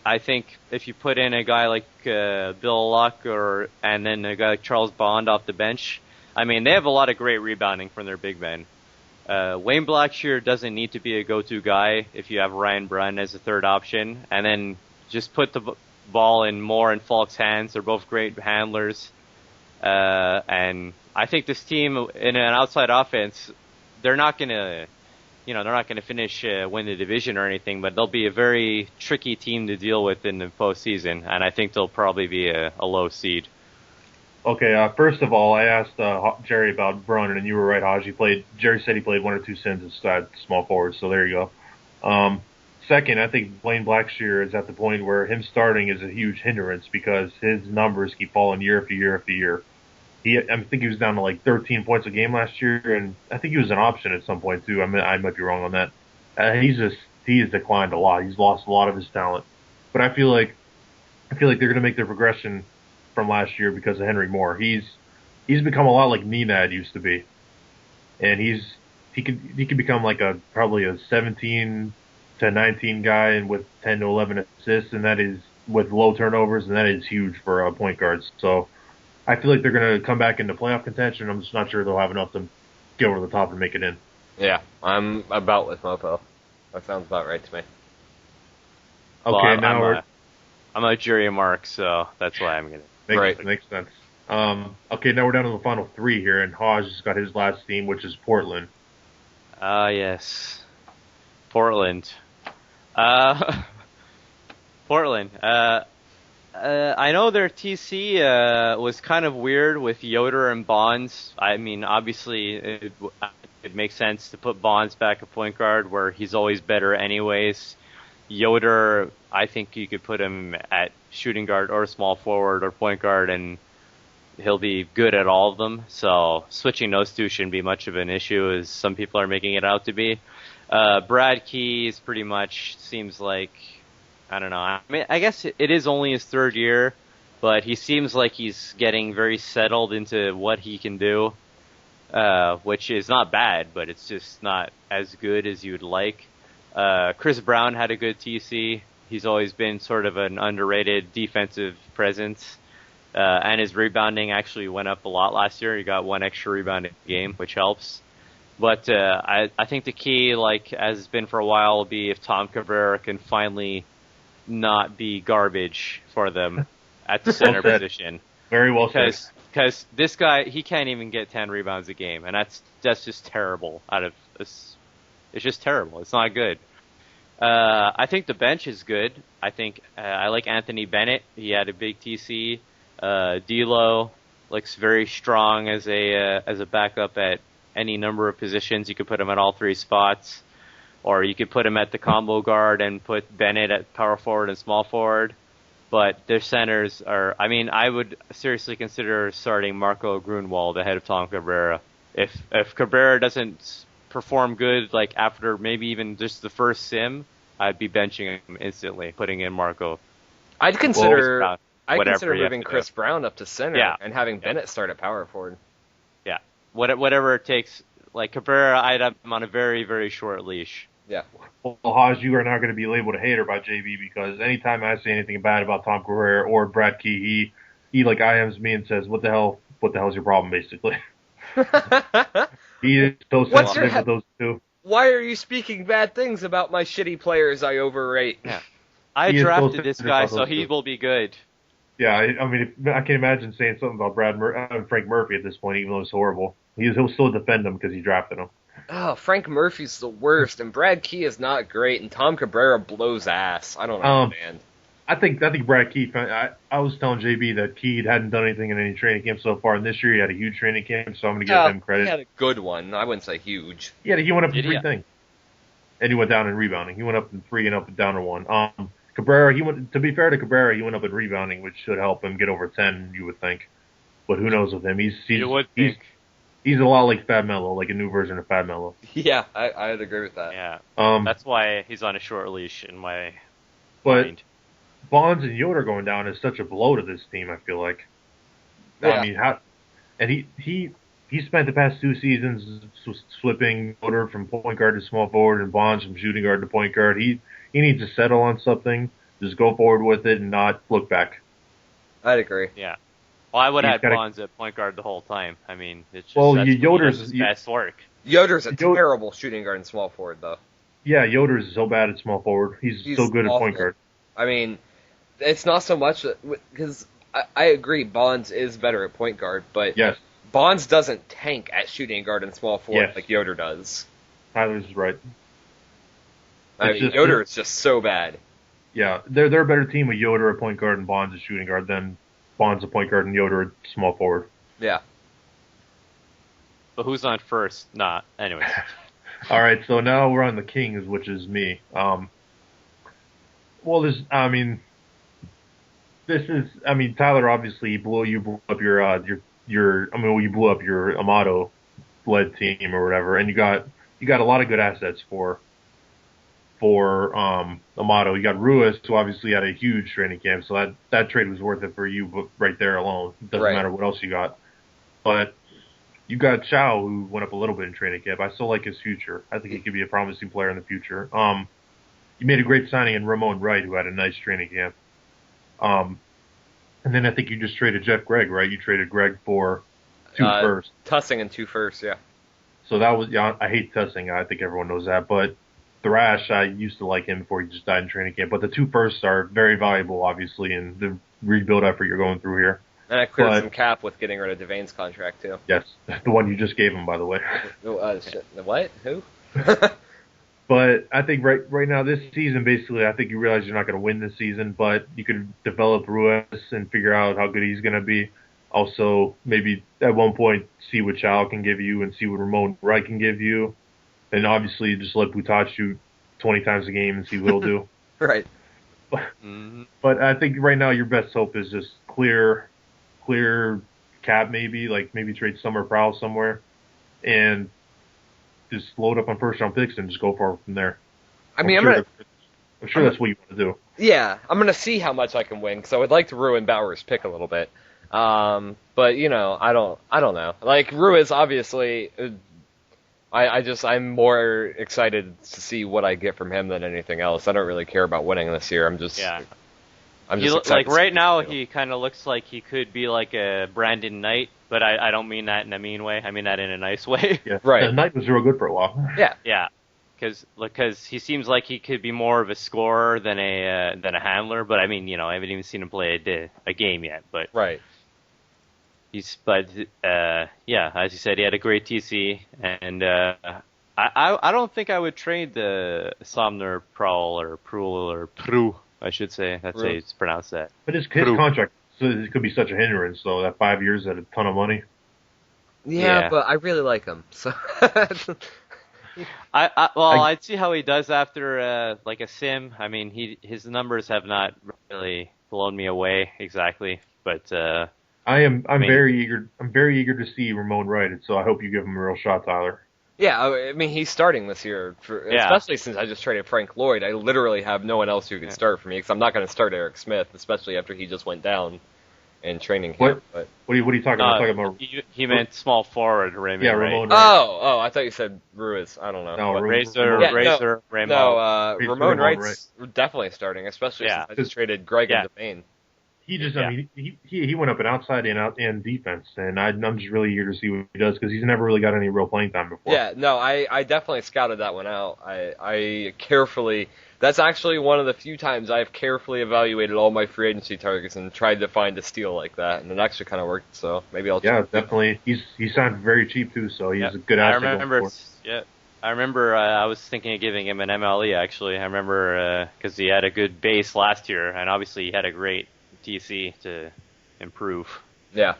I think if you put in a guy like Bill Luck and then a guy like Charles Bond off the bench, I mean, they have a lot of great rebounding from their big men. Wayne Blackshear doesn't need to be a go-to guy if you have Ryan Brunn as a third option, and then just put the ball in Moore and Falk's hands. They're both great handlers. And I think this team in an outside offense, they're not going to they're not going to finish win the division or anything, but they'll be a very tricky team to deal with in the postseason, and I think they'll probably be a low seed. Okay, first of all, I asked Jerry about Brunn, and you were right, Hodge. Jerry said he played 1 or 2 sims inside small forward, so there you go. Second, I think Blaine Blackshear is at the point where him starting is a huge hindrance because his numbers keep falling year after year after year. I think he was down to like 13 points a game last year, and I think he was an option at some point too. I might be wrong on that. He has declined a lot. He's lost a lot of his talent. But I feel like they're going to make their progression from last year because of Henry Moore. He's become a lot like Nenad used to be, and he could become like probably a 17 to 19 guy and with 10 to 11 assists, and that is with low turnovers, and that is huge for point guards. So I feel like they're going to come back into playoff contention. I'm just not sure they'll have enough to get over the top and make it in. Yeah, I'm about with Mopo. That sounds about right to me. Okay, well, I'm a Jerry Mark, so that's why I'm going to. Makes sense. Okay, now we're down to the final 3 here, and Hodge has got his last team, which is Portland. Yes. Portland. Portland. I know their TC was kind of weird with Yoder and Bonds. I mean, obviously, it makes sense to put Bonds back at point guard where he's always better anyways. Yoder, I think you could put him at shooting guard or small forward or point guard, and he'll be good at all of them. So switching those two shouldn't be much of an issue, as some people are making it out to be. Brad Key pretty much seems like, I don't know. I mean, I guess it is only his 3rd year, but he seems like he's getting very settled into what he can do, which is not bad, but it's just not as good as you would like. Chris Brown had a good TC. He's always been sort of an underrated defensive presence, and his rebounding actually went up a lot last year. He got 1 extra rebound a game, which helps. But I think the key, like as it's been for a while, will be if Tom Cabrera can finally not be garbage for them at the center position. Very well said. Because this guy, he can't even get 10 rebounds a game, and that's just terrible. It's just terrible. It's not good. I think the bench is good. I think I like Anthony Bennett. He had a big TC. D'Lo looks very strong as a backup at any number of positions. You could put him at all 3 spots. Or you could put him at the combo guard and put Bennett at power forward and small forward. But their centers are, I mean, I would seriously consider starting Marco Grunwald ahead of Tom Cabrera. If Cabrera doesn't perform good, like after maybe even just the first sim, I'd be benching him instantly, putting in Marco. I'd consider moving Chris Brown up to center and having Bennett start at power forward. Yeah, whatever it takes. Like Cabrera, I'd have him on a very, very short leash. Yeah. Well, Hodge, you are not going to be labeled a hater by JB because anytime I say anything bad about Tom Cabrera or Brad Key, he like IMs me and says, "What the hell's your problem?" Basically. He is so sensitive with those two. Why are you speaking bad things about my shitty players I overrate? Yeah. I drafted this guy, so he will be good. Yeah, I mean, I can imagine saying something about Frank Murphy at this point, even though it's horrible. He'll still defend him because he drafted him. Oh, Frank Murphy's the worst, and Brad Key is not great, and Tom Cabrera blows ass. I don't understand. I think Brad Key. I was telling JB that Key hadn't done anything in any training camp so far, and this year he had a huge training camp, so I'm going to give him credit. He had a good one. I wouldn't say huge. Yeah, he went up in 3 things, and he went down in rebounding. He went up in 3 and up and down in 1. Cabrera, to be fair to Cabrera, he went up in rebounding, which should help him get over 10, you would think. But who knows with him? He's a lot like Fab Melo, like a new version of Fab Melo. Yeah, I'd agree with that. Yeah, that's why he's on a short leash in my mind. Bonds and Yoder going down is such a blow to this team, I feel like. Yeah. I mean, he spent the past 2 seasons flipping Yoder from point guard to small forward and Bonds from shooting guard to point guard. He needs to settle on something, just go forward with it and not look back. I'd agree. Yeah. Well, I would have Bonds at point guard the whole time. I mean, it's just Yoder's best work. Yoder's a terrible shooting guard and small forward, though. Yeah, Yoder's so bad at small forward. He's so good awful. At point guard. I mean, it's not so much because I agree Bonds is better at point guard, but yes. Bonds doesn't tank at shooting guard and small forward like Yoder does. Tyler's right. I mean, Yoder is just so bad. Yeah, they're a better team with Yoder at point guard and Bonds at shooting guard than Bonds at point guard and Yoder at small forward. Yeah. But who's on first? Nah. Anyways. All right, so now we're on the Kings, which is me. Well, Tyler obviously blew up you blew up your Amato led team or whatever, and you got a lot of good assets for Amato. You got Ruiz, who obviously had a huge training camp, so that trade was worth it for you, but right there alone. It doesn't matter what else you got. But you got Chow, who went up a little bit in training camp. I still like his future. I think he could be a promising player in the future. You made a great signing in Ramon Wright, who had a nice training camp. And then I think you just traded Jeff Gregg, right? You traded Gregg for 2 firsts. Tussing and 2 firsts, yeah. So that was, I hate Tussing. I think everyone knows that. But Thrash, I used to like him before he just died in training camp. But the 2 firsts are very valuable, obviously, in the rebuild effort you're going through here. And I cleared some cap with getting rid of Devane's contract, too. Yes, the one you just gave him, by the way. Shit. What? Who? But I think right now, this season, basically, I think you realize you're not going to win this season, but you could develop Ruiz and figure out how good he's going to be. Also, maybe at one point, see what Chow can give you and see what Ramon Wright can give you. And obviously, just let Boutat shoot 20 times a game and see what he'll do. Right. But I think right now, your best hope is just clear cap, maybe trade Summer Prowl somewhere. And just load up on first-round picks and just go far from there. I mean, I'm sure that's what you want to do. Yeah, I'm going to see how much I can win, because I would like to ruin Bauer's pick a little bit. But, I don't know. Like, Ruiz, obviously, I'm more excited to see what I get from him than anything else. I don't really care about winning this year. I'm just excited. Like, right now, he kind of looks like he could be like a Brandon Knight, but I don't mean that in a mean way. I mean that in a nice way. Yeah, right. Knight was real good for a while. Yeah. Because he seems like he could be more of a scorer than a handler. But I mean, I haven't even seen him play a game yet. But right. As you said, he had a great TC, and I don't think I would trade the Somner Prowl or Prue, I should say. That's how it's pronounced that. But his contract, so it could be such a hindrance, though, that 5 years at a ton of money. Yeah, but I really like him, so... I'd see how he does after a sim. I mean, his numbers have not really blown me away exactly, but I'm very eager to see Ramon Wright, so I hope you give him a real shot, Tyler. Yeah, I mean, he's starting this year, especially since I just traded Frank Lloyd. I literally have no one else who can start for me, because I'm not going to start Eric Smith, especially after he just went down in training camp. What are you talking about? Talking about he meant small forward, Raymond. Yeah, Ramon Wright. Oh, I thought you said Ruiz. I don't know. No, Razor, Raymond. No, Ramon Wright's definitely starting, especially since I just traded Greg and Devane. He just, he went up and outside and defense, and I'm just really eager to see what he does, because he's never really got any real playing time before. Yeah, no, I definitely scouted that one out. I carefully, that's actually one of the few times I've carefully evaluated all my free agency targets and tried to find a steal like that, and it actually kind of worked, so maybe I'll Yeah, definitely. He signed very cheap, too, so he's a good asset. I remember I was thinking of giving him an MLE, actually. I remember because he had a good base last year, and obviously he had a great TC to improve. Yeah.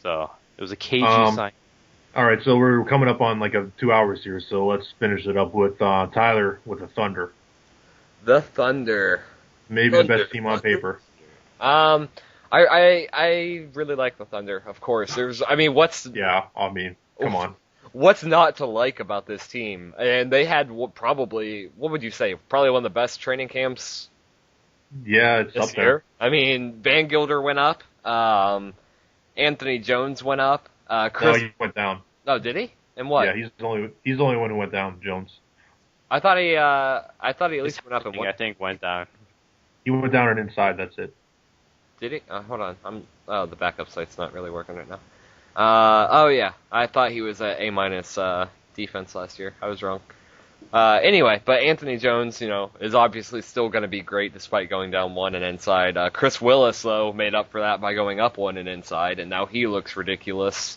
So it was a cagey sign. All right, so we're coming up on 2 hours here, so let's finish it up with Tyler with the Thunder. The Thunder. Maybe the best team on paper. I really like the Thunder, of course. Come on. What's not to like about this team? And they had what would you say? Probably one of the best training camps. Yeah, it's up there. I mean, Van Gilder went up. Anthony Jones went up. No, he went down. Oh, did he? And what? Yeah, he's the only one who went down, Jones. I thought he at least went up and I think went down. He went down and inside. That's it. Did he? Hold on. The backup site's not really working right now. I thought he was at A- defense last year. I was wrong. Anyway, but Anthony Jones, is obviously still going to be great despite going down 1 and inside. Chris Willis, though, made up for that by going up 1 and inside, and now he looks ridiculous.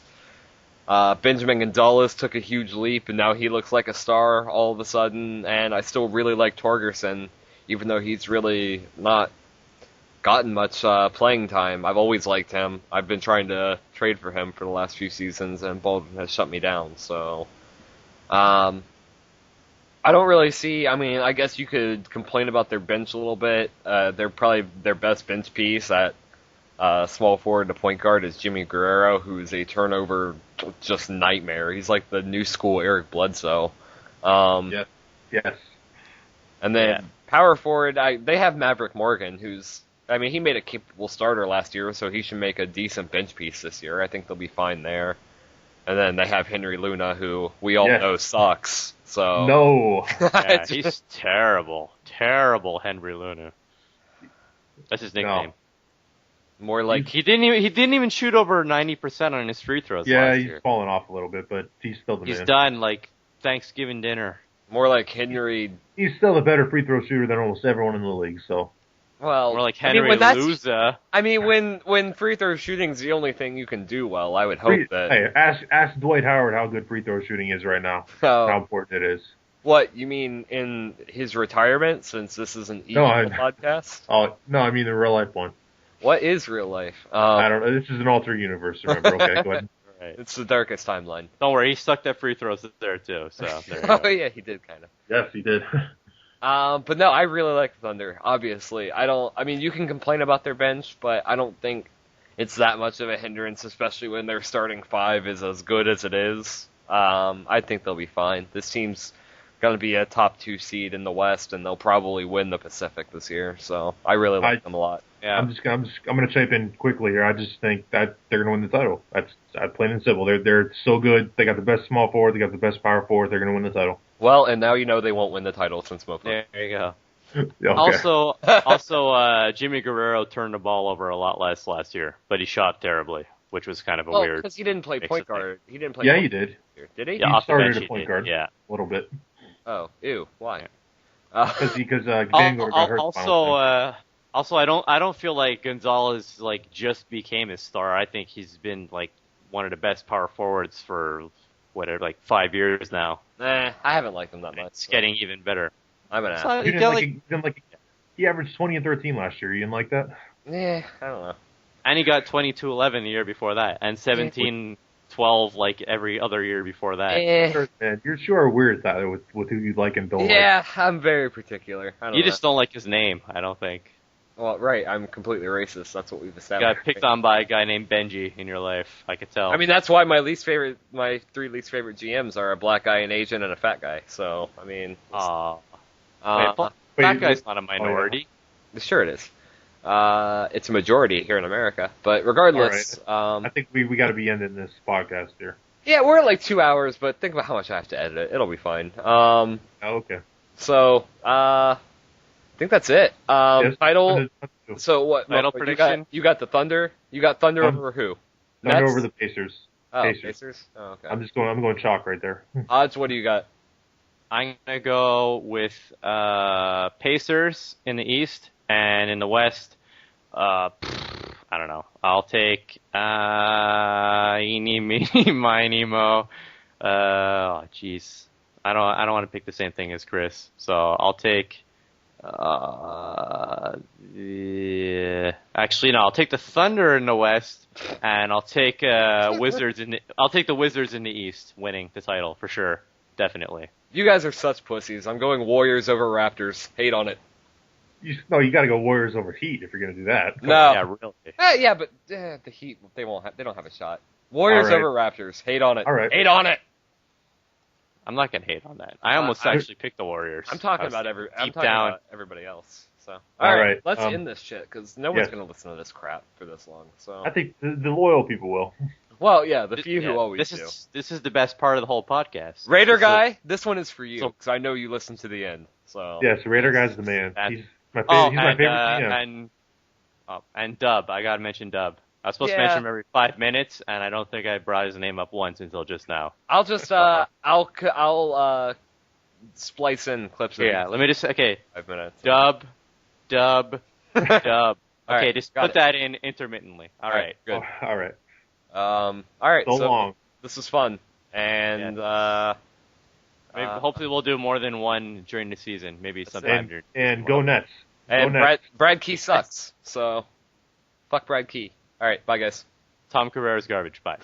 Benjamin Gonzalez took a huge leap, and now he looks like a star all of a sudden. And I still really like Torgerson, even though he's really not gotten much playing time. I've always liked him. I've been trying to trade for him for the last few seasons, and Baldwin has shut me down. So, I don't really see. I mean, I guess you could complain about their bench a little bit. They're probably their best bench piece at small forward to point guard is Jimmy Guerrero, who's a turnover just nightmare. He's like the new school Eric Bledsoe. Yes. And then power forward, they have Maverick Morgan, who's, I mean, he made a capable starter last year, so he should make a decent bench piece this year. I think they'll be fine there. And then they have Henry Luna, who we all know sucks. So No. Yeah, he's terrible. Terrible Henry Luna. That's his nickname. No. More like He didn't even shoot over 90% on his free throws last he's year. fallen off a little bit, but he's still the He's man. done like Thanksgiving dinner. more like Henry. He's still a better free throw shooter than almost everyone in the league, so. Well, More like Henry Luza. I mean, when free throw shooting's the only thing you can do well, I would hope that. Hey, ask Dwight Howard how good free throw shooting is right now. Oh. How important it is. What, you mean in his retirement, since this is an EBL podcast? Oh, no, I mean the real life one. What is real life? I don't know. This is an alternate universe, remember? Okay, go ahead. Right. It's the darkest timeline. Don't worry, he sucked at free throws there too. So there you go. Oh yeah, he did kind of. Yes, he did. But no, I really like the Thunder. Obviously, I mean, you can complain about their bench, but I don't think it's that much of a hindrance, especially when their starting five is as good as it is. I think they'll be fine. This team's going to be a top 2 seed in the West, and they'll probably win the Pacific this year. So I really like them a lot. Yeah. I'm going to chime in quickly here. I just think that they're going to win the title. That's plain and simple. They're so good. They got the best small forward. They got the best power forward. They're going to win the title. Well, and now you know they won't win the title since Mofo. There you go. Okay. Also, Jimmy Guerrero turned the ball over a lot less last year, but he shot terribly, which was kind of a weird. Because he didn't play point guard. He didn't play. Yeah, point he did. guard. Did he? Yeah, He off the started bench at point he did, guard. yeah. A little bit. Oh, ew. Why? Because Vanguard got hurt. Also, I don't feel like Gonzalez like just became a star. I think he's been like one of the best power forwards for whatever, like 5 years now. I haven't liked him that much. It's getting even better. I'm an ass. So, You didn't like he averaged 20 and 13 last year. You didn't like that? Yeah, I don't know. And he got 22-11 the year before that, and 17-12 like every other year before that. Sure, man, you're sure weird that with who you like and don't like. Yeah, I'm very particular. I don't You know. just don't like his name, I don't think. Well, right, I'm completely racist. That's what we've You established. got picked on by a guy named Benji in your life. I could tell. I mean, that's why my 3 least favorite GMs are a black guy, an Asian, and a fat guy. So, I mean, that guy's not a minority. Sure it is. It's a majority here in America. But regardless, I think we got to be ending this podcast here. yeah, we're at like 2 hours, but think about how much I have to edit it. It'll be fine. Oh, okay. So, I think that's it. Yes. Title. So what? Title Mofo, prediction? You got the Thunder. You got Thunder over who? Thunder Nets? over the Pacers. Oh, Pacers. Pacers. Oh, okay. I'm going chalk right there. Odds. What do you got? I'm gonna go with Pacers in the East, and in the West, I don't know. I'll take eeny, meeny, miny, mo. Oh, jeez. I don't want to pick the same thing as Chris, so I'll take. Actually, no. I'll take the Thunder in the West, and I'll take Wizards I'll take the Wizards in the East, winning the title for sure, definitely. You guys are such pussies. I'm going Warriors over Raptors. Hate on it. You got to go Warriors over Heat if you're going to do that. No. Yeah, really. Yeah, but the Heat, they don't have a shot. Warriors All right. over Raptors. Hate on it. All right. Hate on it. I'm not gonna hate on that. I almost actually picked the Warriors. I'm talking I was about deep down. about everybody else. So All right, right, let's end this shit because no one's yes. gonna listen to this crap for this long. So I think the loyal people will. well, yeah, the few who always do. This is the best part of the whole podcast. Raider guy, this one is for you because I know you listen to the end. So Yes, Raider guy's the man. That- He's my favorite and, GM. and Dub. I gotta mention Dub. I was supposed to Yeah. mention him every 5 minutes, and I don't think I brought his name up once until just now. I'll just I'll splice in clips. Yeah, let me just 5 minutes. Dub. Okay, right, just got put it. that in intermittently. All right, good. All right. All right. So long. This was fun, and Maybe, hopefully we'll do more than one during the season. Maybe sometime during. And go Nets. And Brad Key sucks. So fuck Brad Key. All right, bye guys. Tom Carrera's garbage. Bye.